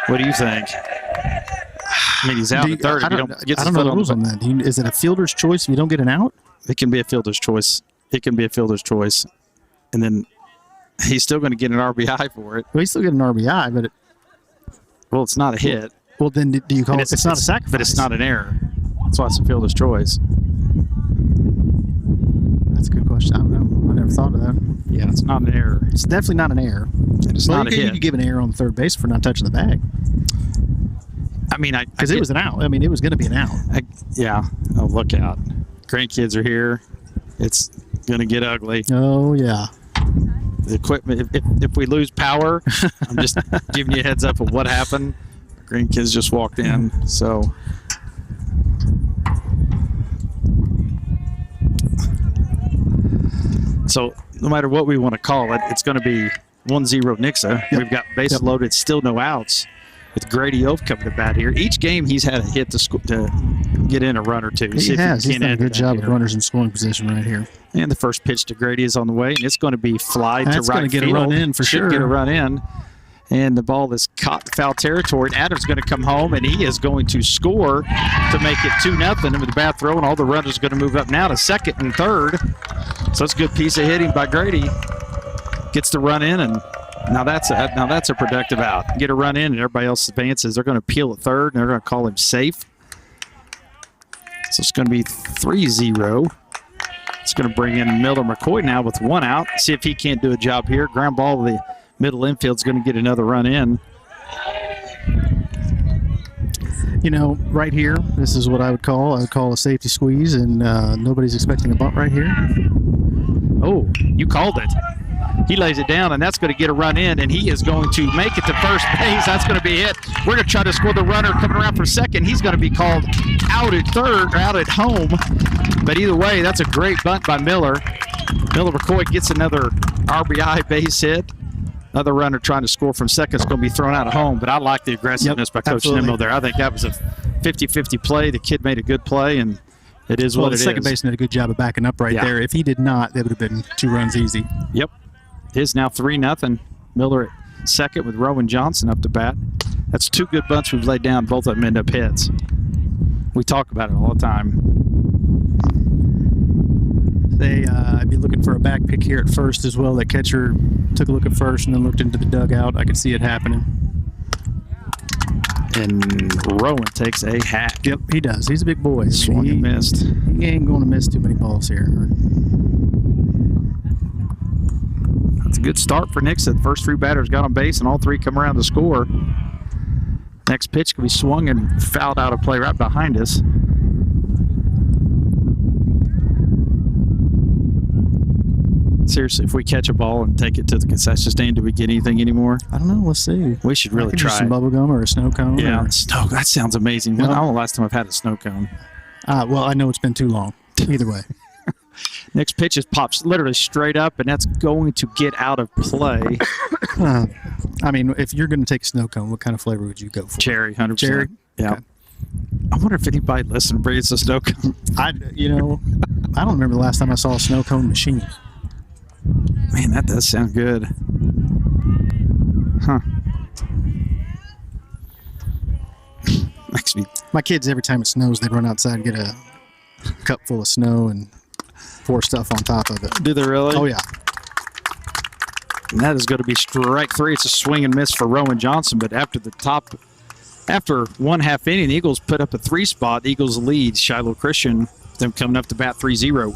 What do you think? I mean, he's out at third. I don't know the rules on that. Is it a fielder's choice if you don't get an out? It can be a fielder's choice. It can be a fielder's choice. And then he's still going to get an RBI for it. Well, he's still getting an RBI, but well, it's not a hit. Well, then do you call it? It's not a sacrifice. But it's not an error. That's why it's a fielder's choice. That's a good question. I don't know. I never thought of that. Yeah, it's not an error. It's definitely not an error. It's not a hit. You could give an error on third base for not touching the bag. I mean, because it was an out. I mean, it was going to be an out. Yeah. Oh, look out. Grandkids are here. It's going to get ugly. Oh, yeah. The equipment, if we lose power, I'm just giving you a heads up of what happened. Grandkids just walked in, so. So no matter what we want to call it, it's going to be 1-0 Nixa. Yep. We've got bases loaded, still no outs. With Grady Ove coming to bat here. Each game he's had a hit to get in a run or two. He has. He's done a good job with runners in scoring position right here. And the first pitch to Grady is on the way, and it's going to be fly to right field. That's going to get a run in for sure. Should get a run in. And the ball is caught in foul territory. And Adams going to come home, and he is going to score to make it 2-0. And with the bad throw, and all the runners are going to move up now to second and third. So it's a good piece of hitting by Grady. Gets the run in, and now that's a productive out. Get a run in, and everybody else advances. They're going to peel at third, and they're going to call him safe. So it's going to be 3-0. It's going to bring in Miller McCoy now with 1 out. See if he can't do a job here. Ground ball to the middle infield is going to get another run in. You know, right here, this is what I would call a safety squeeze, and nobody's expecting a bunt right here. Oh, you called it. He lays it down, and that's going to get a run in, and he is going to make it to first base. That's going to be it. We're going to try to score the runner coming around for second. He's going to be called out at third or out at home. But either way, that's a great bunt by Miller. Miller McCoy gets another RBI base hit. Another runner trying to score from second is going to be thrown out of home, but I like the aggressiveness by Coach absolutely. Nimmo there. I think that was a 50-50 play. The kid made a good play, and it is what it is. The second baseman did a good job of backing up right there. If he did not, that would have been 2 runs easy. Yep. It is now 3-0. Miller at second with Rowan Johnson up to bat. That's 2 good bunts we've laid down. Both of them end up hits. We talk about it all the time. I'd be looking for a back pick here at first as well. That catcher took a look at first and then looked into the dugout. I could see it happening. And Rowan takes a hack. Yep, he does. He's a big boy. Swung and missed. He ain't going to miss too many balls here. That's a good start for Nixa. The first 3 batters got on base, and all 3 come around to score. Next pitch can be swung and fouled out of play right behind us. Seriously, if we catch a ball and take it to the concession stand, do we get anything anymore? I don't know. Let's see. We should really try some bubble gum or a snow cone. Yeah, snow. That sounds amazing. When, I don't know the last time I've had a snow cone. Well, I know it's been too long. Either way. Next pitch is pops literally straight up, and that's going to get out of play. I mean, if you're going to take a snow cone, what kind of flavor would you go for? Cherry, 100%. Cherry? Yeah. Okay. I wonder if anybody listening brings a snow cone. I don't remember the last time I saw a snow cone machine. Man, that does sound good. Huh. Makes me. My kids, every time it snows, they run outside and get a cup full of snow and pour stuff on top of it. Do they really? Oh, yeah. And that is going to be strike 3. It's a swing and miss for Rowan Johnson, but after 1/2 inning, the Eagles put up a 3 spot. The Eagles lead Shiloh Christian, them coming up to bat 3-0.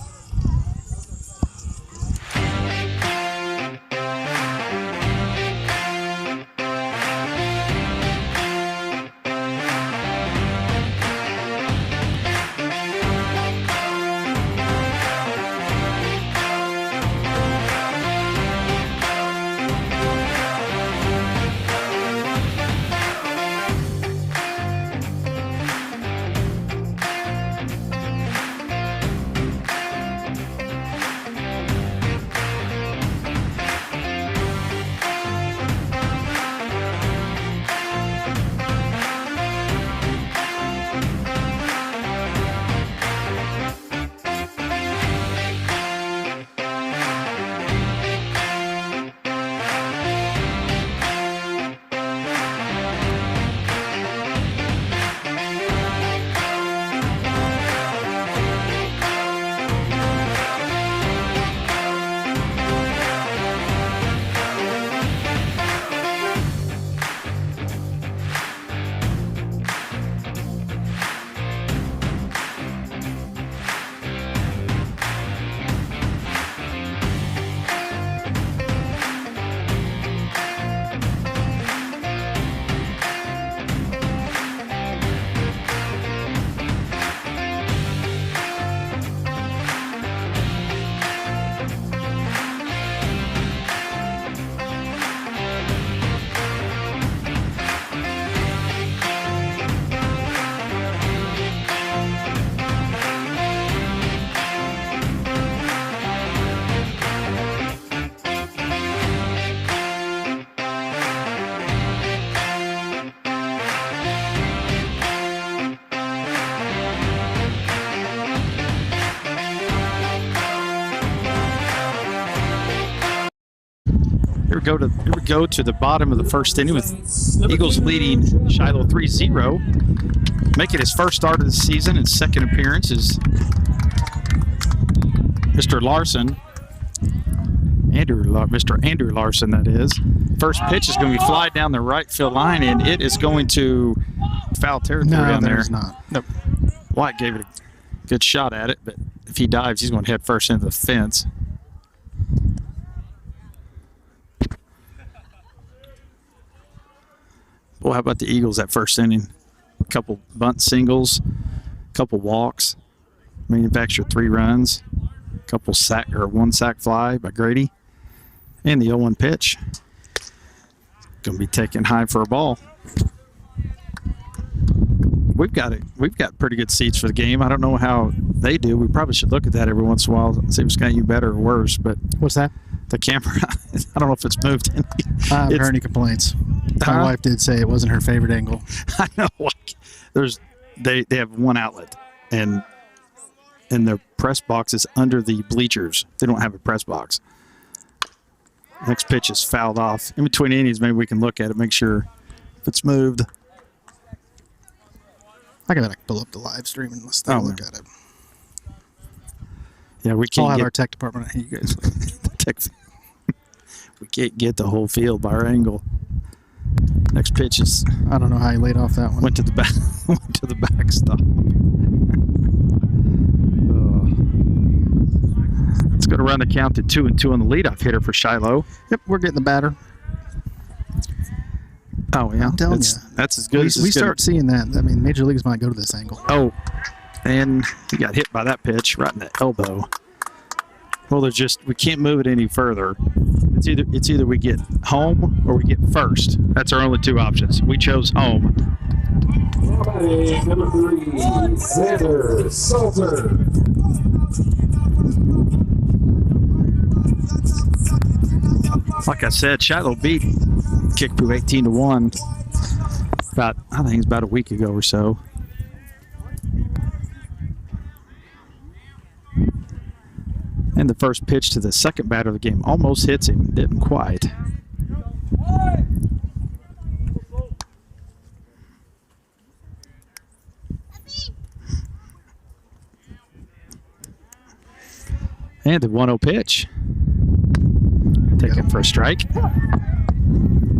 Here we go to the bottom of the first inning with Eagles leading Shiloh 3-0. Making his first start of the season and second appearance is Mr. Larson. Mr. Andrew Larson, that is. First pitch is going to be fly down the right field line, and it is going to foul territory down there. No, it's not. Nope. White gave it a good shot at it, but if he dives, he's going to head first into the fence. Well, how about the Eagles that first inning? A couple bunt singles, a couple walks, manufactured 3 runs, a couple one sack fly by Grady, and the 0-1 pitch. Going to be taken high for a ball. we've got pretty good seats for the game. I don't know how they do. We probably should look at that every once in a while and see if it's got you better or worse. But What's that? the camera, I don't know if it's moved any. I haven't heard any complaints. My wife did say it wasn't her favorite angle. I know. They have one outlet, and their press box is under the bleachers. They don't have a press box. Next pitch is fouled off. In between innings, maybe we can look at it, make sure if it's moved. I gotta pull up the live stream and let's take a look at it. Yeah, we I'll can't have get our tech department. You guys. we can't get the whole field by our angle. Next pitch is I don't know how you laid off that one. went to the back went to the backstop. Let's go to run the count to 2-2 on the leadoff hitter for Shiloh. Yep, we're getting the batter. Oh yeah, I'm telling you, that's as good as we it's gonna- start seeing that. I mean, major leagues might go to this angle. Oh, and he got hit by that pitch right in the elbow. Well, we can't move it any further. It's either we get home or we get first. That's our only two options. We chose home. Number 3, Xander Salter. Like I said, Shiloh beat Kickapoo 18-1. I think it's about a week ago or so. And the first pitch to the second batter of the game almost hits him. Didn't quite. And the 1-0 pitch. Taken for a strike. You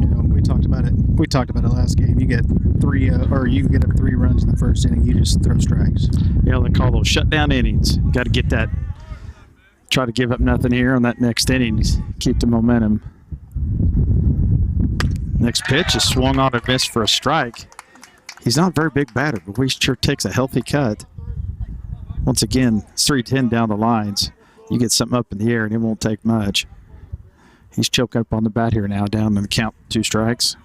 know, we talked about it. We talked about it last game. You get three, or you get up 3 runs in the first inning. You just throw strikes. Yeah, they call those shutdown innings. Got to get that. Try to give up nothing here on that next inning. Keep the momentum. Next pitch is swung on and missed for a strike. He's not a very big batter, but he sure takes a healthy cut. Once again, it's 3-10 down the lines. You get something up in the air, and it won't take much. He's choking up on the bat here now, down in the count, 2 strikes.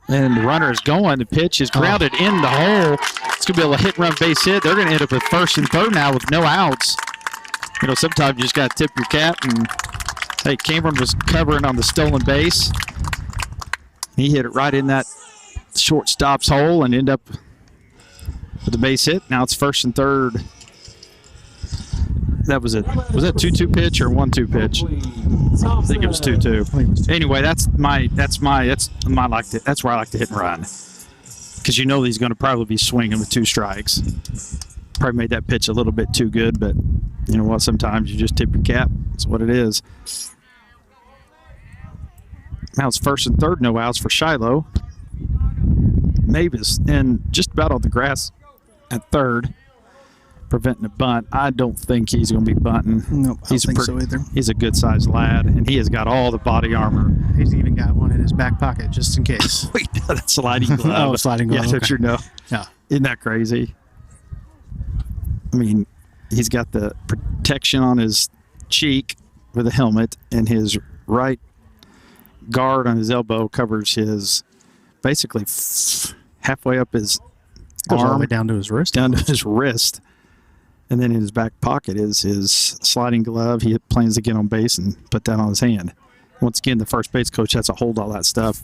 And the runner is going. The pitch is grounded in the hole. It's going to be a hit and run base hit. They're going to end up with first and third now with no outs. You know, sometimes you just got to tip your cap. And hey, Cameron was covering on the stolen base. He hit it right in that shortstop's hole and ended up with the base hit. Now it's first and third. That was it. Was that 2-2 pitch or 1-2 pitch? I think it was 2-2. Anyway, that's where I like to hit and run, because you know he's going to probably be swinging with 2 strikes. Probably made that pitch a little bit too good, but you know what? Sometimes you just tip your cap. That's what it is. Now it's first and third, no outs for Shiloh. Mavis and just about on the grass at third, preventing a bunt. I don't think he's going to be bunting. Nope, I don't think so either. He's a good-sized lad, and he has got all the body armor. He's even got one in his back pocket just in case. Wait, that's sliding glove. Oh, sliding glove. Yeah, don't you know? Yeah. Isn't that crazy? I mean, he's got the protection on his cheek with a helmet, and his right guard on his elbow covers his basically halfway up his Goes all the arm, way down to his wrist. down to his wrist. And then in his back pocket is his sliding glove. He plans to get on base and put that on his hand. Once again, the first base coach has to hold all that stuff.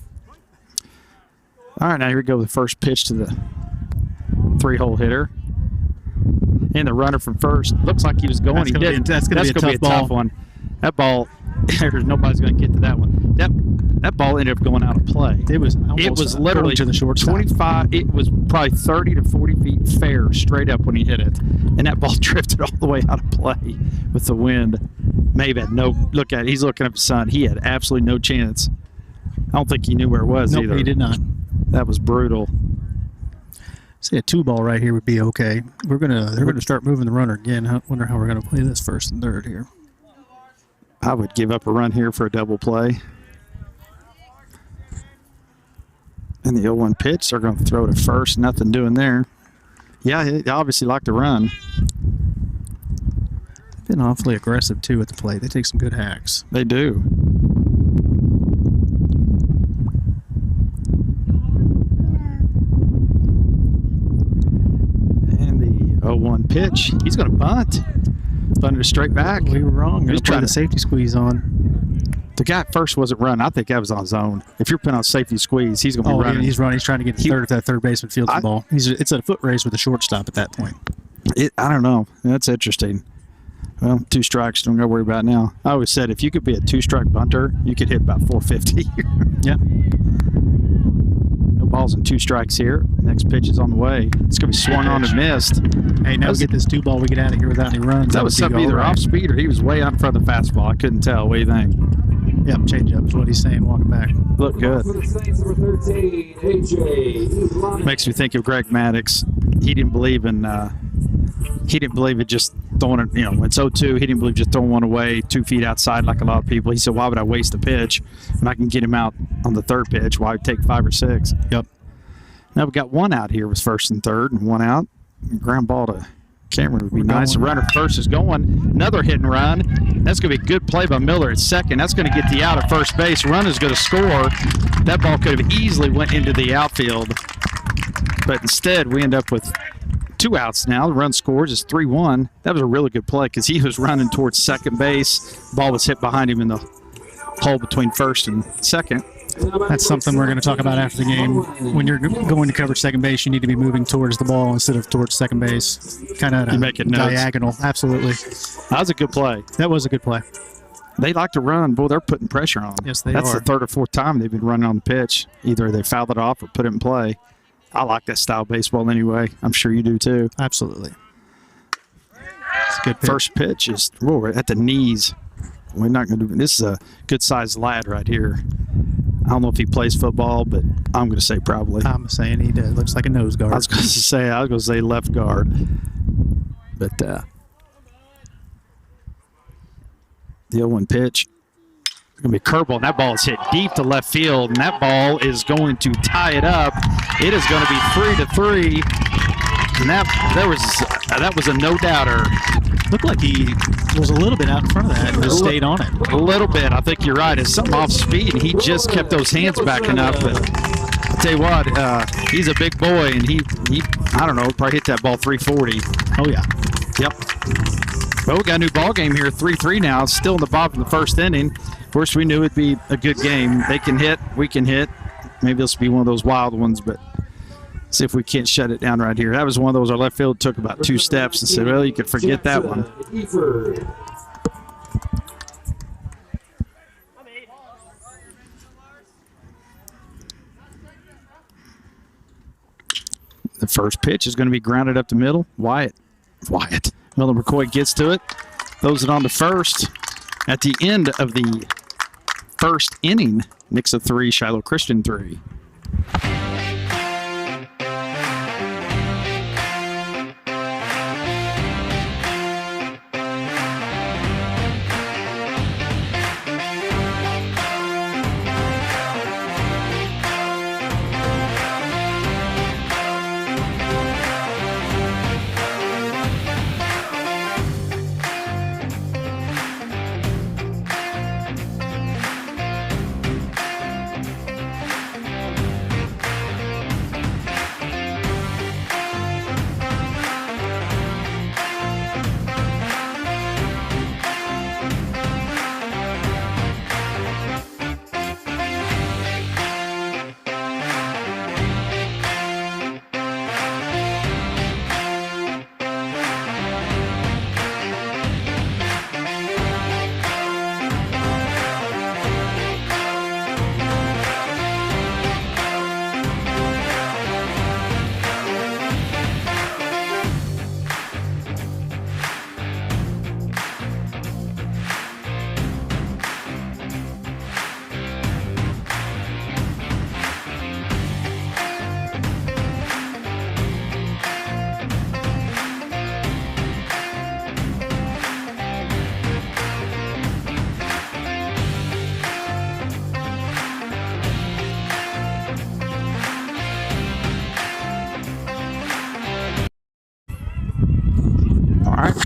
All right, now here we go with the first pitch to the 3-hole hitter. And the runner from first. Looks like he was going. That's going to be a tough one. That ball, nobody's going to get to that one. That ball ended up going out of play. It was literally to the shortstop. 25. It was probably 30 to 40 feet fair straight up when he hit it, and that ball drifted all the way out of play with the wind. Mabe had no look at it. He's looking at his son. He had absolutely no chance. I don't think he knew where it was either. He did not. That was brutal. See, a 2-ball right here would be okay. They're gonna start moving the runner again. I wonder how we're gonna play this first and third here. I would give up a run here for a double play. And the 0-1 pitch, they're going to throw to first. Nothing doing there. Yeah, they obviously like to run. Been awfully aggressive, too, at the plate. They take some good hacks. They do. 0-1 pitch. He's going to bunt. Bunted it straight back. We were wrong. He's Trying trying the safety squeeze on. The guy at first wasn't running. I think that was on his own. If you're putting on safety squeeze, he's going to be running. He's running. He's trying to get to third if that third baseman fields the ball. It's a foot race with a shortstop at that point. I don't know. That's interesting. Well, 2 strikes. Don't gotta worry about it now. I always said if you could be a 2-strike bunter, you could hit about 450. Yeah. No balls and 2 strikes here. Next pitch is on the way. It's gonna be swung on and missed. Hey, now we get this 2 ball. We get out of here without any runs. That was something either off speed or he was way out in front of the fastball. I couldn't tell. What do you think? Yep, change up is what he's saying. Walking back. Look good. For the Saints, number 13, AJ. Makes me think of Greg Maddox. He didn't believe in. He didn't believe in just throwing it. You know, it's 0-2. He didn't believe just throwing one away 2 feet outside like a lot of people. He said, "Why would I waste a pitch when I can get him out on the 3rd pitch? Why take 5 or 6?" Yep. Now we got 1 out here. Was 1st and 3rd, and 1 out. Ground ball to Cameron would be nice. The runner first is going. Another hit and run. That's going to be a good play by Miller at 2nd. That's going to get the out at first base. Runner's going to score. That ball could have easily went into the outfield, but instead we end up with 2 outs now. The run scores is 3-1. That was a really good play because he was running towards 2nd base. Ball was hit behind him in the hole between 1st and 2nd. That's something we're going to talk about after the game. When you're going to cover 2nd base, you need to be moving towards the ball instead of towards 2nd base. Kind of diagonal. Absolutely. That was a good play. That was a good play. They like to run. Boy, they're putting pressure on. Yes, they That's are. the 3rd or 4th time they've been running on the pitch. Either they fouled it off or put it in play. I like that style of baseball anyway. I'm sure you do too. Absolutely. It's a good pitch. First pitch is at the knees. We're not going to do this. Is a good-sized lad right here. I don't know if he plays football, but I'm going to say probably. I'm saying he does. Looks like a nose guard. I was going to say left guard, but the 0-1 pitch. It's going to be a curveball, and that ball is hit deep to left field, and that ball is going to tie it up. It is going to be 3-3, and that was a no-doubter. Looked like he was a little bit out in front of that and just stayed on it. A little bit. I think you're right. It's something off speed, and he just kept those hands backing up. But I'll tell you what, he's a big boy, and he I don't know, probably hit that ball 340. Oh, yeah. Yep. But we got a new ball game here, 3-3 now. It's still in the bottom of the 1st inning. Of course, we knew it'd be a good game. They can hit, we can hit. Maybe this will be one of those wild ones, but see if we can't shut it down right here. That was one of those our left field took about 2 steps and said, well, you could forget that one. The first pitch is going to be grounded up the middle. Wyatt. Miller McCoy gets to it, throws it on to first. At the end of the 1st inning, Nixa 3, Shiloh Christian 3.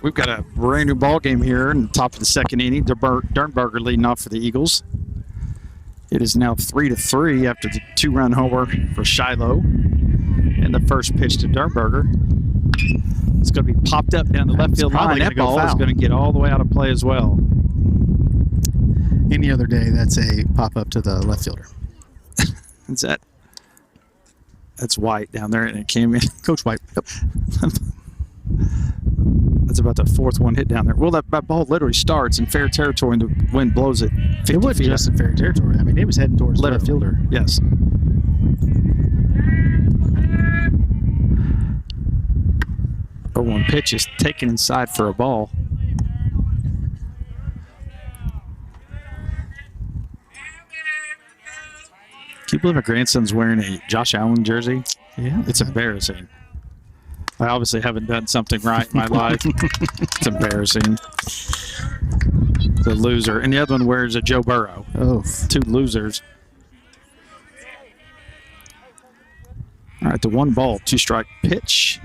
We've got a brand new ball game here in the top of the 2nd inning. Dernberger leading off for the Eagles. It is now 3-3 after the 2-run homer for Shiloh. And the first pitch to Dernberger. It's going to be popped up down the left field line. probably That gonna go ball is foul. going to get all the way out of play as well. Any other day, that's a pop up to the left fielder. Is that? That's White down there, and it came in. Coach White. Yep. That's about the fourth one hit down there. Well, that ball literally starts in fair territory, and the wind blows it 50 It wasn't feet just up. in fair territory. I mean, it was heading towards the left Literally. fielder. Yes. Or one pitch is taken inside for a ball. Can you believe my grandson's wearing a Josh Allen jersey? Yeah. It's embarrassing. I obviously haven't done something right in my life. It's embarrassing. The loser. And the other one wears a Joe Burrow. Oh. Two losers. All right, the 1-ball, 2-strike pitch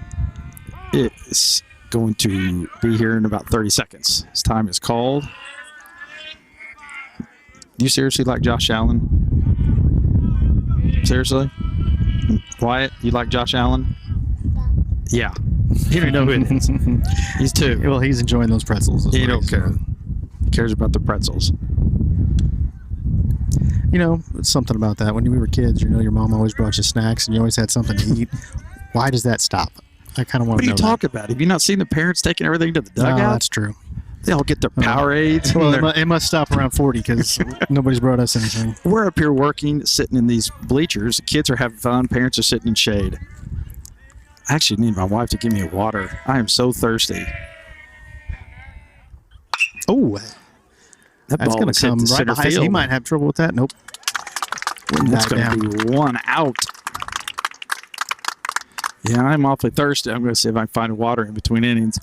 is going to be here in about 30 seconds. His time is called. Do you seriously like Josh Allen? Seriously? Wyatt, you like Josh Allen? Yeah. You don't know who it is. He's 2. Well, he's enjoying those pretzels. He don't care. He cares about the pretzels. You know, it's something about that. When we were kids, you know, your mom always brought you snacks and you always had something to eat. Why does that stop? I kind of want What to are know you talking about? Have you not seen the parents taking everything to the that. No, dugout? that's true. They all get their Powerades. Well, it must stop around 40 because nobody's brought us anything. We're up here working, sitting in these bleachers. Kids are having fun. Parents are sitting in shade. I actually need my wife to give me a water. I am so thirsty. Oh, That that's ball going is to hit come to right center behind. field. He might have trouble with that. Nope. That's Dive going to be 1 out. Yeah, I'm awfully thirsty. I'm going to see if I can find water in between innings.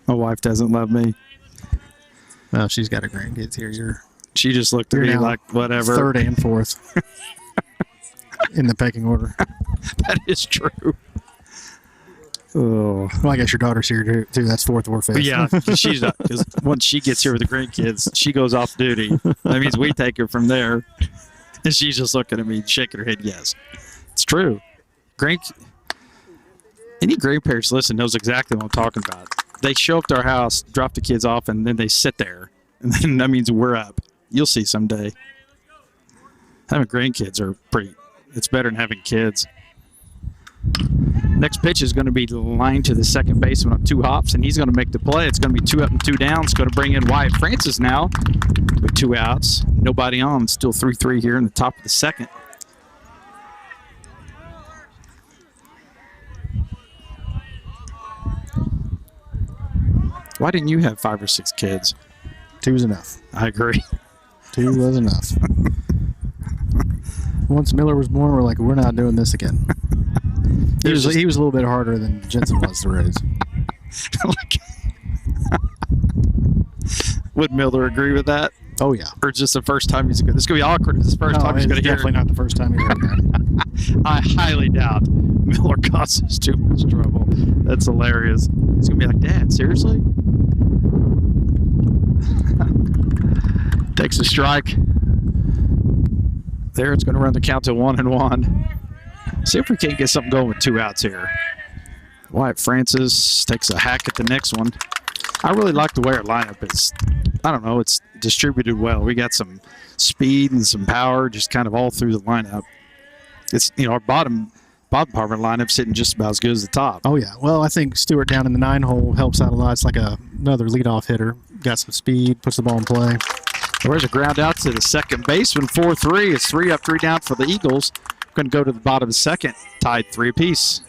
My wife doesn't love me. Well, she's got her grandkids here. She just looked at You're me now like, whatever. Third and fourth in the pecking order. That is true. Oh. Well, I guess your daughter's here too. That's fourth or fifth. But yeah, she's not, because once she gets here with the grandkids, she goes off duty. That means we take her from there. And she's just looking at me, shaking her head, yes. It's true. Any grandparents listen knows exactly what I'm talking about. They show up to our house, drop the kids off, and then they sit there. And then that means we're up. You'll see someday. Having grandkids are it's better than having kids. Next pitch is going to be lined to the second baseman on 2 hops, and he's going to make the play. It's going to be 2 up and 2 down. It's going to bring in Wyatt Francis now with 2 outs. Nobody on. Still 3-3 here in the top of the second. Why didn't you have 5 or 6 kids? 2 was enough. I agree. 2 was enough. Once Miller was born, we're like, we're not doing this again. He was a little bit harder than Jensen was to raise. Would Miller agree with that? Oh, yeah. Or just the first time he's going to... This is going to be awkward. It's the first time he's going to hear definitely not the first time he heard that. I highly doubt Miller causes too much trouble. That's hilarious. He's going to be like, Dad, seriously? Takes a strike. There, it's going to run the count to 1-1. See if we can't get something going with 2 outs here. Wyatt Francis takes a hack at the next one. I really like the way our lineup is. I don't know, it's distributed well. We got some speed and some power just kind of all through the lineup. It's, our bottom department lineup's sitting just about as good as the top. Oh, yeah. Well, I think Stewart down in the 9-hole helps out a lot. It's like another leadoff hitter. Got some speed, puts the ball in play. There's a ground out to the second baseman, 4-3. It's 3 up, 3 down for the Eagles. Going to go to the bottom of the second, tied 3 apiece.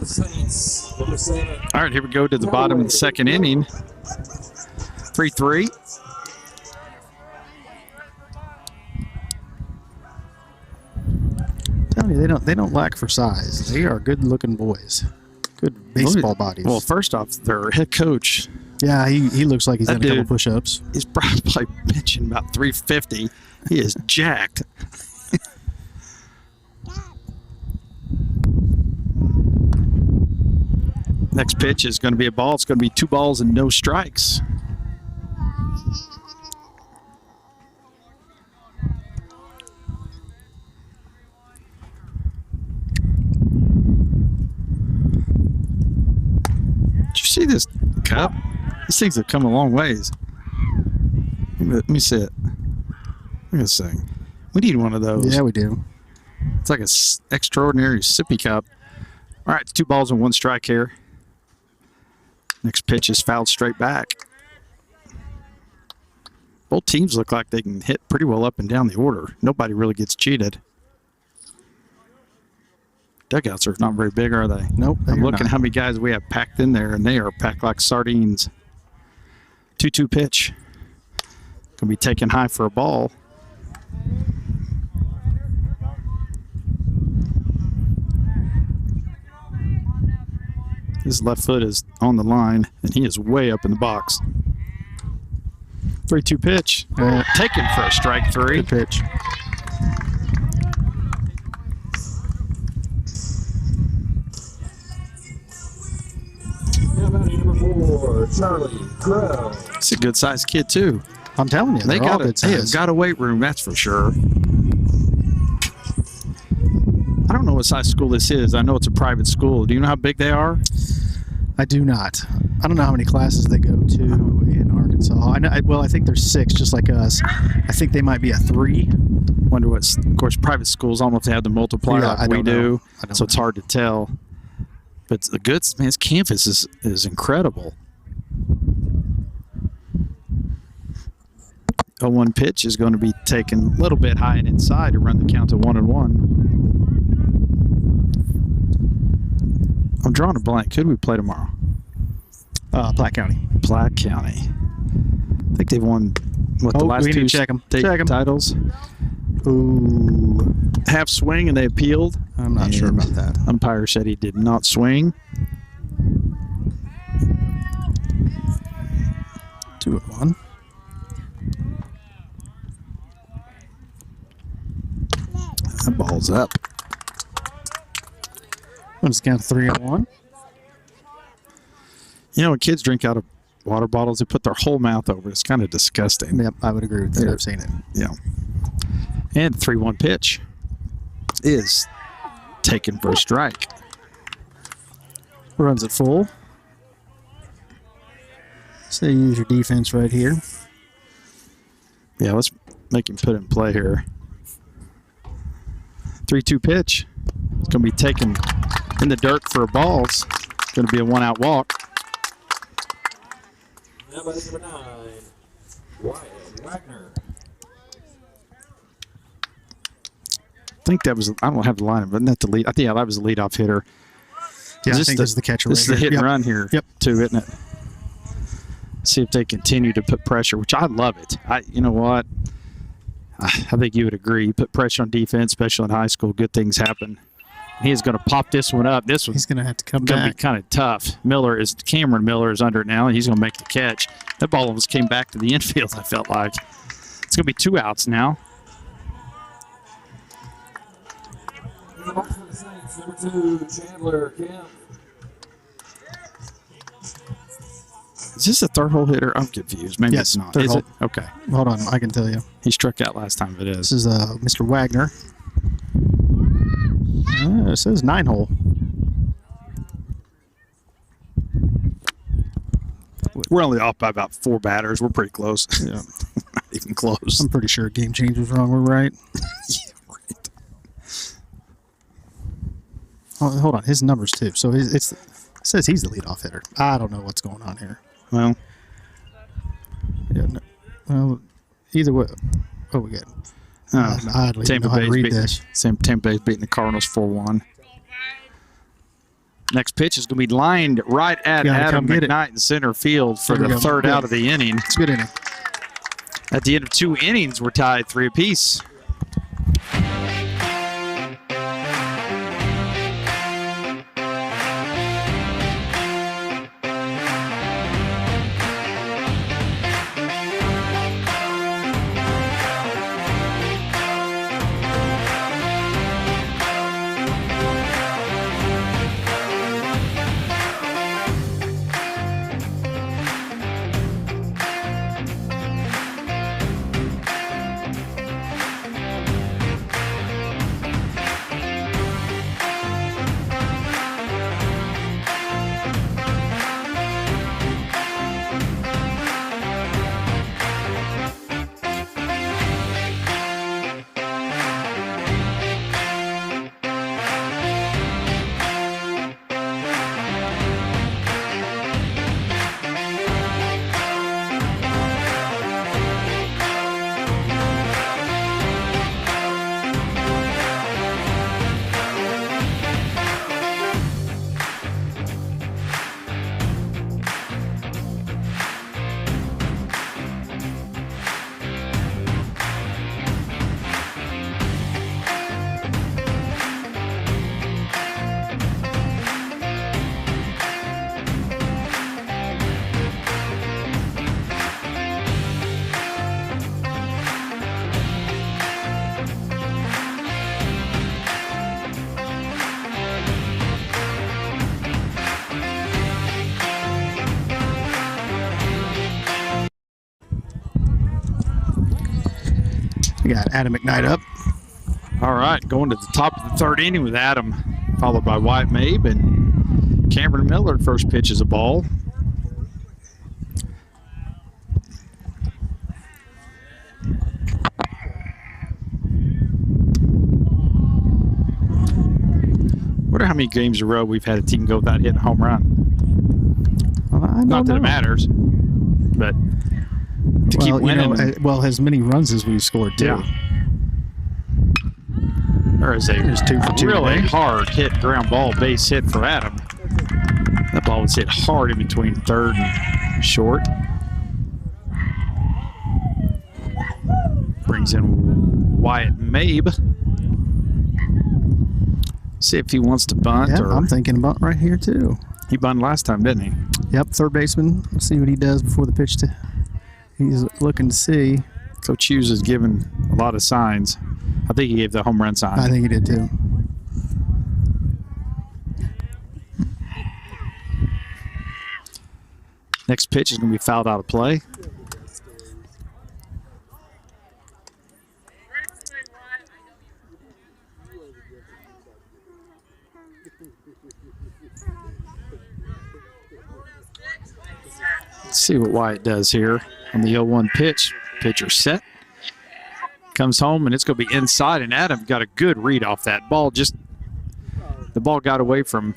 Saints, number 7. All right, here we go to the bottom of the second inning. 3-3. Telling you, they don't lack for size. They are good-looking boys. Good baseball bodies. Well, first off, their head coach, yeah, he looks like he's That done a couple dude- push-ups. he's probably pitching about 350. He is jacked. Next pitch is going to be a ball. It's going to be 2 balls and no strikes. Did you see this cup? These things have come a long ways. Let me see it. Look at this thing. We need one of those. Yeah, we do. It's like an extraordinary sippy cup. All right, 2 balls and 1 strike here. Next pitch is fouled straight back. Both teams look like they can hit pretty well up and down the order. Nobody really gets cheated. Dugouts are not very big, are they? Nope. I'm looking how many guys we have packed in there, and they are packed like sardines. 2-2 pitch. Going to be taken high for a ball. His left foot is on the line, and he is way up in the box. 3-2 pitch. Taken for a strike 3. Good pitch. Now batting number 4, Charlie Crow. He's a good-sized kid, too. I'm telling you, They they're all got, good they have size. got a weight room, that's for sure. I don't know what size school this is. I know it's a private school. Do you know how big they are? I do not. I don't know how many classes they go to in Arkansas. I know. Well, I think there's 6, just like us. I think they might be a 3. Wonder what's, of course, private schools. I don't know if they have the multiplier Yeah, I like we don't know. do, I don't so it's know. hard to tell. But the good, man, his campus is incredible. 0-1 pitch is going to be taken a little bit high and inside to run the count to 1-1. I'm drawing a blank. Who do we play tomorrow? Platte County. Platte County. I think they've won the last we 2 need to check 'em. state Check 'em. titles. Ooh, Half swing and they appealed. I'm not sure And about that. Umpire said he did not swing. 2-1. That ball's up. Let's count 3-1. You know, when kids drink out of water bottles, they put their whole mouth over it. It's kind of disgusting. Yep, I would agree with that. Yeah. I've seen it. Yeah. And 3-1 pitch is taken for a strike. Runs it full. So you use your defense right here. Yeah, let's make him put it in play here. 3-2 pitch. It's going to be taken in the dirt for a ball. It's going to be a 1-out walk. Now batting number 9, Wyatt Wagner. I think that was, I don't have the line, but not the lead. I think that was the leadoff hitter. Yeah, I this think the- this is the catcher. This is right the here. hit and Yep. run here, Yep. too, isn't it? See if they continue to put pressure, which I love it. You know what? I think you would agree. You put pressure on defense, especially in high school, good things happen. He is going to pop this one up. This one's He's going to have to come going to be back. kind of tough. Cameron Miller is under it now, and he's going to make the catch. That ball almost came back to the infield, I felt like. It's going to be 2 outs now. In the box for the Saints, number 2, Chandler Kemp. Is this a third hole hitter? I'm confused. Maybe Yes, it's not. third Is hole. it? Okay. Hold on, I can tell you. He struck out last time. It This is. is Mr. Wagner. It says 9-hole. We're only off by about 4 batters. We're pretty close. Yeah. Not even close. I'm pretty sure Game Change was wrong. We're right. Yeah, right. Oh, hold on, his numbers too. So it says he's the leadoff hitter. I don't know what's going on here. Well, Yeah, no, well, either way. Oh, we got. I don't even know how to read this. Tampa Bay's beating the Cardinals 4-1. Next pitch is going to be lined right at Gotta Adam come get it. McKnight in center field for There we the go. third Good. out of the inning. It's a good inning. At the end of 2 innings, we're tied 3 apiece. We got Adam McKnight up. All right, going to the top of the third inning with Adam, followed by Wyatt Mabe and Cameron Miller. First pitch is a ball. Wonder how many games in a row we've had a team go without hitting a home run. Not that it matters, but to keep winning. Well, as many runs as we've scored too. Yeah. There is a There's 2 for 2 really today. hard hit ground ball base hit for Adam. That ball was hit hard in between third and short. Brings in Wyatt Mabe. See if he wants to bunt. Yeah, or I'm thinking about right here too. he bunted last time, didn't he? Yep, third baseman. Let's see what he does before the pitch. He's looking to see. Coach Hughes has given a lot of signs. I think he gave the home run sign. I think he did too. Next pitch is going to be fouled out of play. Let's see what Wyatt does here on the 0-1 pitch. Pitcher set. Comes home, and it's going to be inside, and Adam got a good read off that ball. The ball got away from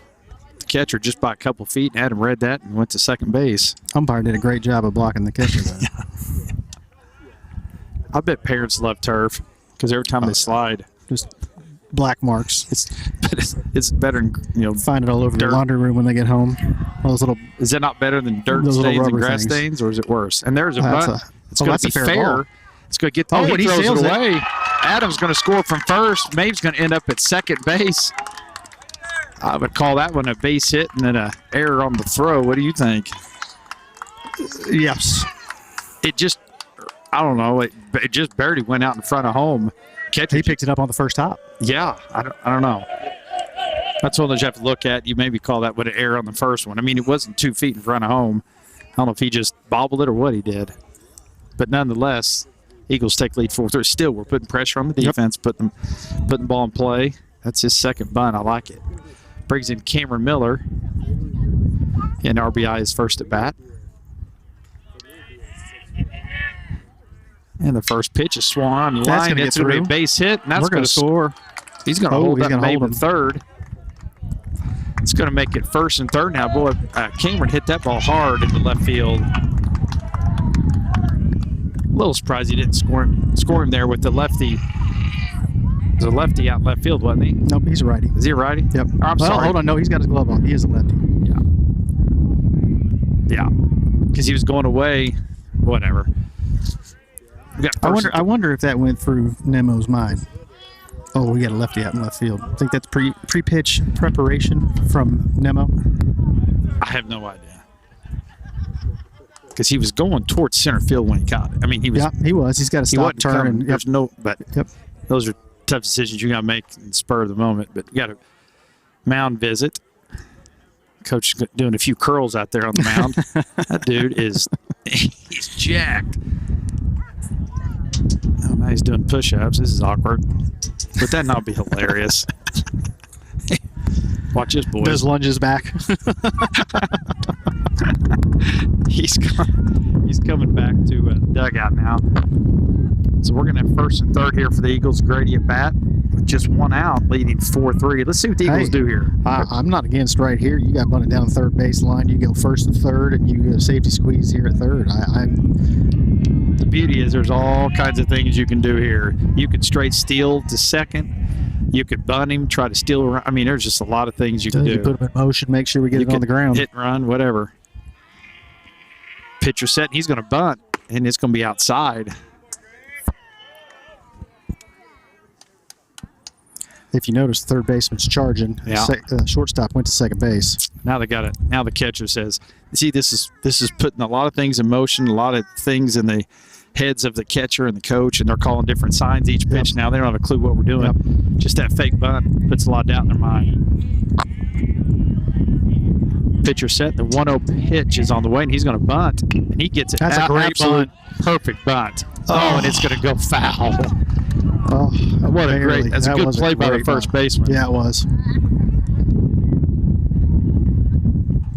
the catcher just by a couple feet, and Adam read that and went to second base. Umpire did a great job of blocking the catcher though. I bet parents love turf because every time they slide, Just black marks. it's better than, Find it all over Dirt. the laundry room when they get home. All those little. is that not better than dirt Those little stains and rubber grass things. stains, or is it worse? And there's a That's bunt. It's oh, going that's to a be fair fair. ball. It's going to get. Oh, Oh, and he he throws sails it it. away. Adam's going to score from first. Maeve's going to end up at second base. I would call that one a base hit and then an error on the throw. What do you think? Yes. It just, I don't know. It just barely went out in front of home. Catcher, He picked it up on the first hop. yeah, I don't know. That's one that you have to look at. You maybe call that with an error on the first one. I mean, it wasn't 2 feet in front of home. I don't know if he just bobbled it or what he did. But nonetheless, Eagles take lead 4-3. Still, we're putting pressure on the defense, putting the ball in play. That's his second bunt. I like it. Brings in Cameron Miller. And RBI is first at bat. And the first pitch is swung on the That's line. gonna It's get going to be a through. base hit, and that's We're going gonna to score. He's going to Oh, hold he's up gonna Mabe hold in him. third. It's going to make it first and third now. Boy, Cameron hit that ball hard in the left field. A little surprised he didn't score him there with the lefty was a lefty out in left field, wasn't he? Nope, he's a righty. Is he a righty? Yep. Or, I'm well, sorry. hold on. No, he's got his glove on. He is a lefty. Yeah. Because he was going away. Whatever. We got I wonder if that went through Nemo's mind. Oh, we got a lefty out in left field. I think that's pre-pitch preparation from Nemo. I have no idea. Because he was going towards center field when he caught it. I mean, he was. Yeah, he was. He's got to stop, turn, coming. and There's no. But Yep. those are tough decisions you got to make in the spur of the moment. But you got a mound visit. Coach is doing a few curls out there on the mound. That dude he's jacked. Oh, now he's doing push-ups. This is awkward. Would that not be hilarious? Watch this, boys. does lunges back. He's coming back to dugout now. So we're going to have first and third here for the Eagles. Grady at bat with just one out, leading 4-3. Let's see what the Eagles do here. I'm not against right here. You got bunted down the third baseline. You go first and third, and you get a safety squeeze here at third. The beauty is there's all kinds of things you can do here. You could straight steal to second. You could bunt him, try to steal around. I mean, there's just a lot of things you can do. You put him in motion, make sure we get it on the ground. Hit and run, whatever. Pitcher set, he's going to bunt, and it's going to be outside. If you notice, the third baseman's charging. Yeah. Shortstop went to second base. Now they got it. Now the catcher says, "See, this is putting a lot of things in motion, a lot of things in the heads of the catcher and the coach, and they're calling different signs each pitch. Yep. Now they don't have a clue what we're doing. Yep. Just that fake bunt puts a lot of doubt in their mind." Pitcher set. The 1-0 pitch is on the way, and he's going to bunt, and he gets it. That's a great absolute bunt. perfect bunt. Oh, and it's going to go foul. Oh, What a barely. great! That's a That good was play by the great first bunt. baseman. Yeah, it was.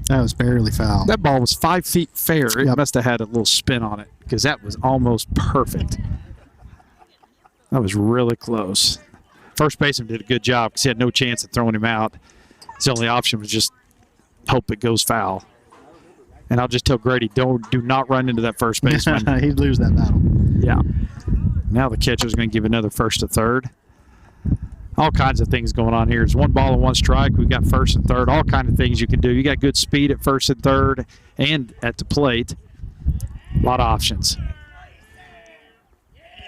That was barely foul. That ball was 5 feet fair. It Yep. must have had a little spin on it because that was almost perfect. That was really close. First baseman did a good job because he had no chance of throwing him out. His only option was just hope it goes foul. And I'll just tell Grady, do not run into that first baseman. He'd lose that battle. Yeah. Now the catcher's going to give another first to third. All kinds of things going on here. It's 1 ball and 1 strike. We've got first and third. All kinds of things you can do. You got good speed at first and third and at the plate. A lot of options.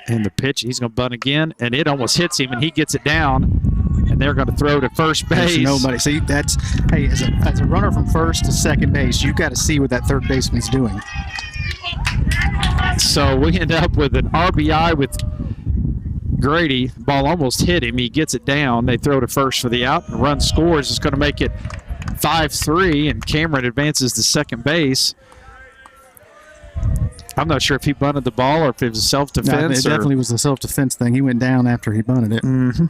And the pitch, he's going to bunt again, and it almost hits him, and he gets it down, and they're going to throw to first base. There's nobody. See, that's, hey, as a runner from first to second base, you've got to see what that third baseman's doing. So we end up with an RBI with Grady. The ball almost hit him. He gets it down. They throw to first for the out, and run scores. It's going to make it 5-3, and Cameron advances to second base. I'm not sure if he bunted the ball or if it was self-defense. No, it definitely was the self-defense thing. He went down after he bunted it. Mm-hmm.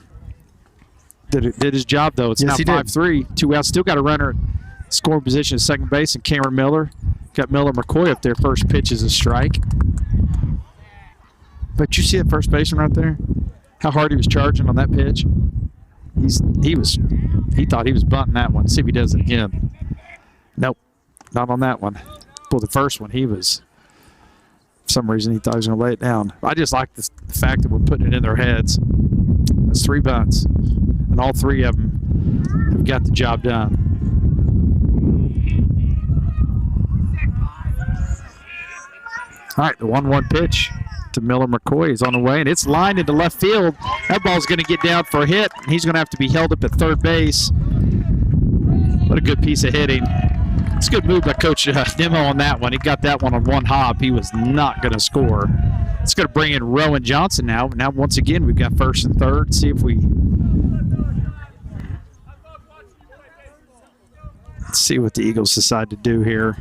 Did his job, though. It's Yes, he now did. 5-3. 2 outs. Still got a runner at scoring position at second base, and Cameron Miller. Got Miller McCoy up there. First pitch is a strike. But you see that first baseman right there? How hard he was charging on that pitch? He thought he was bunting that one. See if he does it again. Nope, not on that one. Well, the first one, he was, for some reason, he thought he was going to lay it down. I just like the fact that we're putting it in their heads. That's 3 bunts, and all 3 of them have got the job done. All right, the 1-1 pitch to Miller McCoy is on the way, and it's lined into left field. That ball's going to get down for a hit. He's going to have to be held up at third base. What a good piece of hitting. It's a good move by Coach Nemo on that one. He got that one on 1 hop. He was not going to score. It's going to bring in Rowan Johnson now. Now, once again, we've got first and third. See if we... Let's see what the Eagles decide to do here.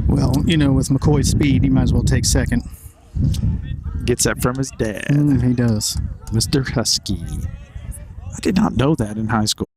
Well, you know, with McCoy's speed, he might as well take second. Gets that from his dad, He does. Mr. Husky. I did not know that in high school.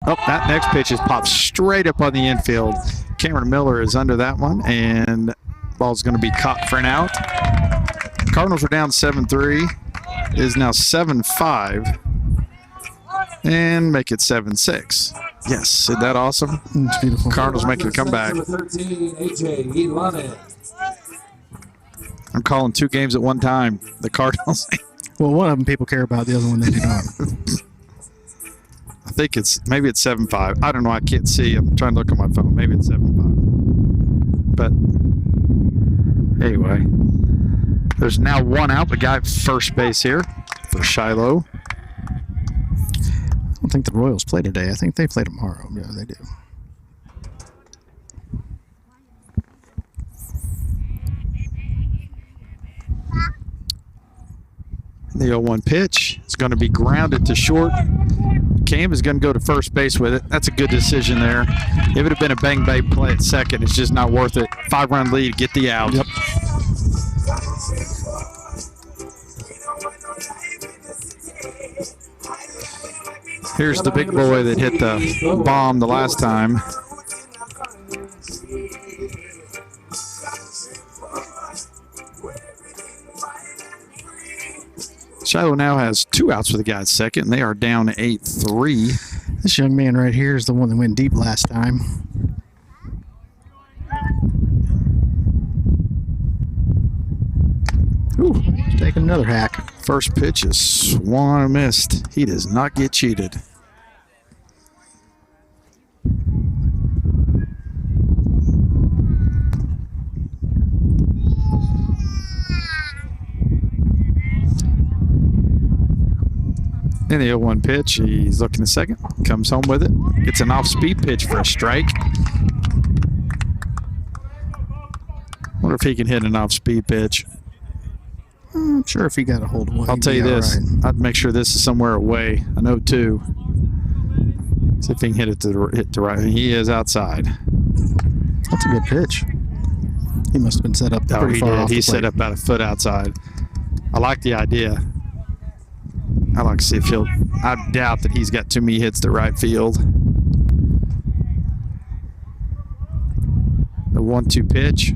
Oh, that next pitch is popped straight up on the infield. Cameron Miller is under that one, and ball's going to be caught for an out. Cardinals are down 7-3. It is now 7-5. And make it 7-6. Yes, isn't that awesome? It's beautiful. Cardinals making a comeback. Number 13, AJ Ilanen. I'm calling 2 games at one time. The Cardinals. Well, one of them people care about, the other one they do not. I think maybe it's 7-5. I don't know. I can't see. I'm trying to look on my phone. Maybe it's 7-5. But anyway, there's now 1 out. The guy at first base here for Shiloh. I don't think the Royals play today. I think they play tomorrow. Yeah, they do. The 0-1 pitch is going to be grounded to short. Cam is going to go to first base with it. That's a good decision there. If it would have been a bang-bang play at second, it's just not worth it. 5-run lead, get the out. Yep. Here's the big boy that hit the bomb the last time. Shiloh now has 2 outs for the guy at second, and they are down 8-3. This young man right here is the one that went deep last time. Ooh, he's taking another hack. First pitch is swung and missed. He does not get cheated. In the 0-1 pitch, he's looking at second, comes home with it, gets an off-speed pitch for a strike. Wonder if he can hit an off-speed pitch. I'm sure if he got a hold of one, I'll he'd tell you be all this, right. I'd make sure this is somewhere away. I know 2. See if he can hit it to hit the right. He is outside. That's a good pitch. He must have been set up Oh, pretty he far did. off the He's set plate. up about a foot outside. I like the idea. I like to see if he'll. I doubt that he's got too many hits to right field. The 1-2 pitch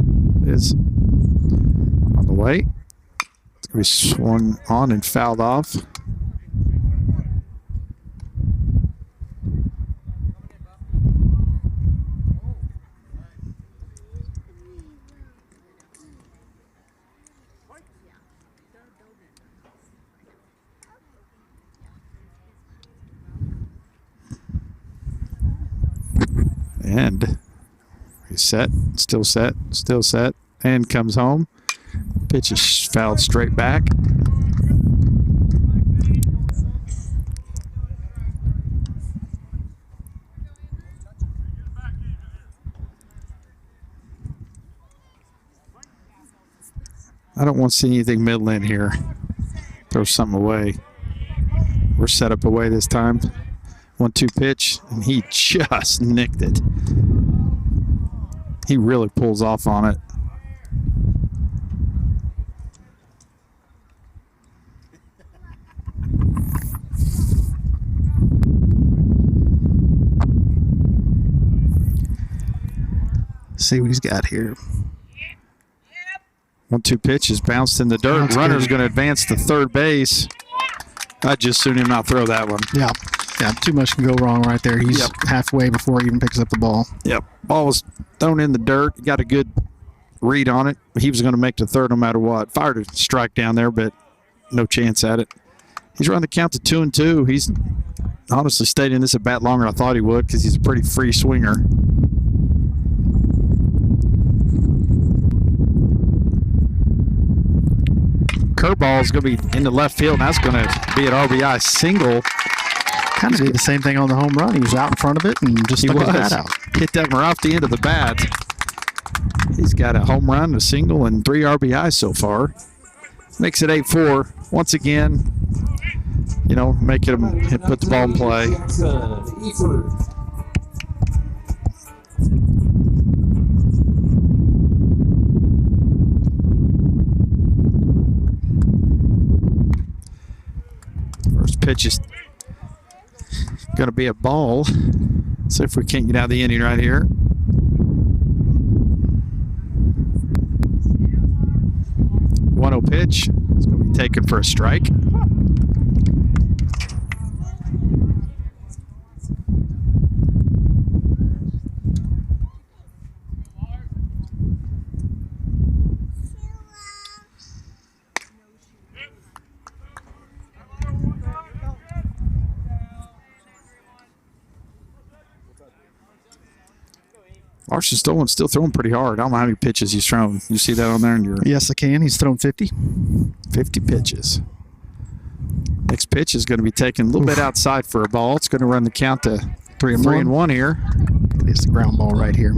is on the way. It's going to be swung on and fouled off. And he's set, still set, and comes home. Pitch is fouled straight back. I don't want to see anything middle in here. Throw something away. We're set up away this time. 1-2 pitch, and he just nicked it. He really pulls off on it. See what he's got here. 1-2 pitch is bounced in the dirt. That's Runner's good. going to advance to third base. I'd just soon him not throw that one. Yeah. Yeah, too much can go wrong right there. He's halfway before he even picks up the ball. Yep. Ball was thrown in the dirt. He got a good read on it. He was going to make the third no matter what. Fired a strike down there, but no chance at it. He's run the count to 2-2. He's honestly stayed in this at bat longer than I thought he would because he's a pretty free swinger. Curveball is going to be in the left field, and that's going to be an RBI single. Kind of did the same thing on the home run. He was out in front of it and just stuck his bat out. Hit that one right off the end of the bat. He's got a home run, a single, and 3 RBIs so far. Makes it 8-4. Once again, you know, make him put the ball in play. First pitch is Going to be a ball. See if we can't get out of the inning right here. One-oh pitch. It's going to be taken for a strike. Larson Stolen's still throwing pretty hard. I don't know how many pitches he's thrown. You see that on there in your Yes, I can. He's thrown 50. 50 pitches. Next pitch is going to be taken a little bit outside for a ball. It's going to run the count to 3-1 here. It's the ground ball right here.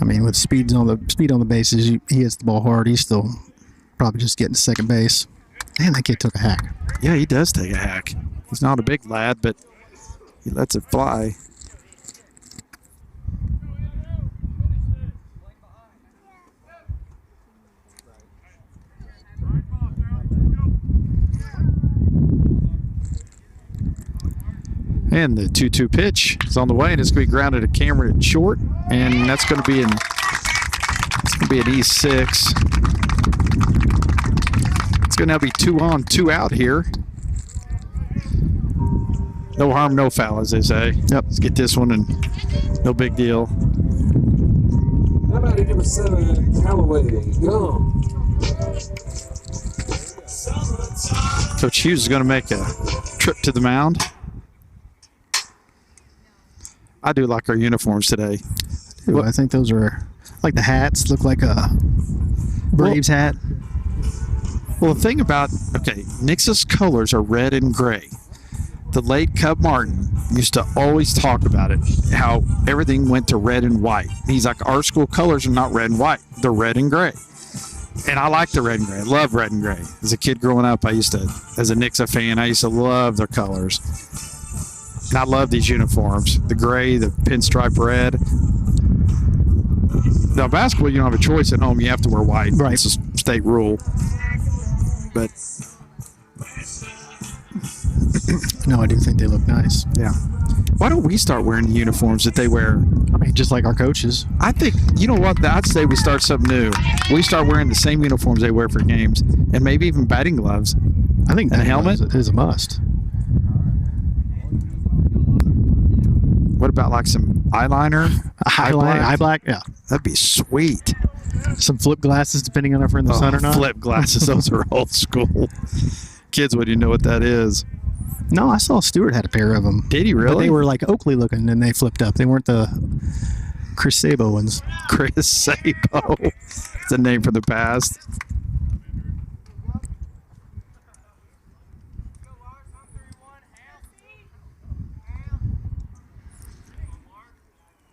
I mean, with speed on the bases, he hits the ball hard. He's still probably just getting to second base. Man, that kid took a hack. Yeah, he does take a hack. He's not a big lad, but he lets it fly. And the 2-2 pitch is on the way, and it's going to be grounded to Cameron at short, and that's going to be an E6. It's going to now be 2 on, 2 out here. No harm, no foul, as they say. Yep. Let's get this one, and no big deal. How about number 7, Callaway Young? Coach Hughes is going to make a trip to the mound. I do like our uniforms today. Ooh, I think those are like the hats. Look like a Braves hat. Well, the thing about, Nix's colors are red and gray. The late Cub Martin used to always talk about it, how everything went to red and white. He's like, our school colors are not red and white. They're red and gray. And I like the red and gray. I love red and gray. As a kid growing up, as a Nixa fan, I used to love their colors. And I love these uniforms. The gray, the pinstripe red. Now, basketball, you don't have a choice at home. You have to wear white. Right. It's a state rule. But No, I do think they look nice. yeah. Why don't we start wearing the uniforms that they wear? I mean, just like our coaches. I think, you know what, I'd say we start something new. We start wearing the same uniforms they wear for games, and maybe even batting gloves. I think And a helmet? is a must. What about like some eyeliner? Eye black, yeah. That'd be sweet. Some flip glasses, depending on if we're in the sun or not. Flip glasses, those are old school. Kids wouldn't even know what that is. No, I saw Stewart had a pair of them. Did he really? But they were like Oakley looking, and they flipped up. They weren't the Chris Sabo ones. Chris Sabo. It's a name from the past.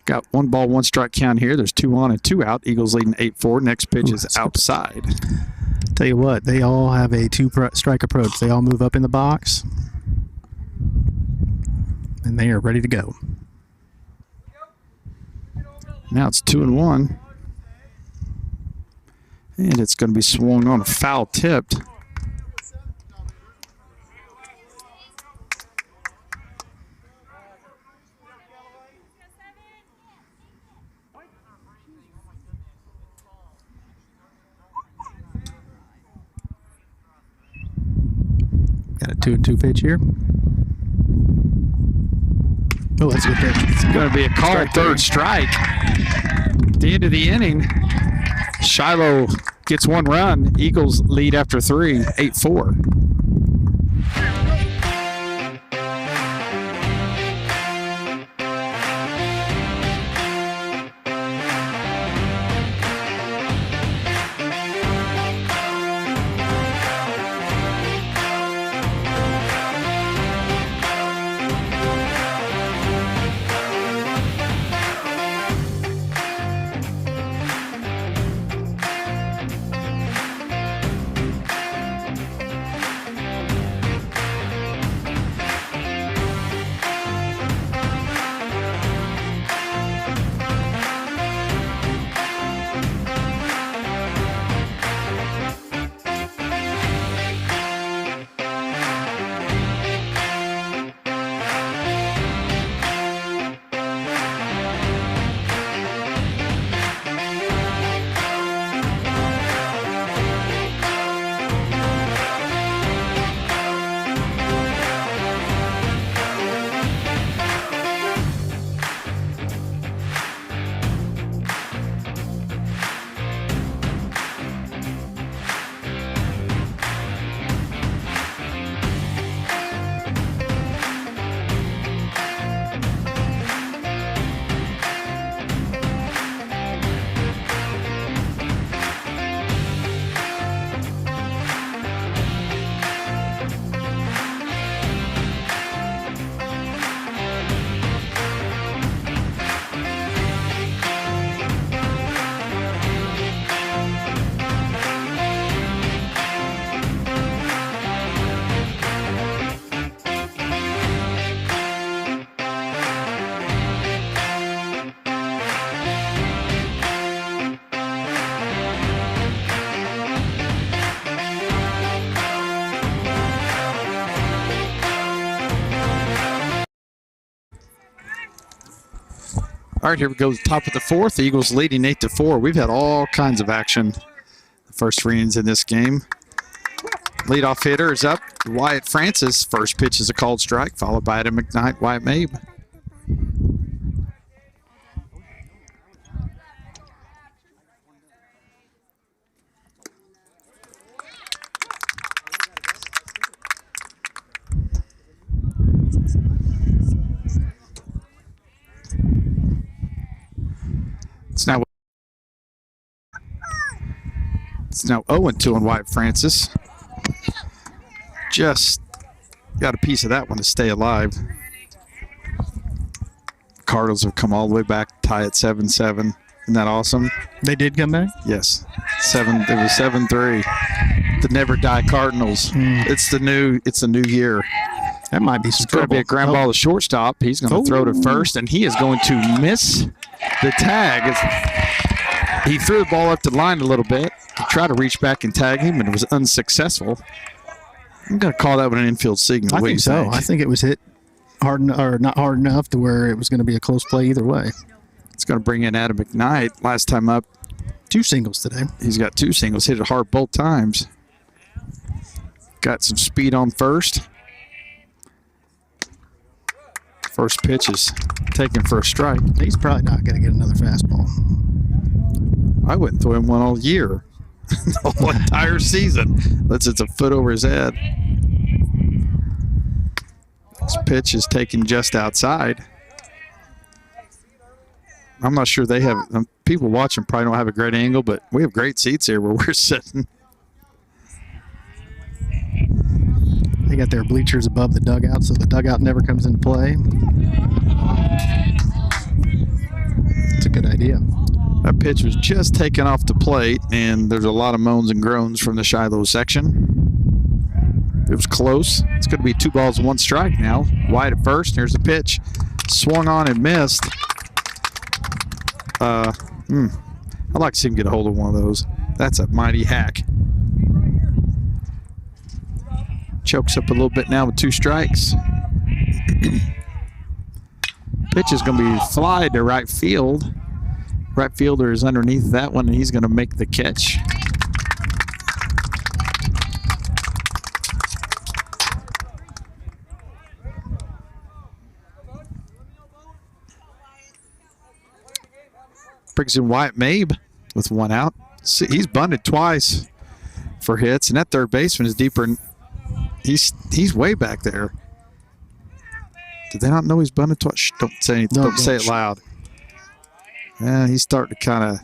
Got 1 ball, 1 strike count here. There's 2 on and 2 out. Eagles leading 8-4. Next pitch is outside. Tell you what, they all have a 2-strike approach. They all move up in the box, and they are ready to go. Now it's 2-1. And it's going to be swung on a foul tipped. Got a 2-2 pitch here. Oh, that's a good pitch. It's going to be a called third strike. At the end of the inning, Shiloh gets 1 run. Eagles lead after 3, 8-4. All right, here we go. Top of the fourth. The Eagles leading 8-4. We've had all kinds of action the first 3 innings in this game. Leadoff hitter is up. Wyatt Francis. First pitch is a called strike, followed by Adam McKnight, Wyatt Mabe. It's now 0-2 on Wyatt Francis. Just got a piece of that one to stay alive. Cardinals have come all the way back, tie at 7-7. Isn't that awesome? They did come back? Yes. It was 7-3. The Never Die Cardinals. It's the new year. That might be some It's going to be a ground ball to shortstop. He's going to throw to first, and he is going to miss the tag. He threw the ball up the line a little bit. He tried to reach back and tag him, and it was unsuccessful. I'm going to call that one an infield signal. I think so. I think it was hit hard, or not hard enough to where it was going to be a close play either way. It's going to bring in Adam McKnight. Last time up, 2 singles today. he's got 2 singles. Hit it hard both times. Got some speed on first. First pitch is taken for a strike. He's probably not going to get another fastball. I wouldn't throw him one all year. The whole entire season. Unless it's a foot over his head. This pitch is taken just outside. I'm not sure they have, people watching probably don't have a great angle, but we have great seats here where we're sitting. They got their bleachers above the dugout, so the dugout never comes into play. It's a good idea. That pitch was just taken off the plate, and there's a lot of moans and groans from the Shiloh section. It was close. It's going to be 2 balls and 1 strike now. Wide at first. Here's the pitch. Swung on and missed. I'd like to see him get a hold of one of those. That's a mighty hack. Chokes up a little bit now with 2 strikes. Pitch is going to be fly to right field. Right fielder is underneath that one, and he's going to make the catch. Brings in Wyatt Mabe with 1 out. See, he's bunted twice for hits, and that third baseman is deeper. He's way back there. Did they not know he's bunted twice? Shh, don't say anything. Don't say it loud. Yeah, he's starting to kind of.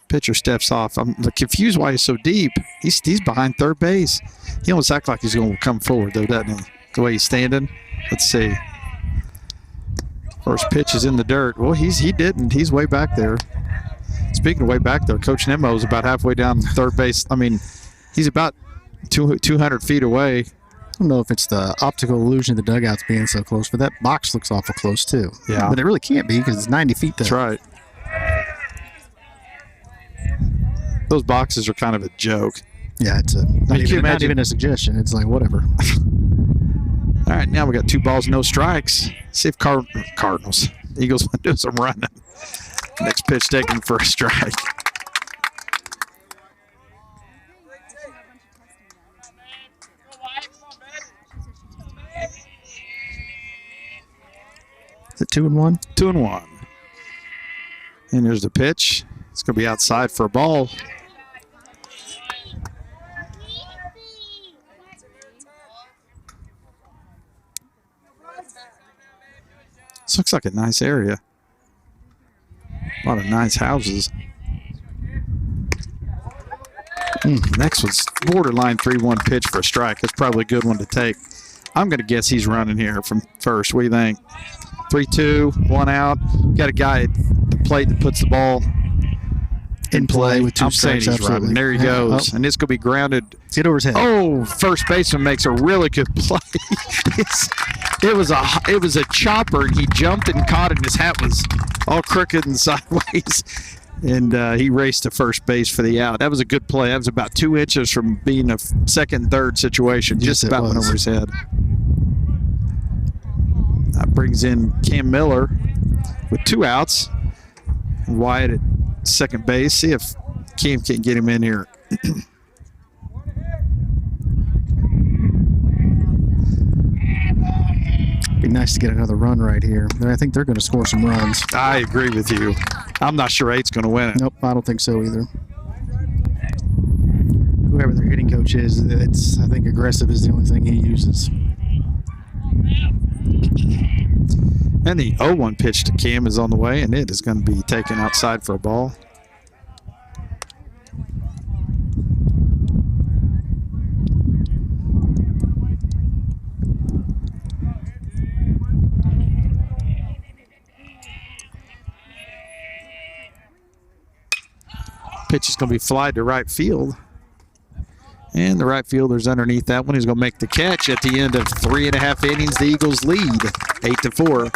Pitcher steps off. I'm confused why he's so deep. He's behind third base. He almost acts like he's going to come forward, though, doesn't he? The way he's standing. Let's see. First pitch is in the dirt. Well, he didn't. He's way back there. Speaking of way back there, Coach Nemo is about halfway down third base. I mean, he's about 200 feet away. I don't know if it's the optical illusion of the dugouts being so close, but that box looks awful close too. Yeah. But it really can't be because it's 90 feet there. That's right. Those boxes are kind of a joke. Yeah, it's not even a suggestion. It's like, whatever. All right, now we got 2 balls, no strikes. See if Cardinals. Eagles want to do some running. Next pitch taken for a strike. Is it 2-1? 2-1. And there's the pitch. It's going to be outside for a ball. This looks like a nice area. A lot of nice houses. Next one's borderline 3-1 pitch for a strike. That's probably a good one to take. I'm going to guess he's running here from first. What do you think? 3-2, 1 out. Got a guy at the plate that puts the ball in play. With 2 I'm saying strikes, he's running. There he goes. And it's going to be grounded. Get over his head. Oh, first baseman makes a really good play. It was a chopper, and he jumped and caught it, and his hat was all crooked and sideways. And he raced to first base for the out. That was a good play. That was about 2 inches from being a second and third situation. Yes, Just about went over his head. That brings in Cam Miller. with 2 outs. Wyatt at second base. See if Cam can get him in here. Be nice to get another run right here. I think they're going to score some runs. I agree with you. I'm not sure 8's going to win it. Nope, I don't think so either. Whoever their hitting coach is, I think aggressive is the only thing he uses. And the 0-1 pitch to Cam is on the way, and it is going to be taken outside for a ball. Pitch is going to be flied to right field. And the right fielder's underneath that one. He's going to make the catch at the end of 3.5 innings. The Eagles lead 8-4.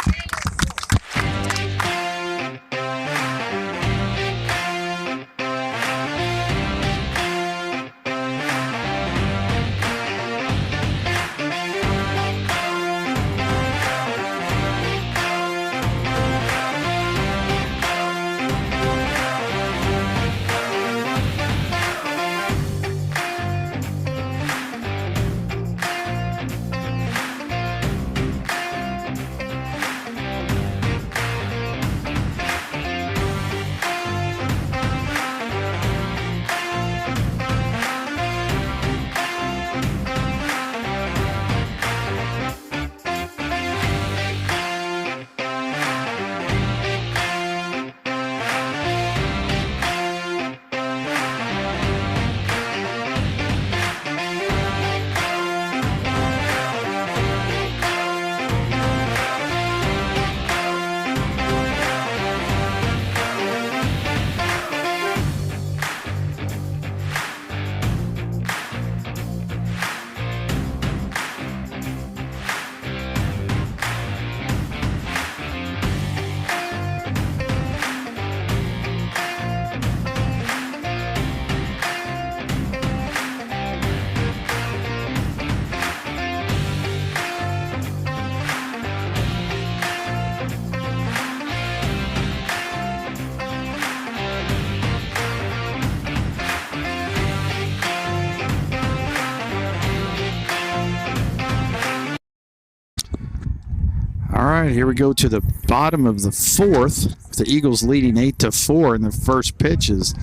All right, here we go to the bottom of the 4th. The Eagles leading 8-4, and the first pitch is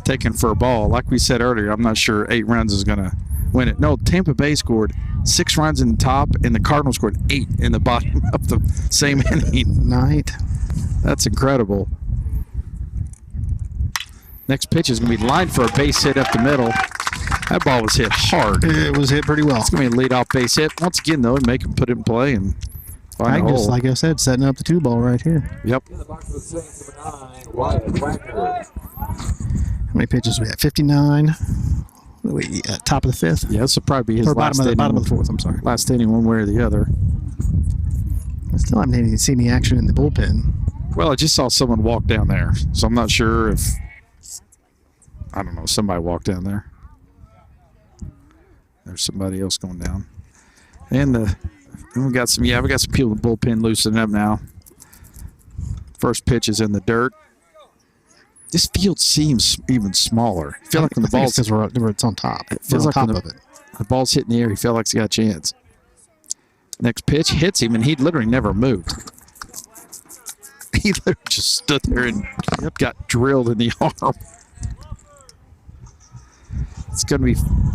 taken for a ball. Like we said earlier, I'm not sure 8 runs is going to win it. No, Tampa Bay scored 6 runs in the top, and the Cardinals scored 8 in the bottom of the same inning. Night. That's incredible. Next pitch is going to be lined for a base hit up the middle. That ball was hit hard. It was hit pretty well. It's going to be a leadoff base hit. Once again, though, make him put it in play and find a hole. Just like I said, setting up the 2-ball right here. Yep. In the box for the Saints, number 9, Wyatt Wagner. How many pitches we have? 59. Top of the 5th? Yeah, this will probably be his Or last inning. bottom of the 4th, I'm sorry. Last inning, one way or the other. I still haven't even seen any action in the bullpen. Well, I just saw someone walk down there, so I'm not sure if, I don't know, somebody walked down there. There's somebody else going down. And we got some people in the bullpen loosening up now. First pitch is in the dirt. This field seems even smaller. I feel like when the ball's because it's on top. It feels like like when the ball's hitting the air, he felt like he's got a chance. Next pitch hits him, and he literally never moved. He literally just stood there and got drilled in the arm. It's going to be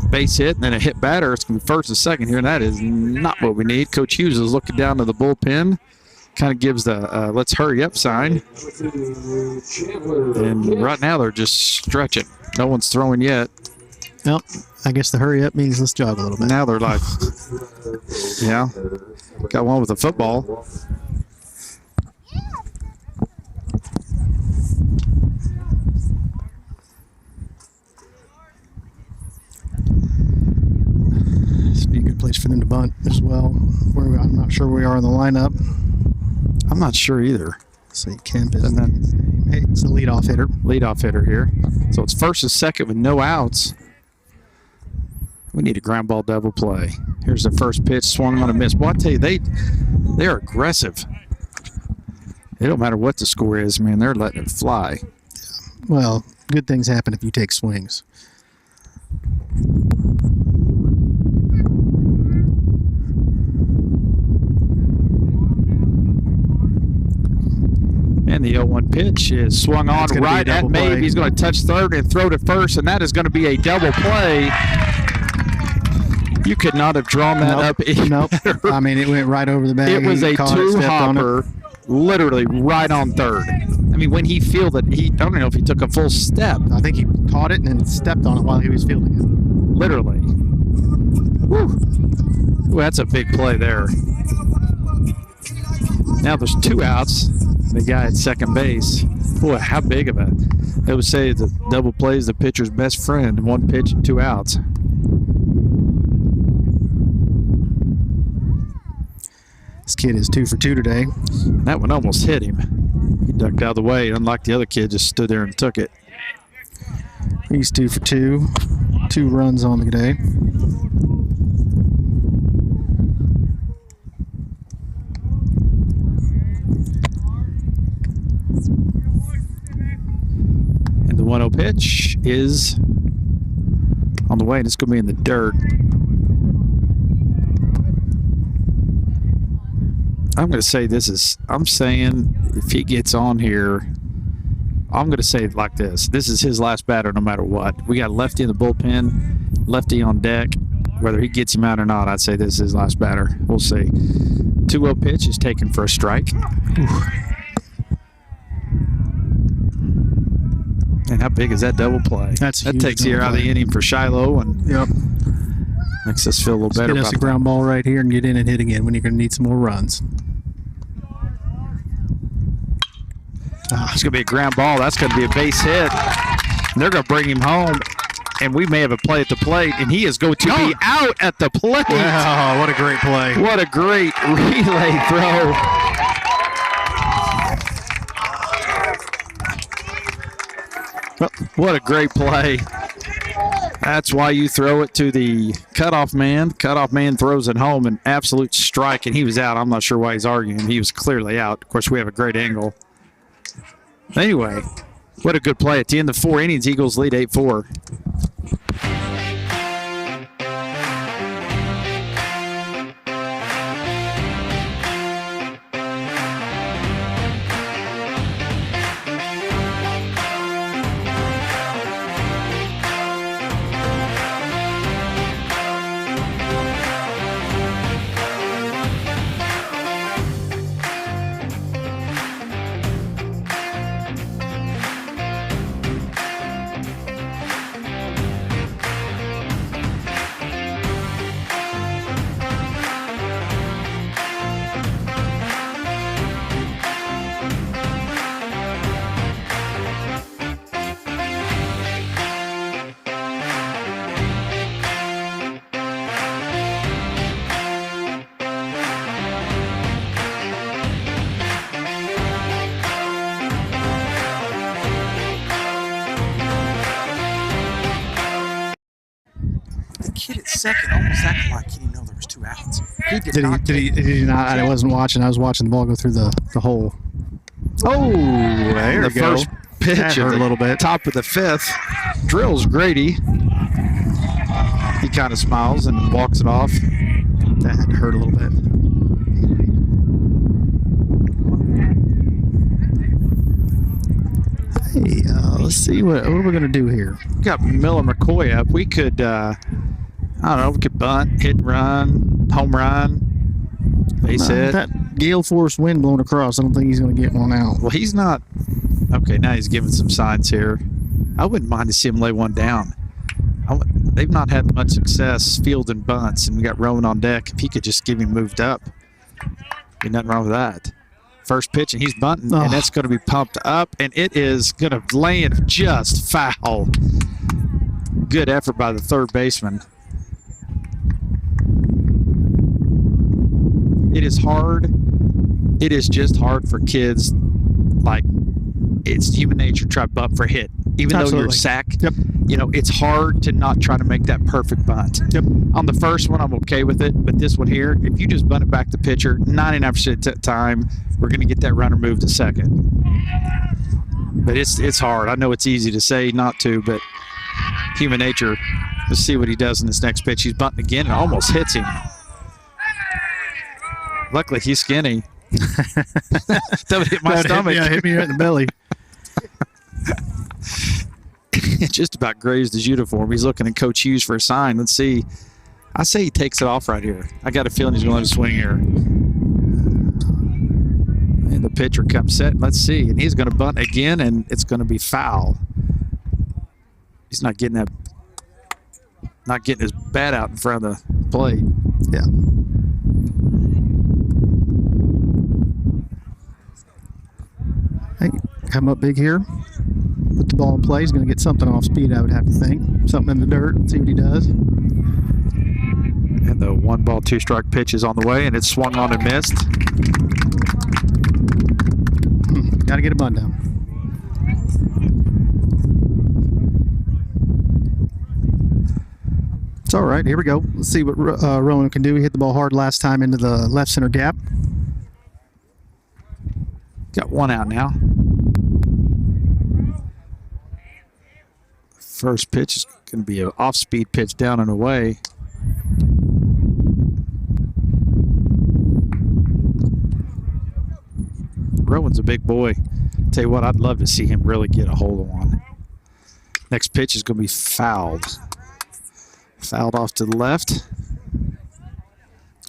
base hit and then a hit batter. It's going to be first and second here, and that is not what we need. Coach Hughes is looking down to the bullpen. Kind of gives the let's hurry up sign. And right now they're just stretching. No one's throwing yet. Well, I guess the hurry up means let's jog a little bit. Now they're like, yeah, got one with a football. This would be a good place for them to bunt as well. I'm not sure where we are in the lineup. I'm not sure either. Let's see, Kemp is his name. Hey, it's a leadoff hitter. Leadoff hitter here. So it's first and second with no outs. We need a ground ball double play. Here's the first pitch, swung on a miss. Well, I tell you, they are aggressive. It don't matter what the score is, man. They're letting it fly. Well, good things happen if you take swings. And the 0-1 pitch is swung on right at Mabe. He's going to touch third and throw to first, and that is going to be a double play. You could not have drawn that up. Nope. I mean, it went right over the bag. It was a two-hopper, literally right on third. I mean, when he fielded, I don't know if he took a full step. I think he caught it and then stepped on it while he was fielding it. Literally. Woo. Ooh, that's a big play there. Now there's 2 outs. The guy at second base. Boy, how big of a... They would say the double play is the pitcher's best friend. 1 pitch and 2 outs. This kid is 2 for 2 today. That one almost hit him. He ducked out of the way, unlike the other kid, just stood there and took it. He's 2 for 2. 2 runs on the day. And the 1-0 pitch is on the way, and it's going to be in the dirt. I'm going to say I'm saying if he gets on here, I'm going to say it like this. This is his last batter no matter what. We got a lefty in the bullpen, lefty on deck. Whether he gets him out or not, I'd say this is his last batter. We'll see. 2-0 pitch is taken for a strike. Ooh. And how big is that double play? That takes the air out of the inning for Shiloh and makes us feel a little better. Get us a ground ball right here and get in and hit again when you're going to need some more runs. It's going to be a ground ball. That's going to be a base hit. And they're going to bring him home, and we may have a play at the plate, and he is going to be out at the plate. Oh, what a great play. What a great relay throw. What a great play. That's why you throw it to the cutoff man. Cutoff man throws it home, an absolute strike, and he was out. I'm not sure why he's arguing. He was clearly out. Of course, we have a great angle. Anyway, what a good play. At the end of 4 innings, Eagles lead 8-4. Kid at second almost acted like he didn't know there was 2 outs. He did not. I wasn't watching. I was watching the ball go through the hole. Oh, there we the go. First pitch That hurt a little bit. Top of the 5th. Drills Grady. He kind of smiles and walks it off. That hurt a little bit. Hey, let's see what are we going to do here. We got Miller McCoy up. We could, I don't know, we could bunt, hit and run, home run, base hit. That gale force wind blowing across, I don't think he's going to get one out. Well, he's not. Okay, now he's giving some signs here. I wouldn't mind to see him lay one down. They've not had much success fielding bunts, and we got Rowan on deck. If he could just give him moved up, be nothing wrong with that. First pitch, and he's bunting, and that's going to be pumped up, and it is going to land just foul. Good effort by the third baseman. It is hard. It is just hard for kids. Like, it's human nature to try to bunt for hit. even though you're Absolutely. sack. Yep. You know, it's hard to not try to make that perfect bunt. Yep. On the first one, I'm okay with it, but this one here, if you just bunt it back to pitcher, 99% of the time, we're going to get that runner moved to second. But it's hard. I know it's easy to say not to, but human nature. Let's see what he does in this next pitch. He's bunting again and almost hits him. Luckily, he's skinny. That would hit my stomach. Hit me right in the belly. It just about grazed his uniform. He's looking at Coach Hughes for a sign. Let's see. I say he takes it off right here. I got a feeling he's going to swing here. And the pitcher comes set. Let's see. And he's going to bunt again, and it's going to be foul. He's not getting his bat out in front of the plate. Yeah. Hey, come up big here. Put the ball in play. He's going to get something off speed, I would have to think. Something in the dirt. See what he does. And the 1-ball, 2-strike pitch is on the way, and it's swung on and missed. Got to get a bunt down. It's all right. Here we go. Let's see what Rowan can do. He hit the ball hard last time into the left center gap. Got one out now. First pitch is going to be an off-speed pitch down and away. Rowan's a big boy. Tell you what, I'd love to see him really get a hold of one. Next pitch is going to be fouled. Fouled off to the left.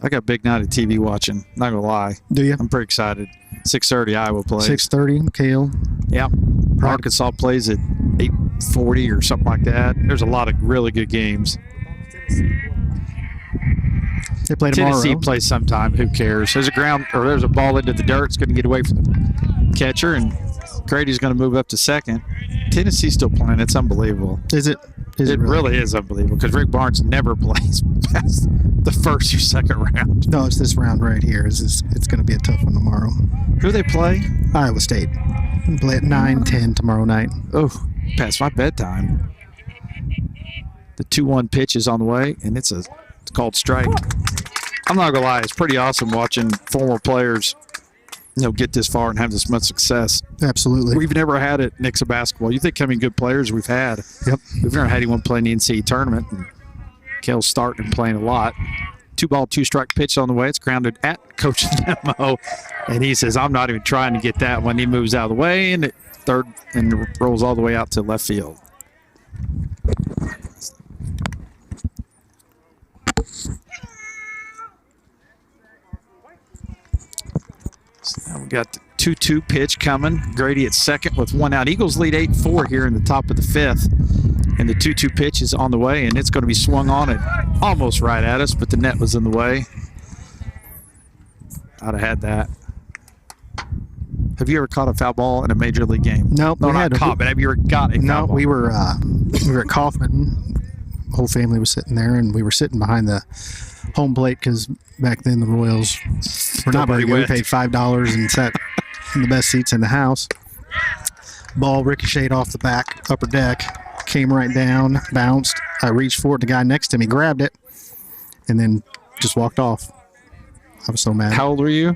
I got a big night of TV watching. Not going to lie. Do you? I'm pretty excited. 6:30 Iowa plays. 6:30, Kale. Yeah. Arkansas plays at 8:40 or something like that. There's a lot of really good games. They play tomorrow. Tennessee plays sometime. Who cares? There's a ball into the dirt. It's going to get away from the catcher, and Grady's going to move up to second. Tennessee's still playing. It's unbelievable. Is it? It really is unbelievable because Rick Barnes never plays past the first or second round. No, it's this round right here. It's going to be a tough one tomorrow. Who do they play? Iowa State. They play at 9:10 tomorrow night. Oh, past my bedtime. The 2-1 pitch is on the way, and it's called strike. I'm not gonna lie, it's pretty awesome watching former players, get this far and have this much success. Absolutely. We've never had it in Nixa basketball. You think how many good players we've had? Yep. We've never had anyone play in the NCAA tournament. And Kale's starting and playing a lot. 2-ball, 2-strike pitch on the way. It's grounded at Coach Demo, and he says, "I'm not even trying to get that one." He moves out of the way and third and rolls all the way out to left field. So now we got the 2-2 pitch coming. Grady at second with one out. Eagles lead 8-4 here in the top of the fifth. And the 2-2 pitch is on the way, and it's going to be swung on and almost right at us, but the net was in the way. I'd have had that. Have you ever caught a foul ball in a major league game? Nope. No, not caught, but have you ever got a foul ball? We were at Kaufman. The whole family was sitting there, and we were sitting behind the home plate because back then the Royals were not very good. We paid $5 and sat in the best seats in the house. Ball ricocheted off the back upper deck, came right down, bounced. I reached for it. The guy next to me grabbed it, and then just walked off. I was so mad. How old were you?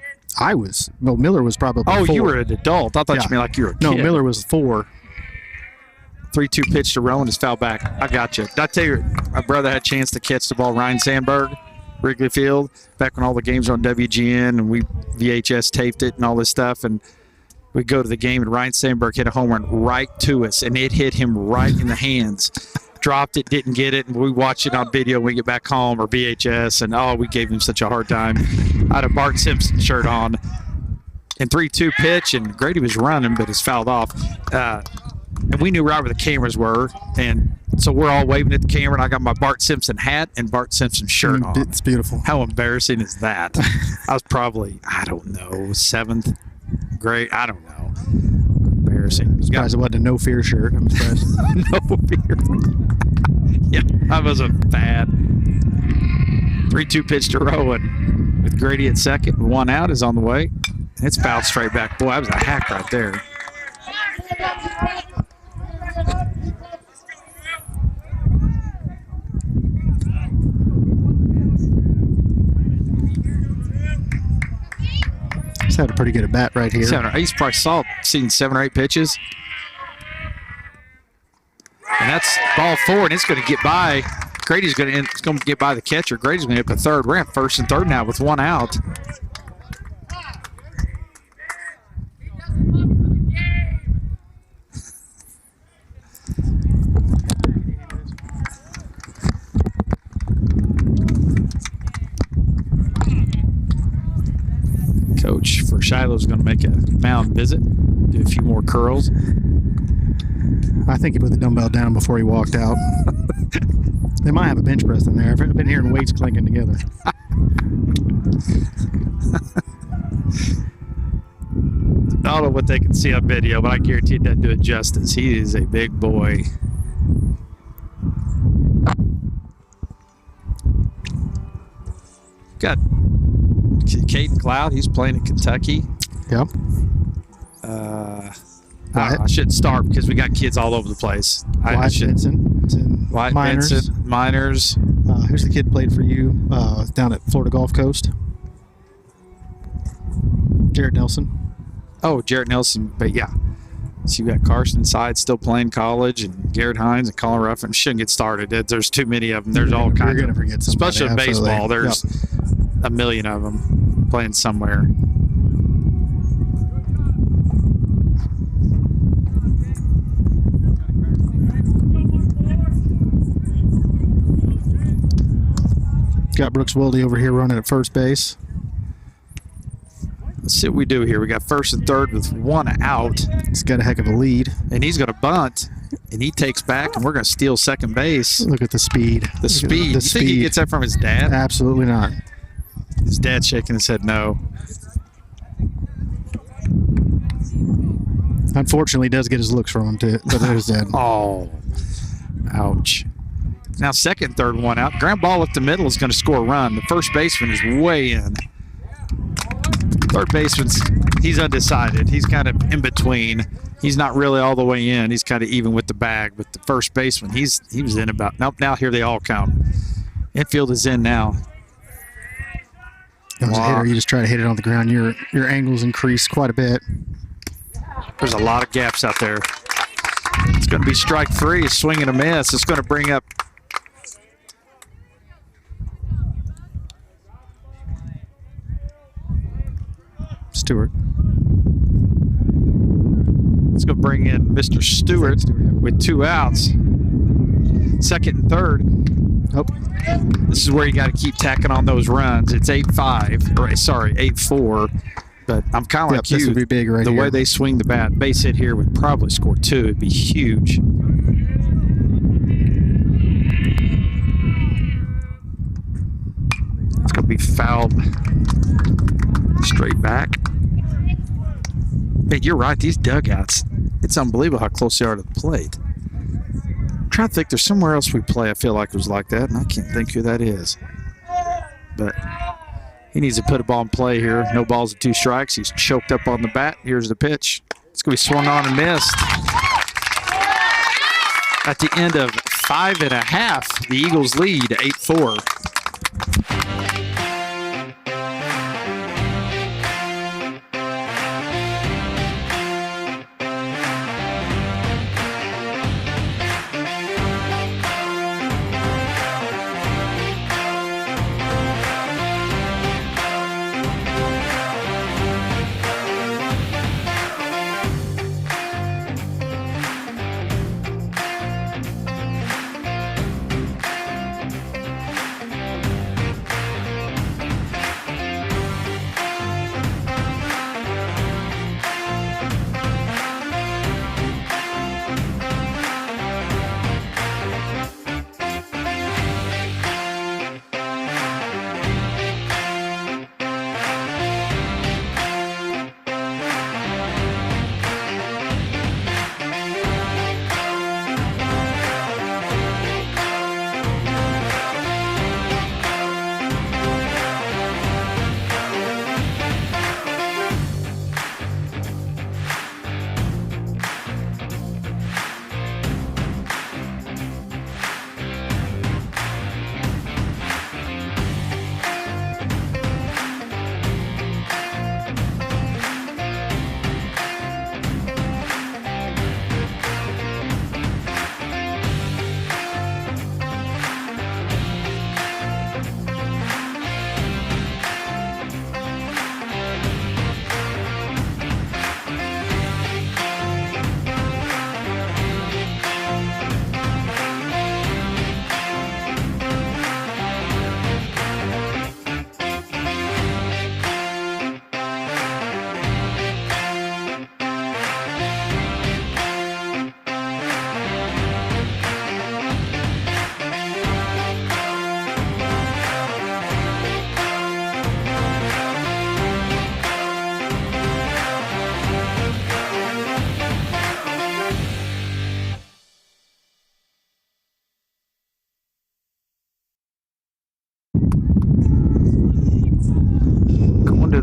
Miller was probably 4. You were an adult. I thought you meant like you were a kid. No, Miller was 4. 3-2 pitch to Rowan is foul back. I got you. Did I tell you, my brother had a chance to catch the ball, Ryan Sandberg, Wrigley Field, back when all the games were on WGN and we VHS taped it and all this stuff. And we go to the game and Ryan Sandberg hit a home run right to us, and it hit him right in the hands. Dropped it, didn't get it, and we watched it on video when we get back home or VHS, and we gave him such a hard time. I had a Bart Simpson shirt on. And 3-2 pitch, and Grady was running, but it's fouled off. And we knew right where the cameras were, and so we're all waving at the camera, and I got my Bart Simpson hat and Bart Simpson shirt on. It's beautiful. How embarrassing is that? I was probably, 7th grade. I don't know. Embarrassing. I'm surprised it wasn't a no fear shirt. I'm surprised. No fear. Yeah, that wasn't bad. 3-2 pitch to Rowan with Grady at second. One out is on the way. It's fouled straight back. Boy, that was a hack right there. He's had a pretty good at bat right here. He's probably seen 7 or 8 pitches. And that's ball 4, and it's going to get by. Grady's going to get by the catcher. Grady's going to hit the third. We're at first and third now with 1 out. Coach for Shiloh is going to make a mound visit, do a few more curls. I think he put the dumbbell down before he walked out. They might have a bench press in there. I've been hearing weights clinking together. I don't know what they can see on video, but I guarantee it doesn't do it justice. He is a big boy. Got Caden Cloud. He's playing in Kentucky. Yep. I shouldn't start because we got kids all over the place. Wyatt Vincent. Wyatt Miners. Vincent, Miners. Who's the kid played for you down at Florida Gulf Coast? Jared Nelson. Oh, Jarrett Nelson. But yeah. So you got Carson Side still playing college, and Garrett Hines and Colin Ruffin. Shouldn't get started. There's too many of them. There's all kinds. You're going to forget somebody. Especially in baseball. There's a million of them playing somewhere. Got Brooks Wilde over here running at first base. Let's see what we do here. We got first and third with 1 out. He's got a heck of a lead. And he's going to bunt, and he takes back, and we're going to steal second base. Look at the speed. The speed. You think he gets that from his dad? Absolutely not. His dad's shaking his head no. Unfortunately, he does get his looks from him, too. But there's that. Oh, ouch. Now second, third, 1 out. Ground ball up the middle is going to score a run. The first baseman is way in. Third baseman's, he's undecided. He's kind of in between. He's not really all the way in. He's kind of even with the bag. But the first baseman, he was in about. Nope, now here they all come. Infield is in now. As a hitter, you just try to hit it on the ground. Your angles increase quite a bit. There's a lot of gaps out there. It's going to be strike 3, a swing and a miss. It's going to bring up Stewart. Let's go bring in Mr. Stewart with 2 outs. Second and third. Oh. This is where you got to keep tacking on those runs. It's 8-5, or sorry, 8-4. But I'm kind of like you. This would be big right the here. way they swing the bat, base hit here would probably score 2. It'd be huge. It's going to be fouled straight back. Hey, you're right. These dugouts, it's unbelievable how close they are to the plate. I'm trying to think. There's somewhere else we play. I feel like it was like that, and I can't think who that is. But he needs to put a ball in play here. No balls and 2 strikes. He's choked up on the bat. Here's the pitch. It's going to be swung on and missed. At the end of 5 1/2, the Eagles lead 8-4.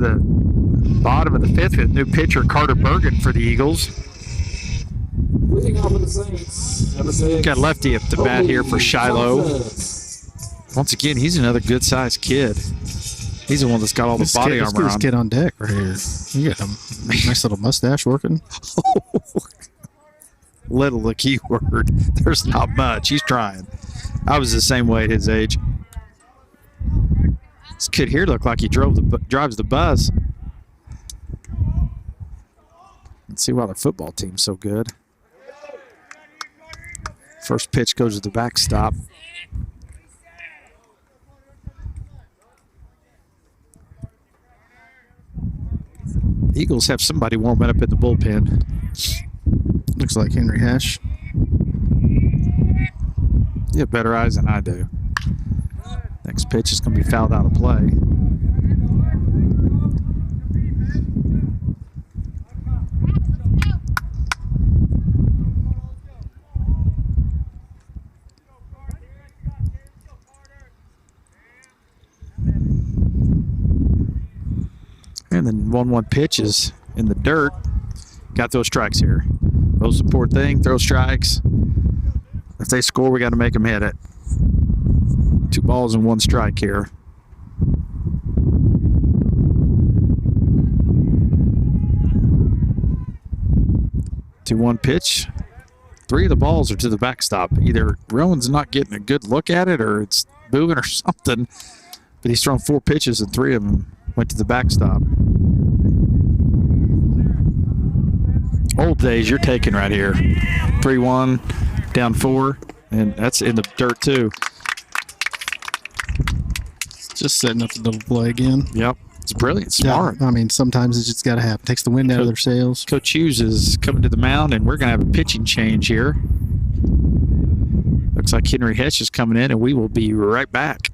the bottom of the 5th with new pitcher Carter Bergen for the Eagles. Leading off with the Saints, number 6. Got lefty up the bat here for Shiloh. Once again, he's another good-sized kid. He's the one that's got all the body armor on. This kid on deck right here. You got a nice little mustache working. Little the key word. There's not much. He's trying. I was the same way at his age. This kid here looked like he drives the bus. Let's see why the football team's so good. First pitch goes to the backstop. The Eagles have somebody warming up in the bullpen. Looks like Henry Hesh. You have better eyes than I do. Next pitch is going to be fouled out of play. And then 1-1 pitch is in the dirt. Got those strikes here. Most important thing, throw strikes. If they score, we got to make them hit it. 2 balls and 1 strike here. 2-1 pitch. 3 of the balls are to the backstop. Either Rowan's not getting a good look at it or it's moving or something. But he's thrown 4 pitches and 3 of them went to the backstop. Old days you're taking right here. 3-1, down 4, and that's in the dirt too. Just setting up the double play again. Yep. It's brilliant. Smart. Yeah, I mean, sometimes it's just got to happen. Takes the wind out of their sails. Coach Hughes is coming to the mound, and we're going to have a pitching change here. Looks like Henry Hesh is coming in, and we will be right back.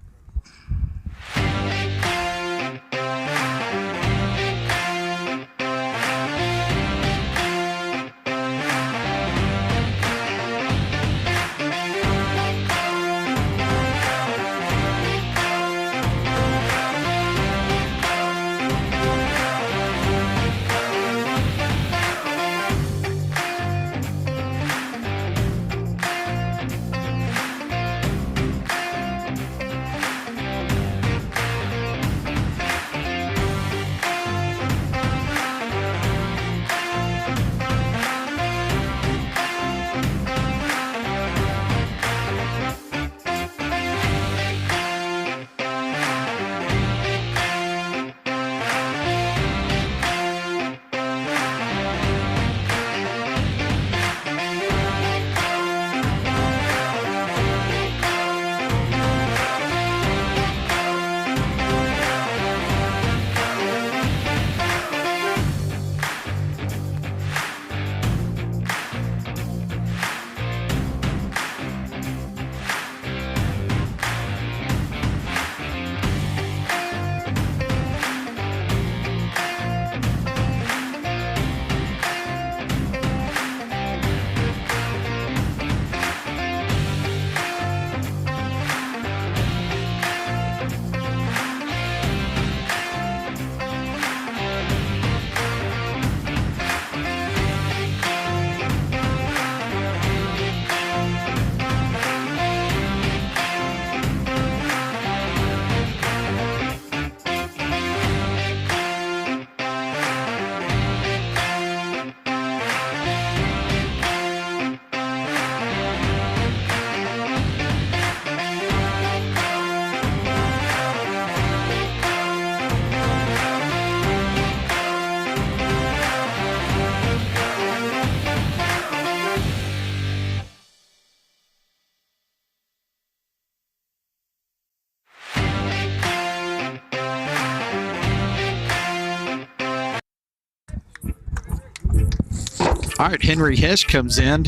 All right, Henry Hesh comes in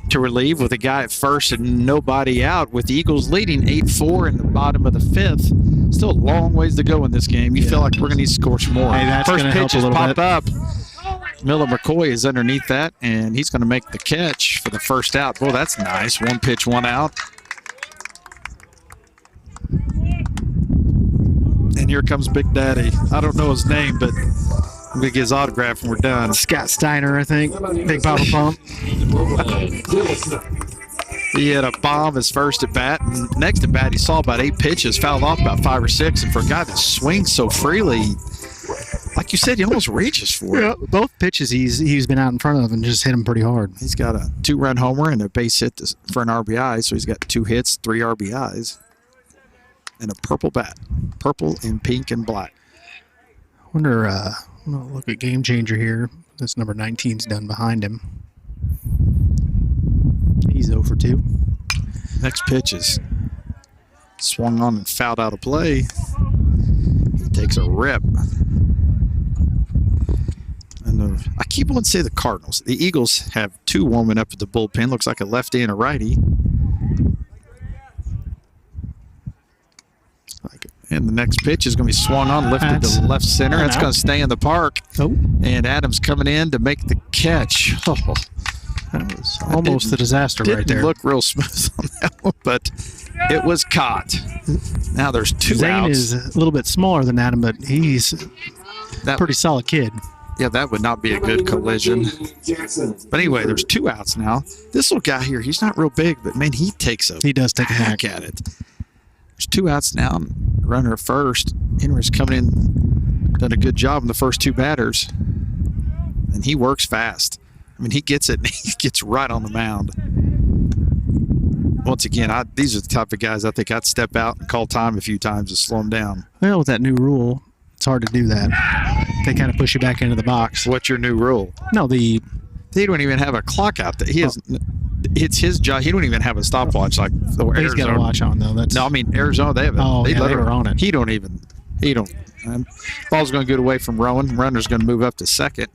to relieve with a guy at first and nobody out, with the Eagles leading 8-4 in the bottom of the 5th. Still a long ways to go in this game. You feel like we're going to need to score some more. Hey, that's first gonna help pitch is a little pop bit. up. Miller McCoy is underneath that, and he's going to make the catch for the first out. Boy, that's nice. 1 pitch, 1 out. And here comes Big Daddy. I don't know his name, but I'm going to get his autograph when we're done. Scott Steiner, I think. Big Papa Pump. He had a bomb his first at bat. And next at bat, he saw about 8 pitches, fouled off about 5 or 6. And for a guy that swings so freely, like you said, he almost reaches for it. Yeah, both pitches he's been out in front of and just hit him pretty hard. He's got a 2-run homer and a base hit for an RBI. So he's got 2 hits, 3 RBIs, and a purple bat. Purple and pink and black. I wonder, I'm going to look at Game Changer here. This number 19's done behind him. He's 0 for 2. Next pitch is swung on and fouled out of play. He takes a rip. And I keep wanting to say the Cardinals. The Eagles have 2 warming up at the bullpen. Looks like a lefty and a righty. And the next pitch is going to be swung on, lifted to left center. That's going to stay in the park. Oh. And Adams coming in to make the catch. Oh, that was almost a disaster right there. Didn't look real smooth on that one, but it was caught. Now there's 2 Zane outs. is a little bit smaller than Adam, but he's a pretty solid kid. Yeah, that would not be a good collision. But anyway, there's 2 outs now. This little guy here, he's not real big, but man, he does take a hack at it. There's 2 outs now. Runner at first. Henry's coming in, done a good job in the first 2 batters. And he works fast. I mean, he gets it, and he gets right on the mound. Once again, these are the type of guys I think I'd step out and call time a few times to slow them down. Well, with that new rule, it's hard to do that. They kind of push you back into the box. What's your new rule? No, they don't even have a clock out there. It's his job. He don't even have a stopwatch like the Arizona. He's got a watch on though. No, I mean Arizona. They have. They were on it. He don't. Ball's going to get away from Rowan. Runner's going to move up to second.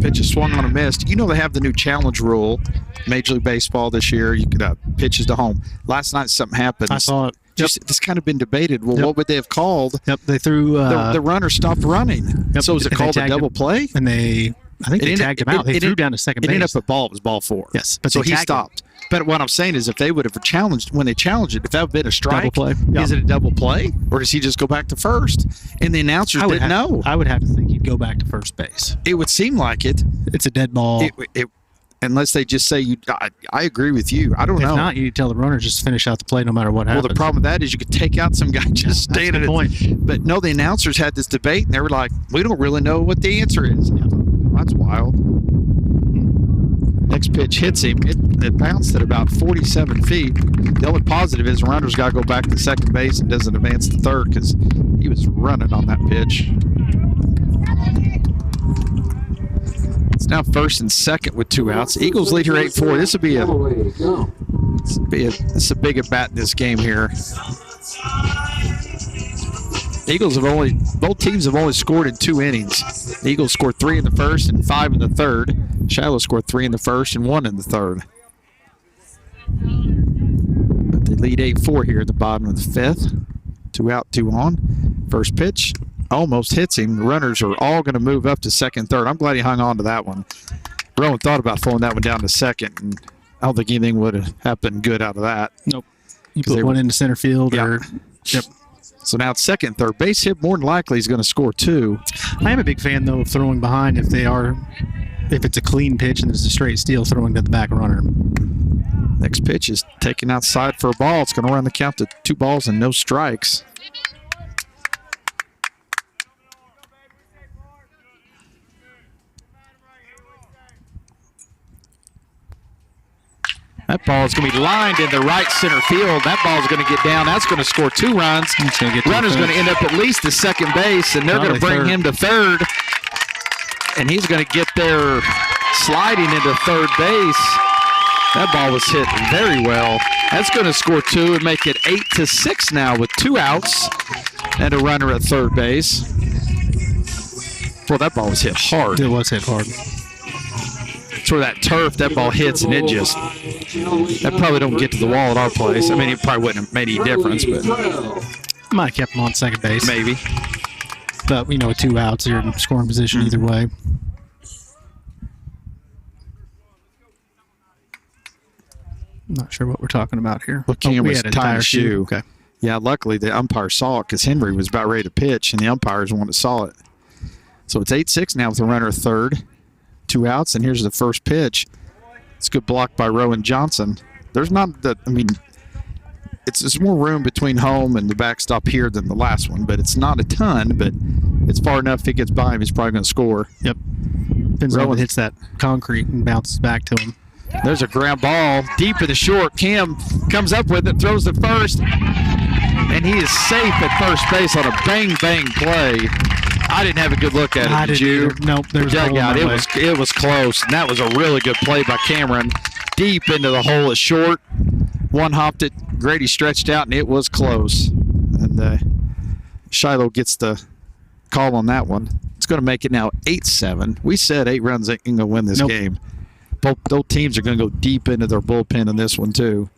Pitch is swung on a missed. You know they have the new challenge rule, Major League Baseball this year. You could pitches to home. Last night something happened. I saw it. Yep. It's kind of been debated. Well, what would they have called? Yep, they threw the runner stopped running. Yep. So was it called a double play? And I think they tagged him out. They threw down to second base. It ended up a ball. It was ball 4. Yes, but so he stopped. But what I'm saying is, if they would have challenged when they challenged it, if that would have been a strike, double play. Is it a double play, or does he just go back to first? And the announcers didn't know. I would have to think he'd go back to first base. It would seem like it. It's a dead ball. Unless they just say I agree with you. I don't know. If not, you tell the runner just finish out the play no matter what happens. Well, the problem with that is you could take out some guy just standing at it. But no, the announcers had this debate, and they were like, we don't really know what the answer is. That's wild. Next pitch hits him. It bounced at about 47 feet. The only positive is the runner's got to go back to second base and doesn't advance to third because he was running on that pitch. It's now first and second with 2 outs. Eagles lead here 8-4. This is a big at bat in this game here. Both teams have only scored in 2 innings. The Eagles scored 3 in the first and 5 in the third. Shiloh scored 3 in the first and 1 in the third. But they lead 8-4 here at the bottom of the 5th. 2 out, 2 on. First pitch almost hits him. The runners are all going to move up to second, third. I'm glad he hung on to that one. Rowan thought about throwing that one down to second, and I don't think anything would have happened good out of that. Nope. You put one into center field or... Yep. So now it's second, third base hit. More than likely he's going to score 2. I am a big fan, though, of throwing behind if it's a clean pitch and there's a straight steal, throwing to the back runner. Next pitch is taken outside for a ball. It's going to run the count to 2 balls and no strikes. That ball is going to be lined into right center field. That ball is going to get down. That's going to score 2 runs. Runner's going to end up at least at second base, and they're going to bring him to third. And he's going to get there sliding into third base. That ball was hit very well. That's going to score 2 and make it 8-6 now with 2 outs and a runner at third base. Well, that ball was hit hard. It was hit hard. That's where that turf, that ball hits, and that probably don't get to the wall at our place. I mean, it probably wouldn't have made any difference, but Might have kept him on second base. maybe. But, with 2 outs, you're in scoring position either way. I'm not sure what we're talking about here. Well, Cam we was had a tying a shoe. Okay. Yeah, luckily the umpire saw it because Henry was about ready to pitch, and the umpires one that saw it. So it's 8-6 now with a runner third, 2 outs, and here's the first pitch. It's a good block by Rowan Johnson. There's not that. I mean, there's more room between home and the backstop here than the last one, but it's not a ton. But it's far enough. If he gets by him, he's probably going to score. Yep. Depends on what hits that concrete and bounces back to him. There's a ground ball deep in the short. Cam comes up with it, throws the first, and he is safe at first base on a bang bang play. I didn't have a good look at it. Did you? Nope. There's a hole in dugout. my way. It was close, and that was a really good play by Cameron. Deep into the hole at short. One hopped it. Grady stretched out, and it was close. And Shiloh gets the call on that one. It's going to make it now 8-7. We said 8 runs ain't going to win this game. Both teams are going to go deep into their bullpen in this one, too.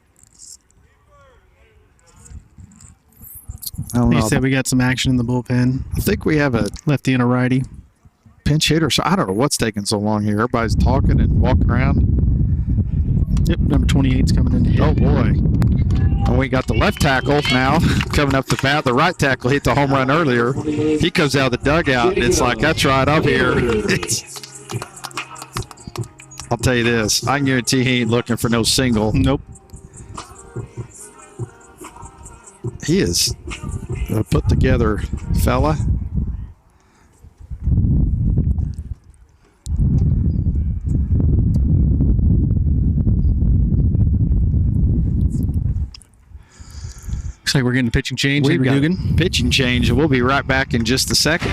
I don't know. You said we got some action in the bullpen. I think we have a Lefty and a righty. pinch hitter. So I don't know what's taking so long here. Everybody's talking and walking around. Yep, number 28's coming in to hit. Oh, boy. And we got the left tackle now coming up the bat. The right tackle hit the home run earlier. He comes out of the dugout, and it's like, that's right up here. I'll tell you this. I can guarantee he ain't looking for no single. Nope. He is a put together fella. Looks like we're getting a pitching change. We've got Dugan. pitching change. We'll be right back in just a second.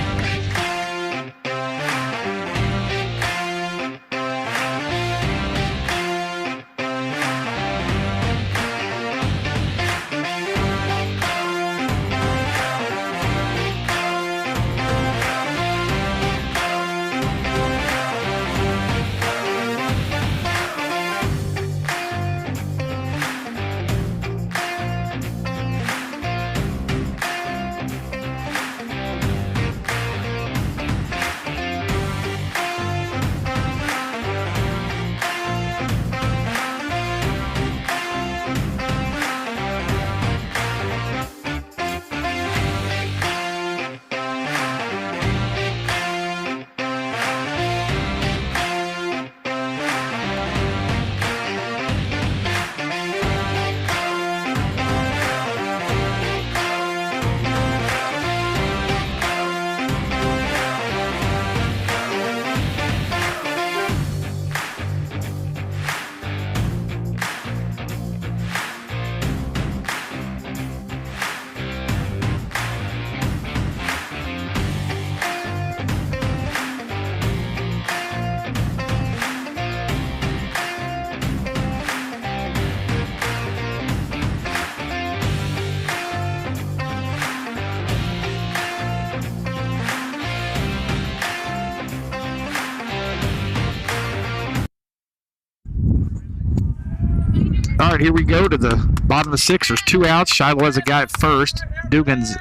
All right, here we go to the bottom of the 6th. There's 2 outs. Shiloh has a guy at first. Dugan's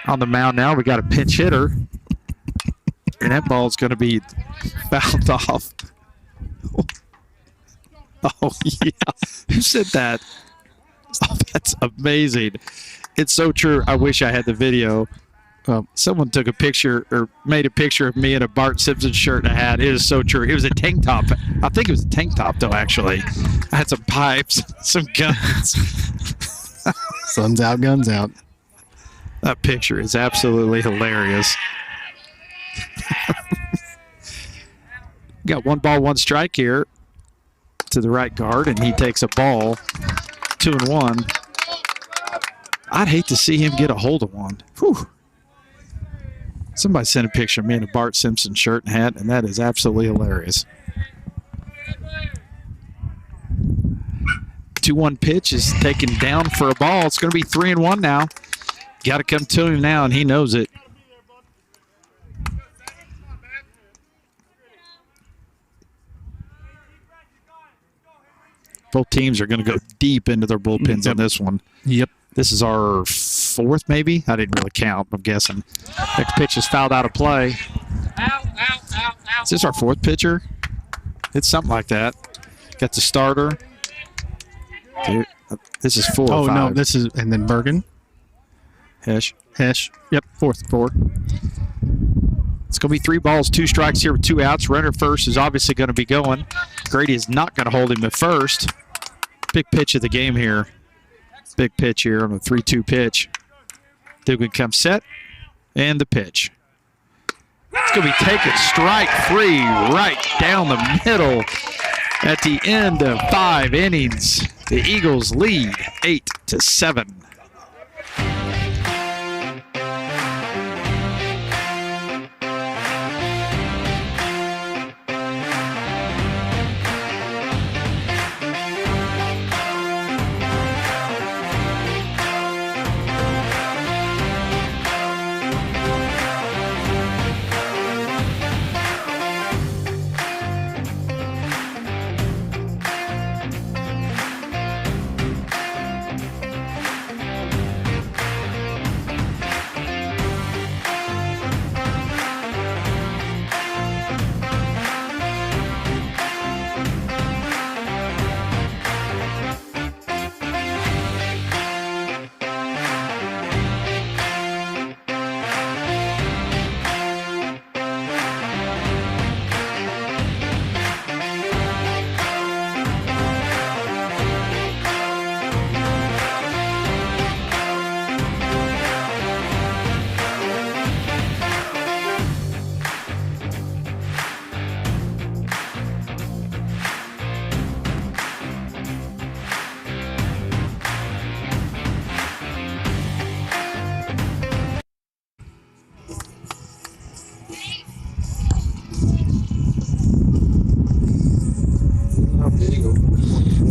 on the mound now. We got a pinch hitter. And that ball's going to be fouled off. Oh, yeah. Who said that? Oh, that's amazing. It's so true. I wish I had the video. Someone took a picture or made a picture of me in a Bart Simpson shirt and a hat. It is so true. It was a tank top. I think it was a tank top, though, actually. I had some pipes, some guns. Sun's out, guns out. That picture is absolutely hilarious. Got 1 ball, 1 strike here to the right guard, and he takes a ball, 2-1. I'd hate to see him get a hold of one. Whew. Somebody sent a picture of me in a Bart Simpson shirt and hat, and that is absolutely hilarious. 2-1 pitch is taken down for a ball. It's going to be 3-1 now. Got to come to him now, and he knows it. Both teams are going to go deep into their bullpens on this one. Yep. This is our 4th, maybe? I didn't really count, I'm guessing. Next pitch is fouled out of play. Is this our 4th pitcher? It's something like that. Got the starter. Dude, this is 4 or 5. No, this is, and then Bergen. Hesh. Yep, 4th. It's going to be 3 balls, 2 strikes here with 2 outs. Runner first is obviously going to be going. Grady is not going to hold him at first. Big pitch of the game here. Big pitch here on the 3-2 pitch. Dugan comes set, and the pitch. It's going to be taken strike 3 right down the middle at the end of 5 innings. The Eagles lead 8-7.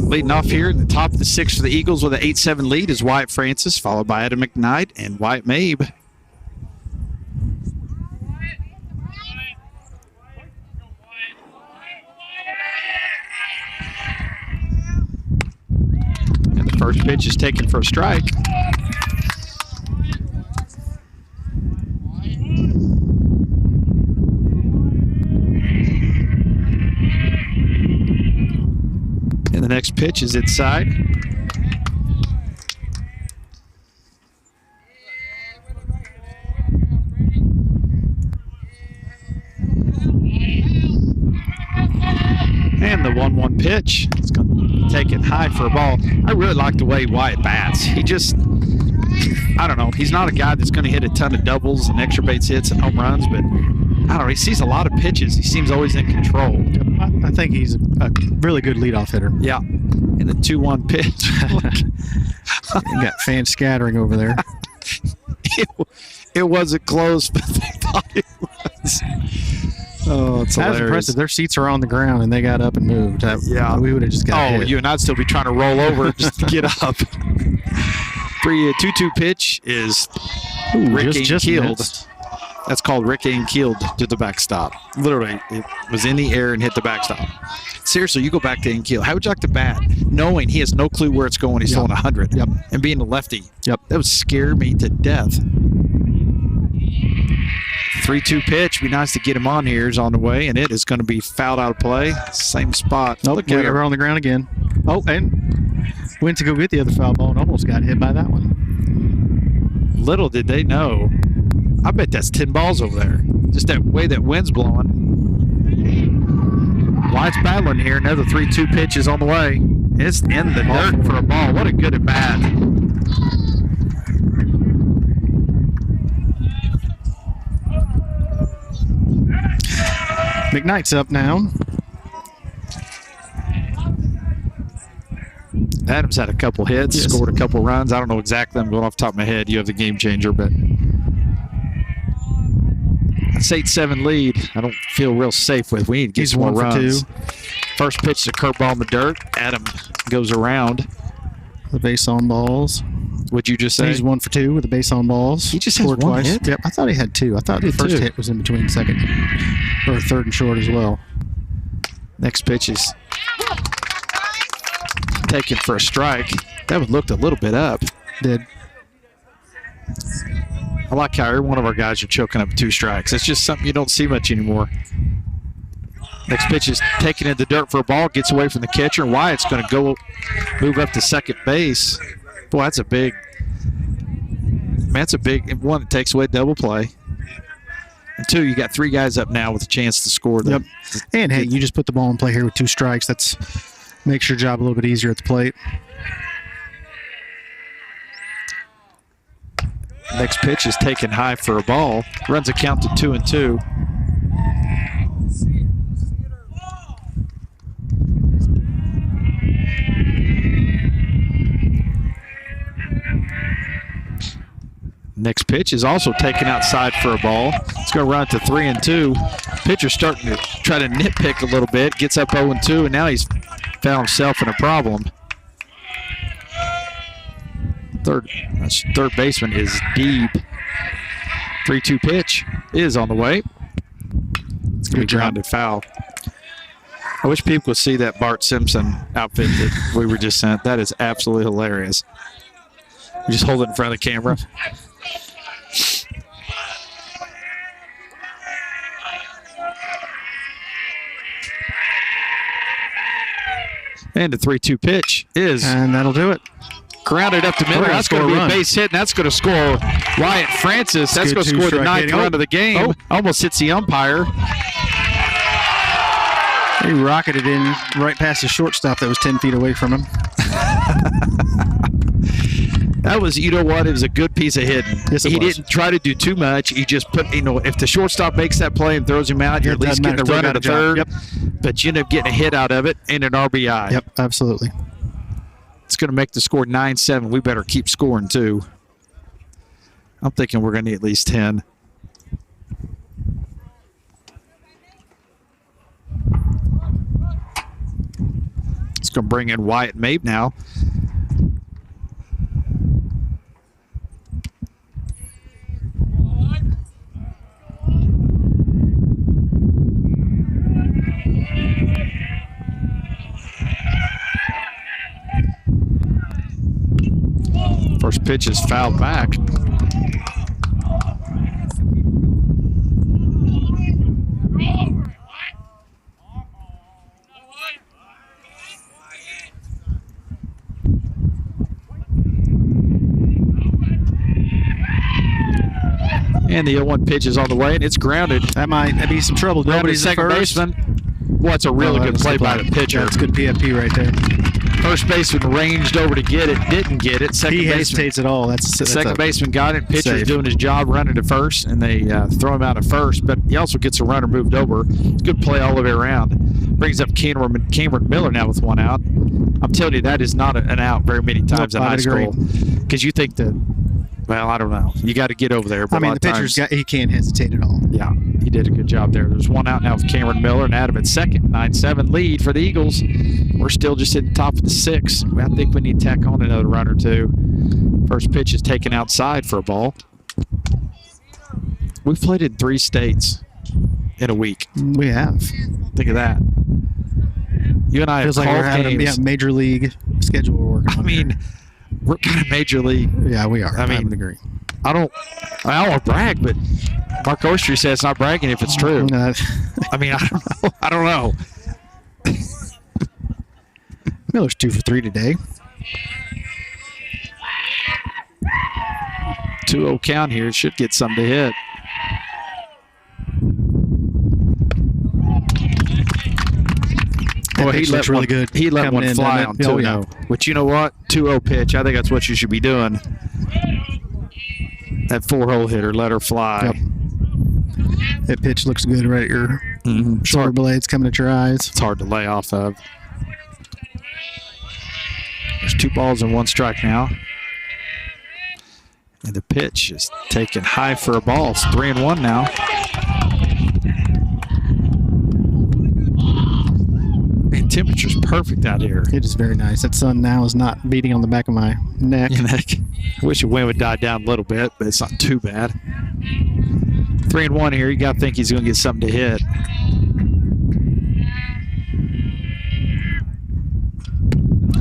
Leading off here in the top of the 6th for the Eagles with an 8-7 lead is Wyatt Francis, followed by Adam McKnight and Wyatt Mabe. And the first pitch is taken for a strike. And the next pitch is inside. And the 1-1 pitch. It's going to take it high for a ball. I really like the way Wyatt bats. He just, I don't know, he's not a guy that's going to hit a ton of doubles and extra base hits and home runs, but I don't know, he sees a lot of pitches. He seems always in control. I think he's a really good leadoff hitter. Yeah. And the 2-1 pitch. You got fans scattering over there. It wasn't close, but they thought it was. Oh, it's hilarious. That was impressive. Their seats are on the ground, and they got up and moved. Yeah. We would have just got hit. You and I'd still be trying to roll over just to get up. 2-2 pitch is Rick just Keeled. missed. That's called Rick Keeled to the backstop. Literally, it was in the air and hit the backstop. Seriously, you go back to Keel. How would you like to bat knowing he has no clue where it's going? He's throwing 100. Yep. And being a lefty. Yep. That would scare me to death. 3-2 pitch. Be nice to get him on here. Is on the way, and it is going to be fouled out of play. Same spot. Nope, we're on the ground again. Oh, and went to go get the other foul ball and almost got hit by that one. Little did they know. I bet that's 10 balls over there. Just that way that wind's blowing. Wyatt's battling here. Another 3-2 pitch is on the way. It's in the dirt for a ball. What a good at bat. McKnight's up now. Adams had a couple hits, scored a couple runs. I don't know exactly. I'm going off the top of my head. You have the game changer, but it's 8-7 lead. I don't feel real safe with. We need to get some more runs. 2. First pitch is a curveball in the dirt. Adam goes around. The base on balls. What'd you just say? He's 1 for 2 with the base on balls. He just has one twice. hit? Yep, I thought he had 2. I thought the first hit was in between second or third and short as well. Next pitch is taken for a strike. That one looked a little bit up. Did. I like how every one of our guys are choking up 2 strikes. It's just something you don't see much anymore. Next pitch is taken in the dirt for a ball, gets away from the catcher, and Wyatt's going to move up to second base. Boy, that's a big one that takes away double play. And 2, you got 3 guys up now with a chance to score. Yep. And hey, you just put the ball in play here with 2 strikes. That's makes your job a little bit easier at the plate. Next pitch is taken high for a ball. Runs a count to 2-2. Next pitch is also taken outside for a ball. It's going to run to 3-2. Pitcher's starting to try to nitpick a little bit. Gets up 0-2, and now he's found himself in a problem. Third baseman is deep. 3-2 pitch is on the way. It's going to be grounded foul. I wish people could see that Bart Simpson outfit that we were just sent. That is absolutely hilarious. You just hold it in front of the camera. And the 3-2 pitch is. And that'll do it. Grounded up to middle. That's going to be a base hit, and that's going to score Wyatt Francis. That's going to score the 9th run of the game. Almost hits the umpire. He rocketed in right past the shortstop that was 10 feet away from him. That was, you know what, it was a good piece of hitting. Yes, he didn't try to do too much. He just put, if the shortstop makes that play and throws him out, you're at least getting a run at the third. Yep. But you end up getting a hit out of it and an RBI. Yep, absolutely. It's going to make the score 9-7. We better keep scoring, too. I'm thinking we're going to need at least 10. It's going to bring in Wyatt Mabe now. First pitch is fouled back. And the 0-1 pitch is on the way, and it's grounded. That might be some trouble. Nobody's second baseman. Well, it's a really good play by the pitcher. That's good PFP right there. First baseman ranged over to get it, didn't get it. He hesitates at all. That's second baseman got it. Pitcher's doing his job running to first, and they throw him out at first. But he also gets a runner moved over. It's good play all the way around. Brings up Cameron Miller now with 1 out. I'm telling you, that is not an out very many times in high school. Because you think that, well, I don't know. You got to get over there. I mean, the pitcher's he can't hesitate at all. Yeah, he did a good job there. There's 1 out now with Cameron Miller and Adam at second. 9-7 lead for the Eagles. We're still just at the top of the 6th. I think we need to tack on another run or 2. First pitch is taken outside for a ball. We've played in 3 states in a week. We have. Think of that. You and I have called games. Major league schedule we're working on. I mean, we're kind of major league. Yeah, we are. I mean, would agree. I don't want to brag, but Mark Oistry says it's not bragging if it's true. I mean, I don't know. Miller's 2 for 3 today. 2-0 count here. Should get something to hit. Well, he let really good. He let one fly on 2-0. Yeah. But you know what? 2-0 pitch. I think that's what you should be doing. That 4-hole hitter, let her fly. Yep. That pitch looks good right at your shoulder blades coming at your eyes. It's hard to lay off of. There's 2 balls and 1 strike now. And the pitch is taken high for a ball. It's 3-1 now. Man, temperature's perfect out here. It is very nice. That sun now is not beating on the back of my neck. I wish the wind would die down a little bit, but it's not too bad. 3-1 here. You got to think he's going to get something to hit.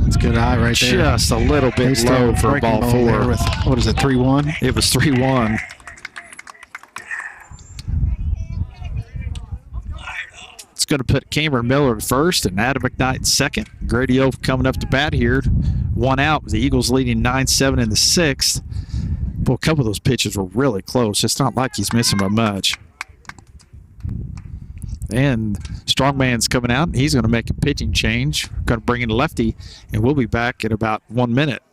That's good eye right there. Just a little bit low for ball 4. With, what is it, 3-1? It was 3-1. It's going to put Cameron Miller at first and Adam McKnight second. Grady Oak coming up to bat here. 1 out with the Eagles leading 9-7 in the 6th. Boy, a couple of those pitches were really close. It's not like he's missing by much. And Strongman's coming out. He's going to make a pitching change. Going to bring in a lefty, and we'll be back in about 1 minute.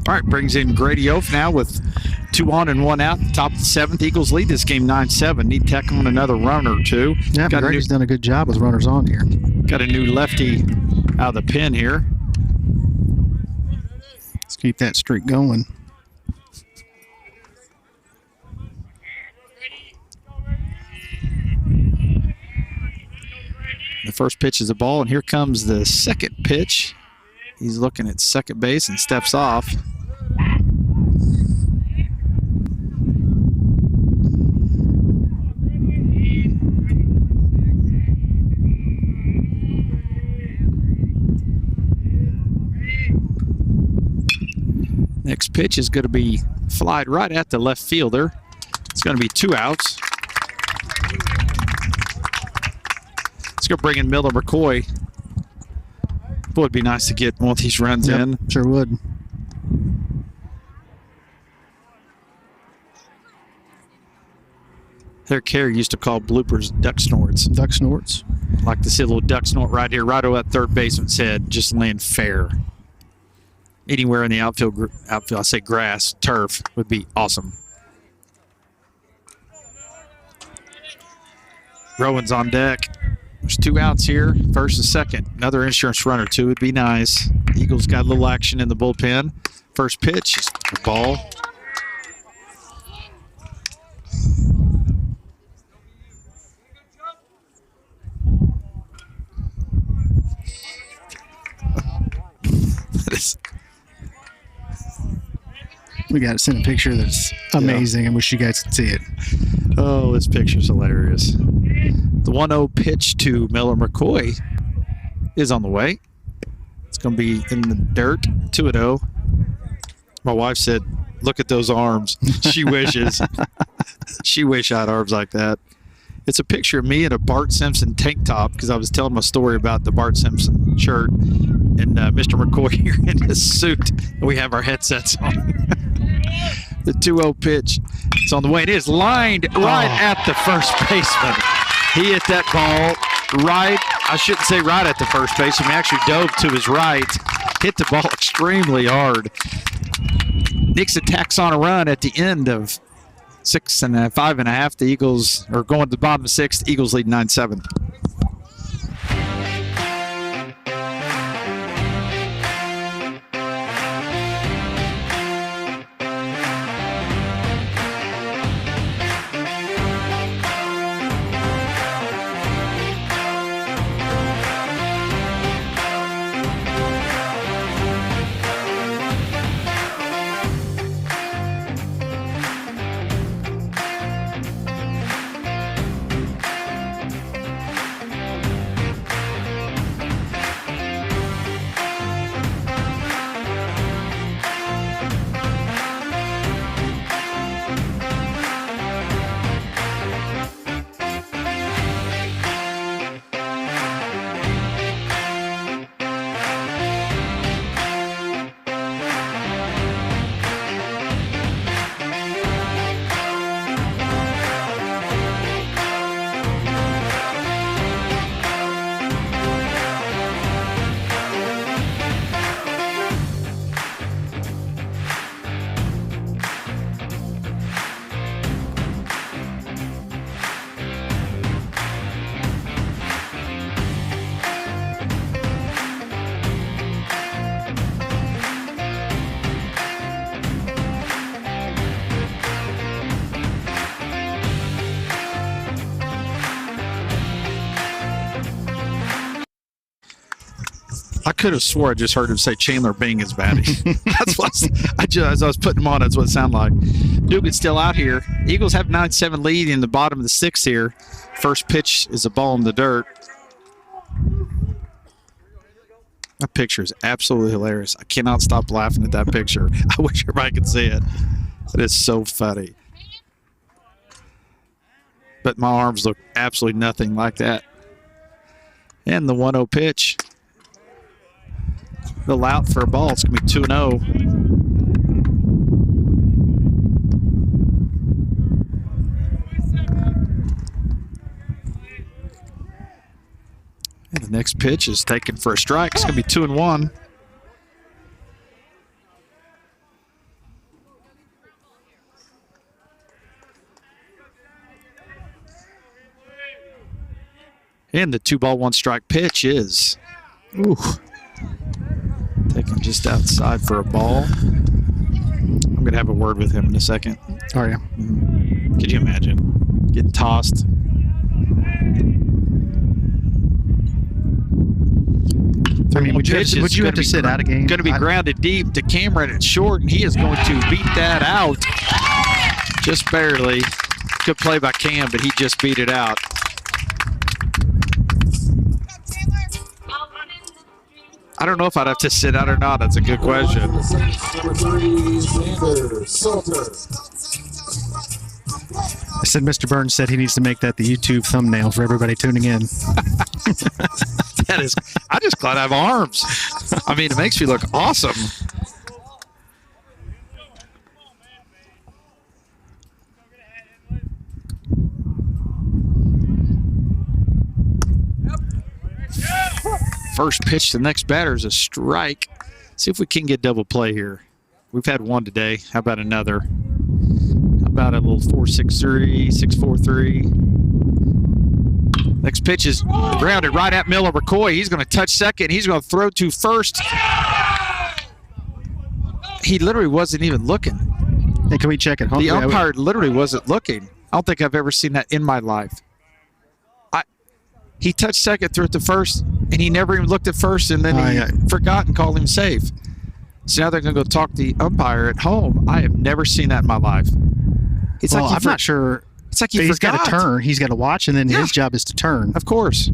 All right, brings in Grady Oaf now with 2 on and 1 out. Top of the 7th. Eagles lead this game 9-7. Need to tack on another runner or two. Yeah, Grady's done a good job with runners on here. Got a new lefty out of the pen here. Let's keep that streak going. The first pitch is a ball, and here comes the second pitch. He's looking at second base and steps off. Next pitch is going to be flied right at the left fielder. It's going to be 2 outs. Let's go bring in Miller McCoy. Boy, it'd be nice to get one of these runs in. Sure would. Their Carey used to call bloopers duck snorts. Duck snorts. Like to see a little duck snort right here, right over that third baseman's head, just land fair. Anywhere in the outfield, I say grass, turf, would be awesome. Rowan's on deck. There's 2 outs here, first and second. Another insurance runner, too, would be nice. Eagles got a little action in the bullpen. First pitch is the ball. We got to send a picture that's amazing. I wish you guys could see it. Oh, this picture's hilarious. The 1-0 pitch to Miller McCoy is on the way. It's going to be in the dirt, 2-0. My wife said, look at those arms. She wishes. She wish I had arms like that. It's a picture of me in a Bart Simpson tank top because I was telling my story about the Bart Simpson shirt and Mr. McCoy here in his suit. We have our headsets on. The 2-0 pitch. It's on the way. It is lined right at the first baseman. He hit that ball right. I shouldn't say right at the first baseman. He actually dove to his right. Hit the ball extremely hard. Nixa tacks on a run at the end of 5.5. The Eagles are going to the bottom of 6th. Eagles lead 9-7. I could have swore I just heard him say Chandler Bing is batting. That's what as I was putting him on, that's what it sounded like. Dugan's still out here. Eagles have 9-7 lead in the bottom of the 6th here. First pitch is a ball in the dirt. That picture is absolutely hilarious. I cannot stop laughing at that picture. I wish everybody could see it. It is so funny. But my arms look absolutely nothing like that. And the 1-0 pitch. The out for a ball. It's going to be 2-0. And the next pitch is taken for a strike. It's going to be 2-1. And the 2-ball-1-strike pitch is taken just outside for a ball. I'm going to have a word with him in a second. Oh, yeah. Could you imagine getting tossed? I mean, would you have to sit out a game? Going to be grounded deep to Cameron at short, and he is going to beat that out just barely. Good play by Cam, but he just beat it out. I don't know if I'd have to sit out or not. That's a good question. Number 3, Xander Salter. I said Mr. Burns said he needs to make that the YouTube thumbnail for everybody tuning in. That is, I'm just glad I have arms. I mean, it makes me look awesome. First pitch to the next batter is a strike. See if we can get double play here. We've had one today. How about another? How about a little 4-6-3, 6-4-3? Next pitch is grounded right at Miller McCoy. He's going to touch second. He's going to throw to first. He literally wasn't even looking. Hey, can we check it? The umpire literally wasn't looking. I don't think I've ever seen that in my life. He touched second, threw it to first, and he never even looked at first, and then he forgot and called him safe. So now they're going to go talk to the umpire at home. I have never seen that in my life. It's Well, like I'm not sure. It's like you He's forgot. got to turn. He's got to watch, and then his job is to turn. Of course.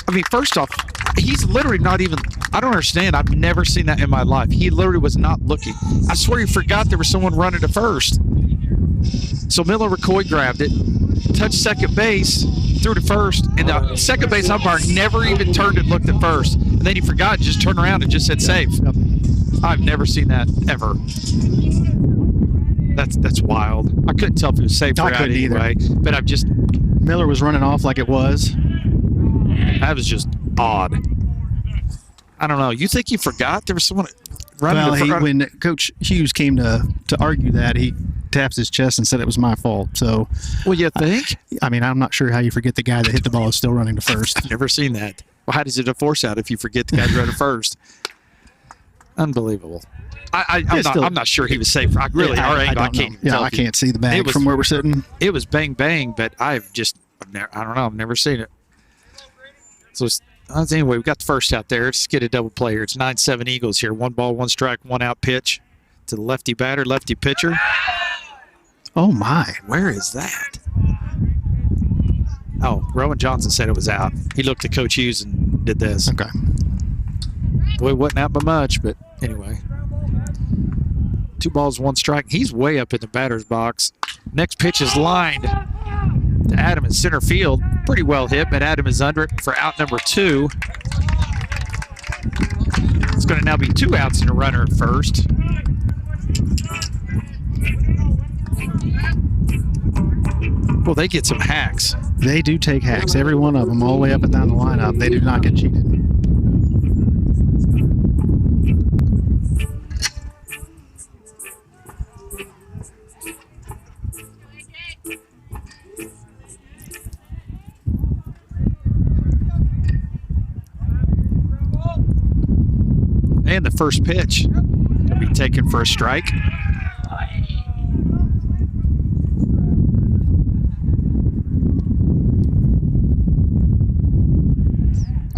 I mean, first off, he's literally not even. I don't understand. I've never seen that in my life. He literally was not looking. I swear he forgot there was someone running to first. So Miller McCoy grabbed it, touched second base, threw to first, and the second base umpire never even turned and looked at first. And then he forgot, just turned around and just said safe. I've never seen that ever. That's wild. I couldn't tell if it was safe or I out couldn't either. anyway, but I've just. Miller was running off like it was. That was just odd. I don't know. You think he forgot there was someone running? Well, when Coach Hughes came to argue that, he taps his chest and said it was my fault. So, well, you think? I mean, I'm not sure how you forget the guy that hit the ball is still running to first. I've never seen that. Well, how does it a force out if you forget the guy running first? Unbelievable. I'm not sure he was safe. I can't even tell. I can't see the bag from where we're sitting. It was bang bang, but I don't know. I've never seen it. So anyway, we got the first out there. Let's get a double play here. It's 9-7 Eagles here. 1 ball, 1 strike, 1 out pitch to the lefty batter, lefty pitcher. Oh my! Where is that? Oh, Rowan Johnson said it was out. He looked at Coach Hughes and did this. Okay. Boy, it wasn't out by much, but anyway. 2 balls, 1 strike. He's way up in the batter's box. Next pitch is lined to Adam in center field. Pretty well hit, but Adam is under it for out number 2. It's going to now be 2 outs and a runner at first. Well, they get some hacks. They do take hacks, every one of them, all the way up and down the lineup. They do not get cheated. And the first pitch will be taken for a strike.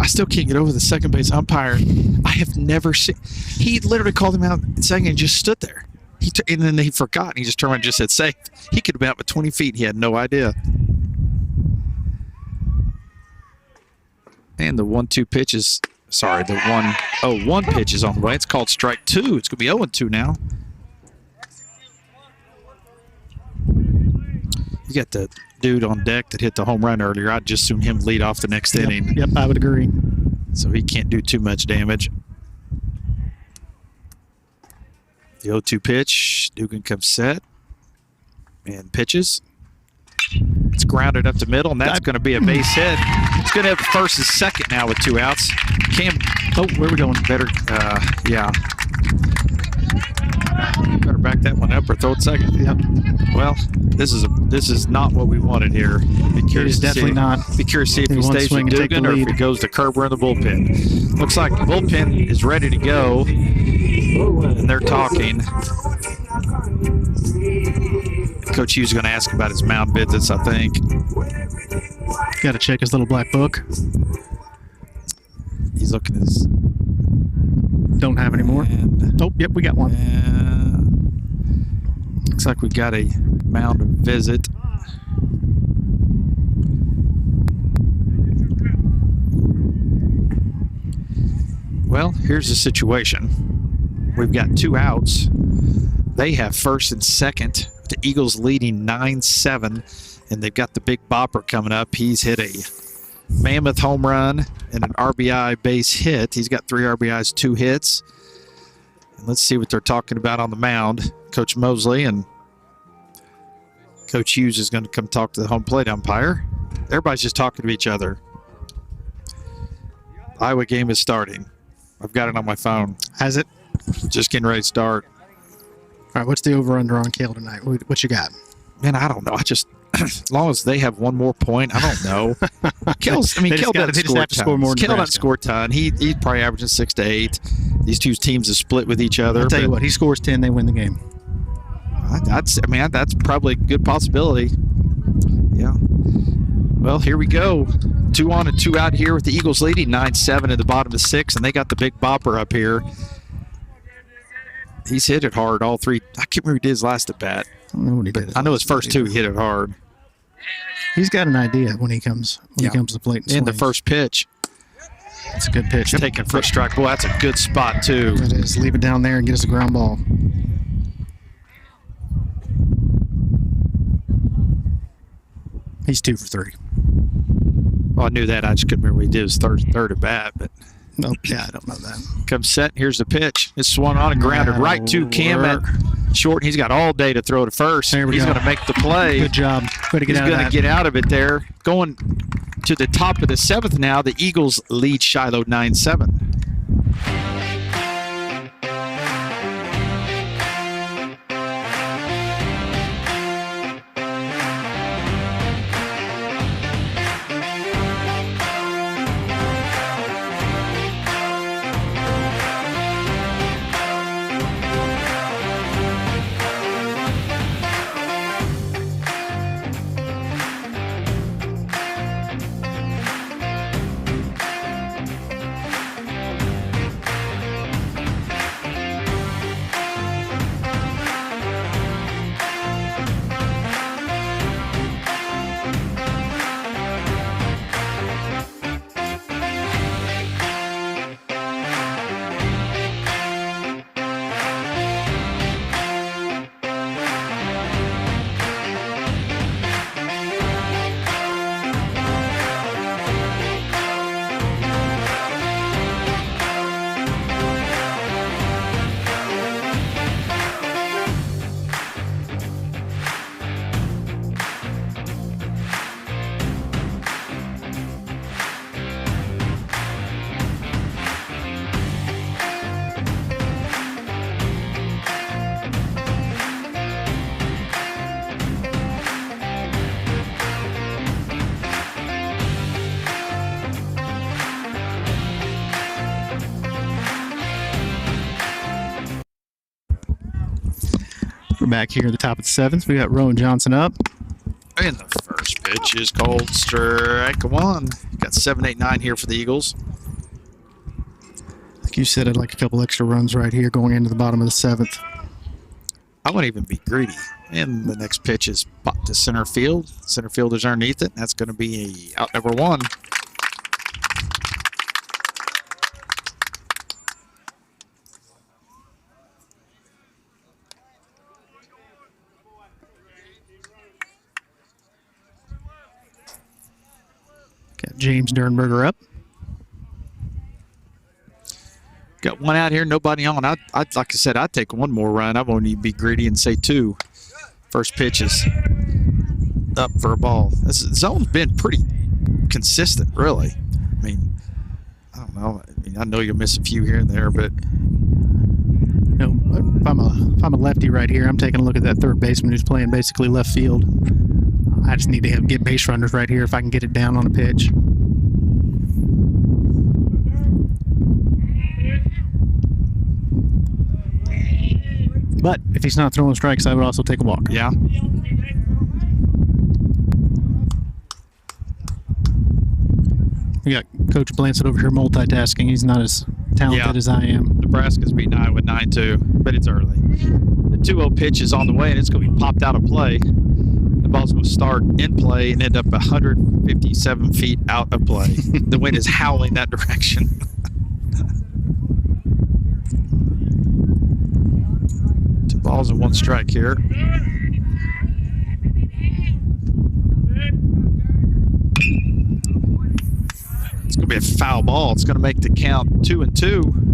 I still can't get over the second base umpire. I have never seen. He literally called him out saying and just stood there. And then he forgot. And he just turned around and just said safe. He could have been out by 20 feet. He had no idea. And the 1-2 pitch is. Sorry, the 1-0-1 pitch is on the way. It's called strike 2. It's going to be 0-2 now. You got the dude on deck that hit the home run earlier. I'd just assume him lead off the next inning. Yep, I would agree. So he can't do too much damage. The 0-2 pitch. Dugan comes set and pitches. It's grounded up the middle, and that's going to be a base hit. It's going to have first and second now with 2 outs. Where are we going? Better back that one up or throw it second. Yep. Well, this is not what we wanted here. Be curious definitely not. Be curious to see if he stays with Dugan or if he goes to Kerber in the bullpen. Looks like the bullpen is ready to go, and they're talking. Coach Hughes is going to ask about his mound visits, I think. Got to check his little black book. He's looking at his. Don't have any more. Oh, yep, we got one. Looks like we got a mound visit. Well, here's the situation. We've got 2 outs. They have first and second. The Eagles leading 9-7, and they've got the big bopper coming up. He's hit a mammoth home run and an RBI base hit. He's got 3 RBIs, 2 hits. And let's see what they're talking about on the mound. Coach Mosley and Coach Hughes is going to come talk to the home plate umpire. Everybody's just talking to each other. The Iowa game is starting. I've got it on my phone. Has it? Just getting ready to start. All right, what's the over-under on Kale tonight? What you got? Man, I don't know. As long as they have one more point, I don't know. Kale doesn't score more. Kale doesn't score a ton. He's probably averaging 6 to 8. These 2 teams have split with each other. I'll tell you what, he scores 10, they win the game. That's probably a good possibility. Yeah. Well, here we go. 2 on and 2 out here with the Eagles leading 9-7 in the bottom of 6, and they got the big bopper up here. He's hit it hard, all 3. I can't remember who did his last at bat. I don't know what he did. I know his first 2 he hit it hard. He's got an idea when he comes to the plate. And the first pitch. It's a good pitch. Taking for a strike. Boy, that's a good spot, too. It is. Leave it down there and get us a ground ball. He's 2 for 3. Well, I knew that. I just couldn't remember what he did his third at bat. But Nope. Yeah, I don't know that. comes set. Here's the pitch. It's swung on and grounded right to Cam at short. He's got all day to throw to first. There we He's go. going to make the play. Good job. Way to get He's out of going to that. get out of it there. Going to the top of the 7th now. The Eagles lead Shiloh 9-7. We're back here at the top of the 7th. We got Rowan Johnson up. And the first pitch is called strike 1. Got 7, 8, 9 here for the Eagles. Like you said, I'd like a couple extra runs right here going into the bottom of the 7th. I wouldn't even be greedy. And the next pitch is popped to center field. Center fielder's underneath it. That's going to be out number 1. Got James Dernberger up. Got 1 out here, nobody on. I'd like I said, I'd take 1 more run. I won't even be greedy and say 2. First pitch is up for a ball. This zone's been pretty consistent, really. I mean, I don't know. I know you'll miss a few here and there, but No, if I'm a lefty right here, I'm taking a look at that third baseman who's playing basically left field. I just need to get base runners right here if I can get it down on a pitch. But if he's not throwing strikes, I would also take a walk. yeah. We got Coach Blansett over here multitasking. He's not as talented as I am. Nebraska's beating Iowa 9-2, but it's early. The 2-0 pitch is on the way, and it's going to be popped out of play. The ball's going to start in play and end up 157 feet out of play. The wind is howling that direction. Two balls and 1 strike here. It's going to be a foul ball. It's going to make the count 2-2.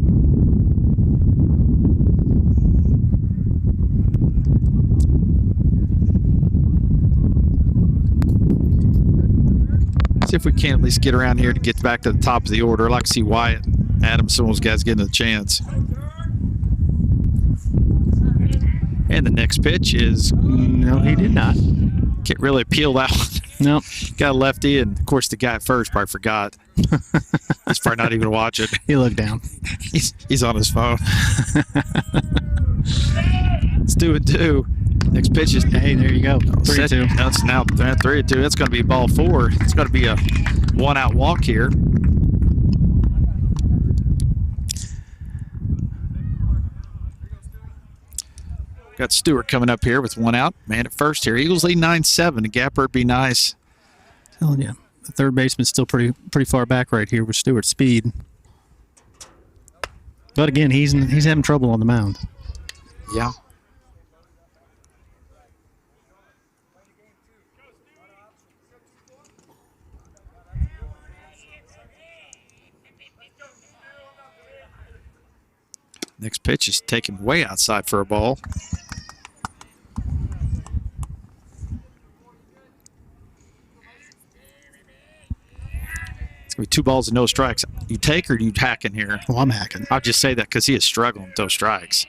See if we can at least get around here to get back to the top of the order. I'd like to see Wyatt and Adams, some of those guys getting a chance. And the next pitch is, No, he did not. can't really appeal that one. No. Got a lefty, and of course the guy at first probably forgot. He's probably not even watching. He looked down. He's on his phone. It's 2-2. Next pitch is Hey, there you go. 3-2. That's now 3-2. That's going to be ball 4. It's going to be a 1-out walk here. Got Stewart coming up here with 1 out. Man at first here. Eagles lead 9-7. A gapper would be nice. Telling you, the third baseman's still pretty far back right here with Stewart's speed. But again, he's having trouble on the mound. Yeah. Next pitch is taken way outside for a ball. It's going to be 2 balls and no strikes. You take or you hack in here? Well, I'm hacking. I'll just say that because he is struggling with those strikes.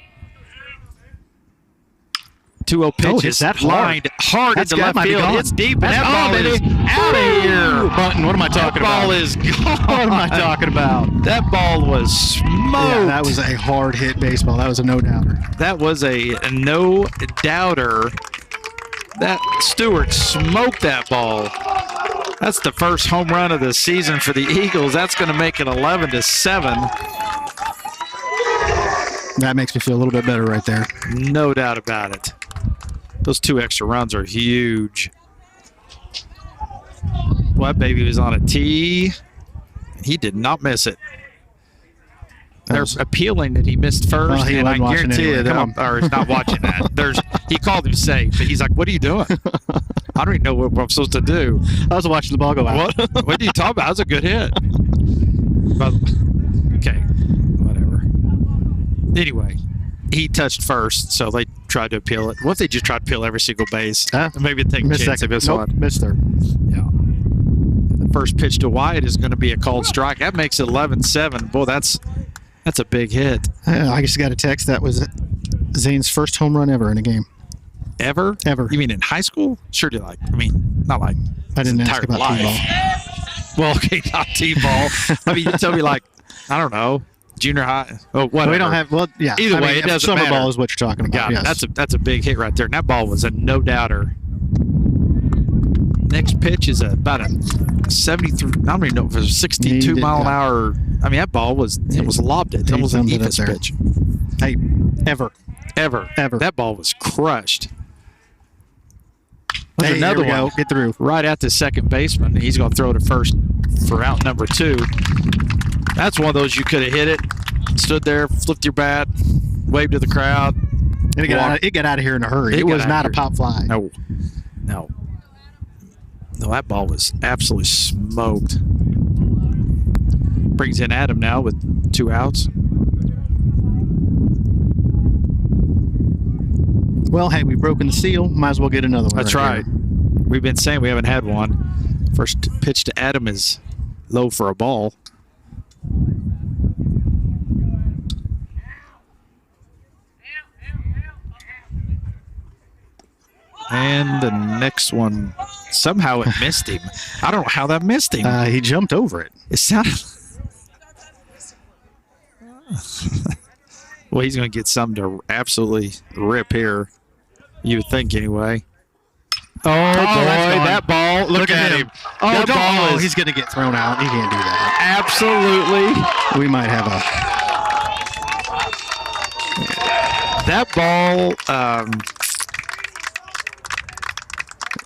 2-0 pitch is is that hard? lined hard That's into left might be field. gone. It's deep, and That's that ball is out of here. Button, what am I talking That ball about? is gone. What am I talking about? That ball was smoked. Yeah, that was a hard hit baseball. That was a no-doubter. That was a no-doubter. That Stewart smoked that ball. That's the first home run of the season for the Eagles. That's going to make it 11-7. That makes me feel a little bit better right there. No doubt about it. Those 2 extra runs are huge. Well, that baby was on a tee. He did not miss it. They're appealing that he missed first, Well, he and I wasn't watching guarantee anyway. you that or he's not watching that. He called him safe, but he's like, "What are you doing? I don't even know what I'm supposed to do." I was watching the ball go out. What are you talking about? That was a good hit. Okay, whatever. Anyway, he touched first, so they tried to appeal it. What if they just tried to appeal every single base? Maybe take a Missed chance of second. this Nope, one. missed third. Yeah. The first pitch to Wyatt is going to be a called strike. That makes it 11-7. Boy, that's a big hit. I just got a text. That was Zane's first home run ever in a game. Ever? Ever. You mean in high school? Sure, not like I didn't his ask entire about life. T-ball. Well, okay, not T-ball. I mean, you tell me like, I don't know, junior high. Oh, whatever. We don't have. Well, yeah. Either way, it doesn't summer matter. ball is what you're talking about. Got it. Yes. That's a big hit right there. And that ball was a no-doubter. Next pitch is about a 73. I don't even know if it was a 62 mile an hour. I mean, that ball was lobbed it. That was an Ephus pitch. Hey, ever. That ball was crushed. There's Hey, another here we one. go. Get through. Right at the second baseman. He's going to throw to first for out number 2. That's one of those you could have hit it, stood there, flipped your bat, waved to the crowd. And it got out of here in a hurry. It was not a pop fly. No. No, that ball was absolutely smoked. Brings in Adam now with 2 outs. Well, hey, we've broken the seal. Might as well get another one. That's right. We've been saying we haven't had one. First pitch to Adam is low for a ball. And the next one, somehow it missed him. I don't know how that missed him. He jumped over it. It sounded... Well, he's going to get something to absolutely rip here. You would think, anyway. Oh, boy, that ball. Look at him. Oh, that ball he's going to get thrown out. He can't do that. Absolutely. We might have a... That ball...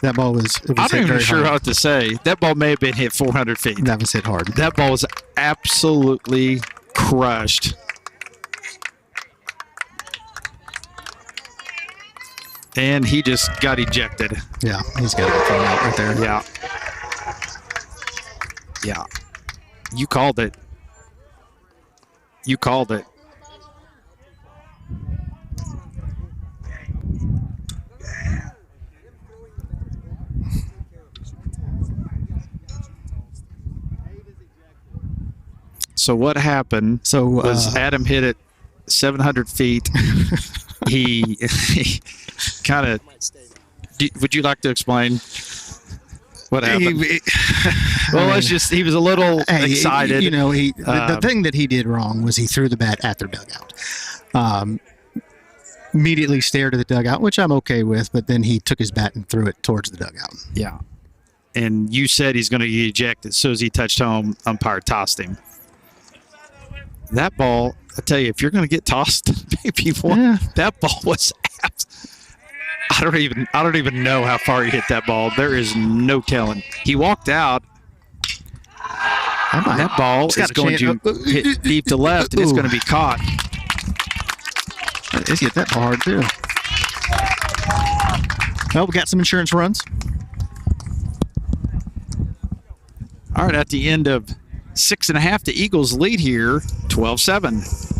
That ball was... I'm not even sure what to say. That ball may have been hit 400 feet. That was hit hard. That ball was absolutely crushed. And he just got ejected. Yeah, he's got to get thrown out right there. Yeah. Yeah. You called it. You called it. So what happened was Adam hit it 700 feet. he kind of... Would you like to explain what happened? He was a little excited. You know, the thing that he did wrong was he threw the bat at their dugout. immediately stared at the dugout, which I'm okay with, but then he took his bat and threw it towards the dugout. Yeah. And you said he's going to get ejected. As soon as he touched home, umpire tossed him. That ball, I tell you, if you're going to get tossed, maybe that ball was I don't even know how far he hit that ball. There is no telling. He walked out. That ball is going to hit deep to left, and it's going to be caught. It's hit that ball hard, too. Well, we got some insurance runs. All right, at the end of 6.5, the Eagles lead here, 12-7.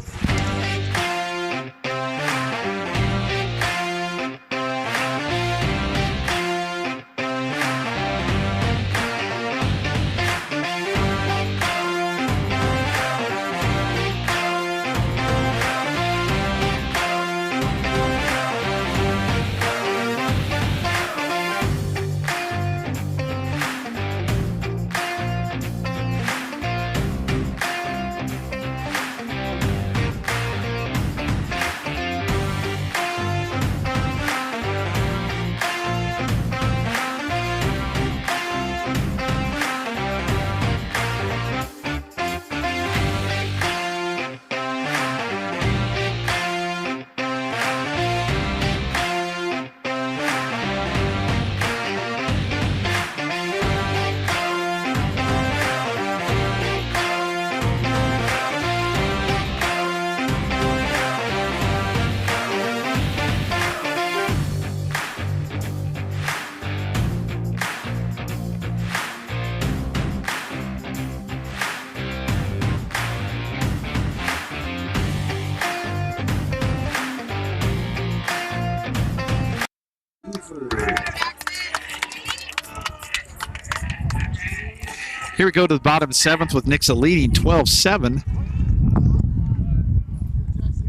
Here we go to the bottom 7th with Nixa leading 12-7.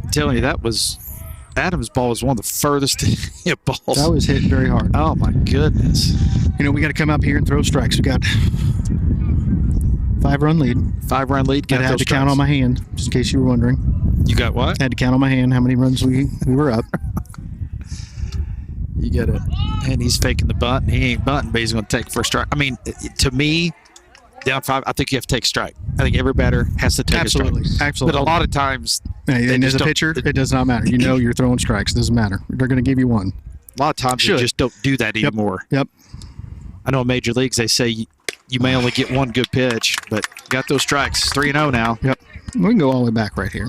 I'm telling you, that was Adams' ball was one of the furthest hit balls. That was hit very hard. Oh my goodness! You know, we got to come up here and throw strikes. We got 5-run lead. 5-run lead. I had to count on my hand, just in case you were wondering. You got what? I had to count on my hand how many runs we were up. You get it. And he's faking the bunt. He ain't bunting, but he's going to take first strike. I mean, to me, down 5, I think you have to take a strike. I think every batter has to take a strike. Absolutely. But a lot of times, and as a pitcher, it does not matter. You know you're throwing strikes. It doesn't matter. They're going to give you one. A lot of times they just don't do that anymore. Yep. I know in major leagues they say you may only get one good pitch, but got those strikes. 3-0 now. Yep. We can go all the way back right here.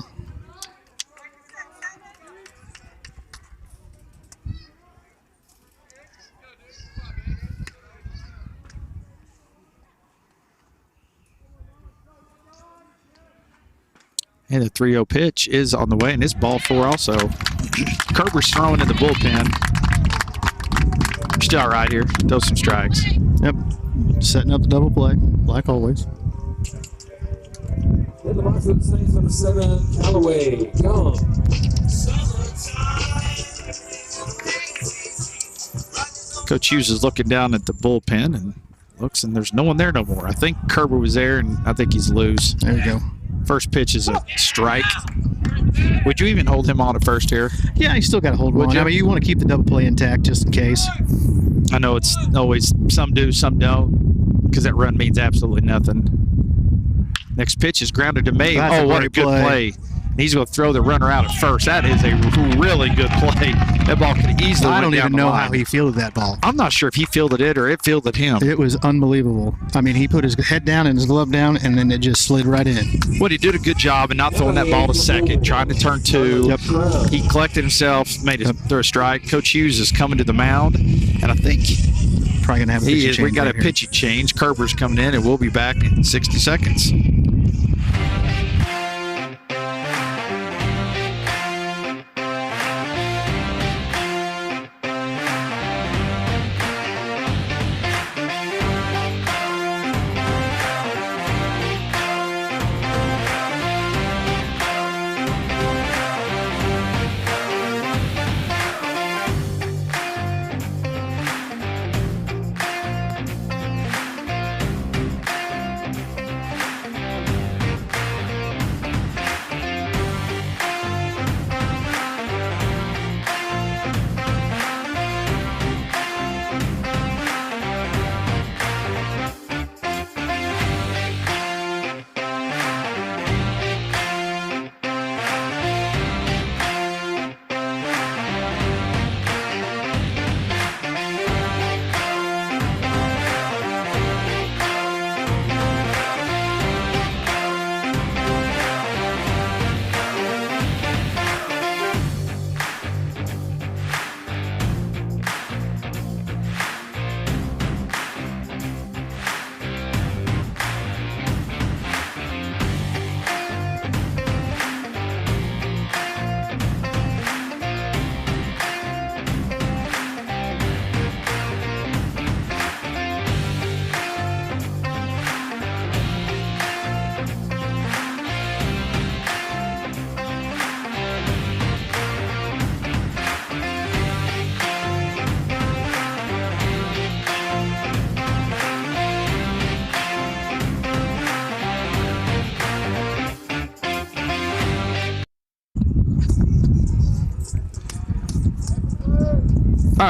And the 3-0 pitch is on the way, and it's ball 4 also. Kerber's throwing in the bullpen. You're still all right here. Throw some strikes. Yep. Setting up the double play, like always. In the box with the Saints, number 7, Callaway. Come. Coach Hughes is looking down at the bullpen and looks, and there's no one there no more. I think Kerber was there, and I think he's loose. There you go. First pitch is a strike. Would you even hold him on at first here? Yeah, you still got to hold him on. I mean, you want to keep the double play intact just in case. I know it's always some do, some don't, because that run means absolutely nothing. Next pitch is grounded to May. That's what a good play. He's going to throw the runner out at first. That is a really good play. That ball could easily I don't even know how he fielded that ball. I'm not sure if he fielded it or it fielded him. It was unbelievable. I mean, he put his head down and his glove down, and then it just slid right in. Well, he did a good job in not throwing that ball to second, trying to turn 2. Yep. He collected himself, threw a strike. Coach Hughes is coming to the mound, and I think probably going to have a pitching change. We got a pitching change. Kerber's coming in, and we'll be back in 60 seconds.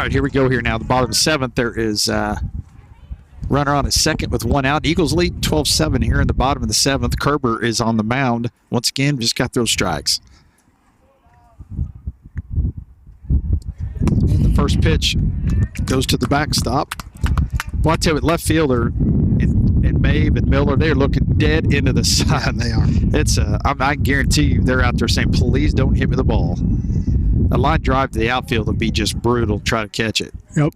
right, here we go here now. The bottom of the 7th, there is runner on at second with 1 out. Eagles lead 12-7 here in the bottom of the 7th. Kerber is on the mound. Once again, just got those strikes. And the first pitch goes to the backstop. Well, I tell you what, left fielder and Mabe and Miller, they're looking dead into the sun. Yeah, they are. It's I guarantee you they're out there saying, please don't hit me the ball. A line drive to the outfield would be just brutal. Try to catch it. Yep.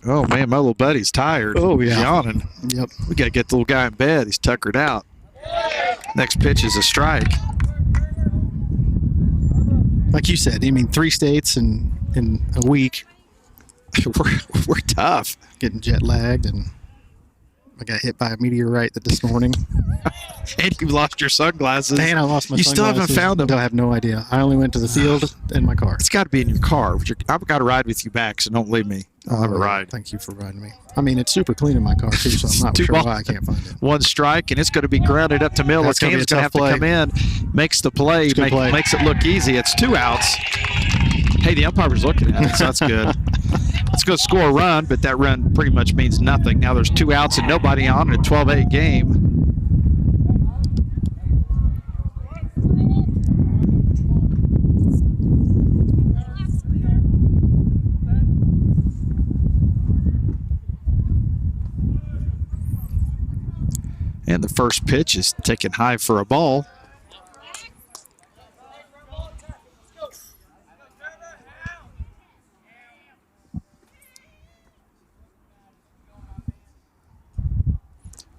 Oh, man, my little buddy's tired. Oh, yeah. Yawning. Yep. We got to get the little guy in bed. He's tuckered out. Next pitch is a strike. Like you said, I mean, 3 states in a week. We're tough. Getting jet lagged, and I got hit by a meteorite this morning. And you lost your sunglasses. And I lost my You still haven't sunglasses. found them. I have no idea. I only went to the field in my car. It's got to be in your car. I've got to ride with you back, so don't leave me. I'll have a ride. Thank you for riding me. I mean, it's super clean in my car, too, so I'm not Two sure balls. why I can't find it. 1 strike, and it's going to be grounded up to Miller. That's gonna be a Cam's going to have tough to come in. Makes the play. Good play. Makes it look easy. It's 2 outs. Hey, the umpire was looking at it, so that's good. Let's go score a run, but that run pretty much means nothing. Now there's 2 outs and nobody on in a 12-8 game. And the first pitch is taken high for a ball.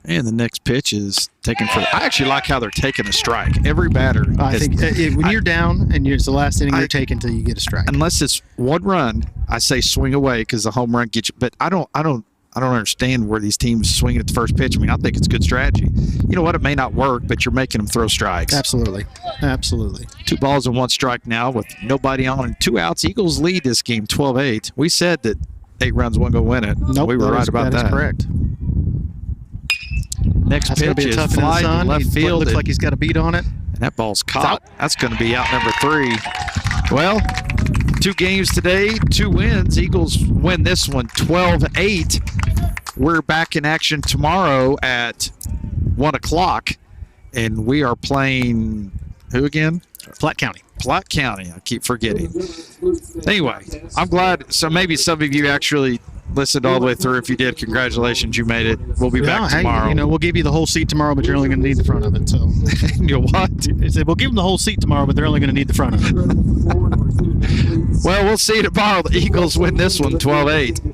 And the next pitch is taken for. I actually like how they're taking a strike. Every batter. I think when you're down and it's the last inning you're taking until you get a strike. Unless it's 1 run, I say swing away because the home run gets you. But I don't understand where these teams swing at the first pitch. I mean, I think it's good strategy. You know what? It may not work, but you're making them throw strikes. Absolutely. Absolutely. 2 balls and 1 strike now with nobody on and 2 outs. Eagles lead this game 12-8. We said that 8 runs wasn't going to win it. Nope, we were right about that. That is correct. Next That's going pitch to be a is tough in the fly to sun. left It field. looks like he's got a beat on it. And that ball's caught. That's going to be out number 3. Well, 2 games today, 2 wins. Eagles win this one 12-8. We're back in action tomorrow at 1 o'clock, and we are playing who again? Platte County. Platte County. I keep forgetting. Anyway, I'm glad. So maybe some of you actually listened all the way through. If you did, congratulations, you made it. We'll be back tomorrow. Hey, we'll give you the whole seat tomorrow, but you're only going to need the front of it. So you know what? I said, we'll give them the whole seat tomorrow, but they're only going to need the front of it. Well, we'll see you tomorrow. The Eagles win this one 12-8.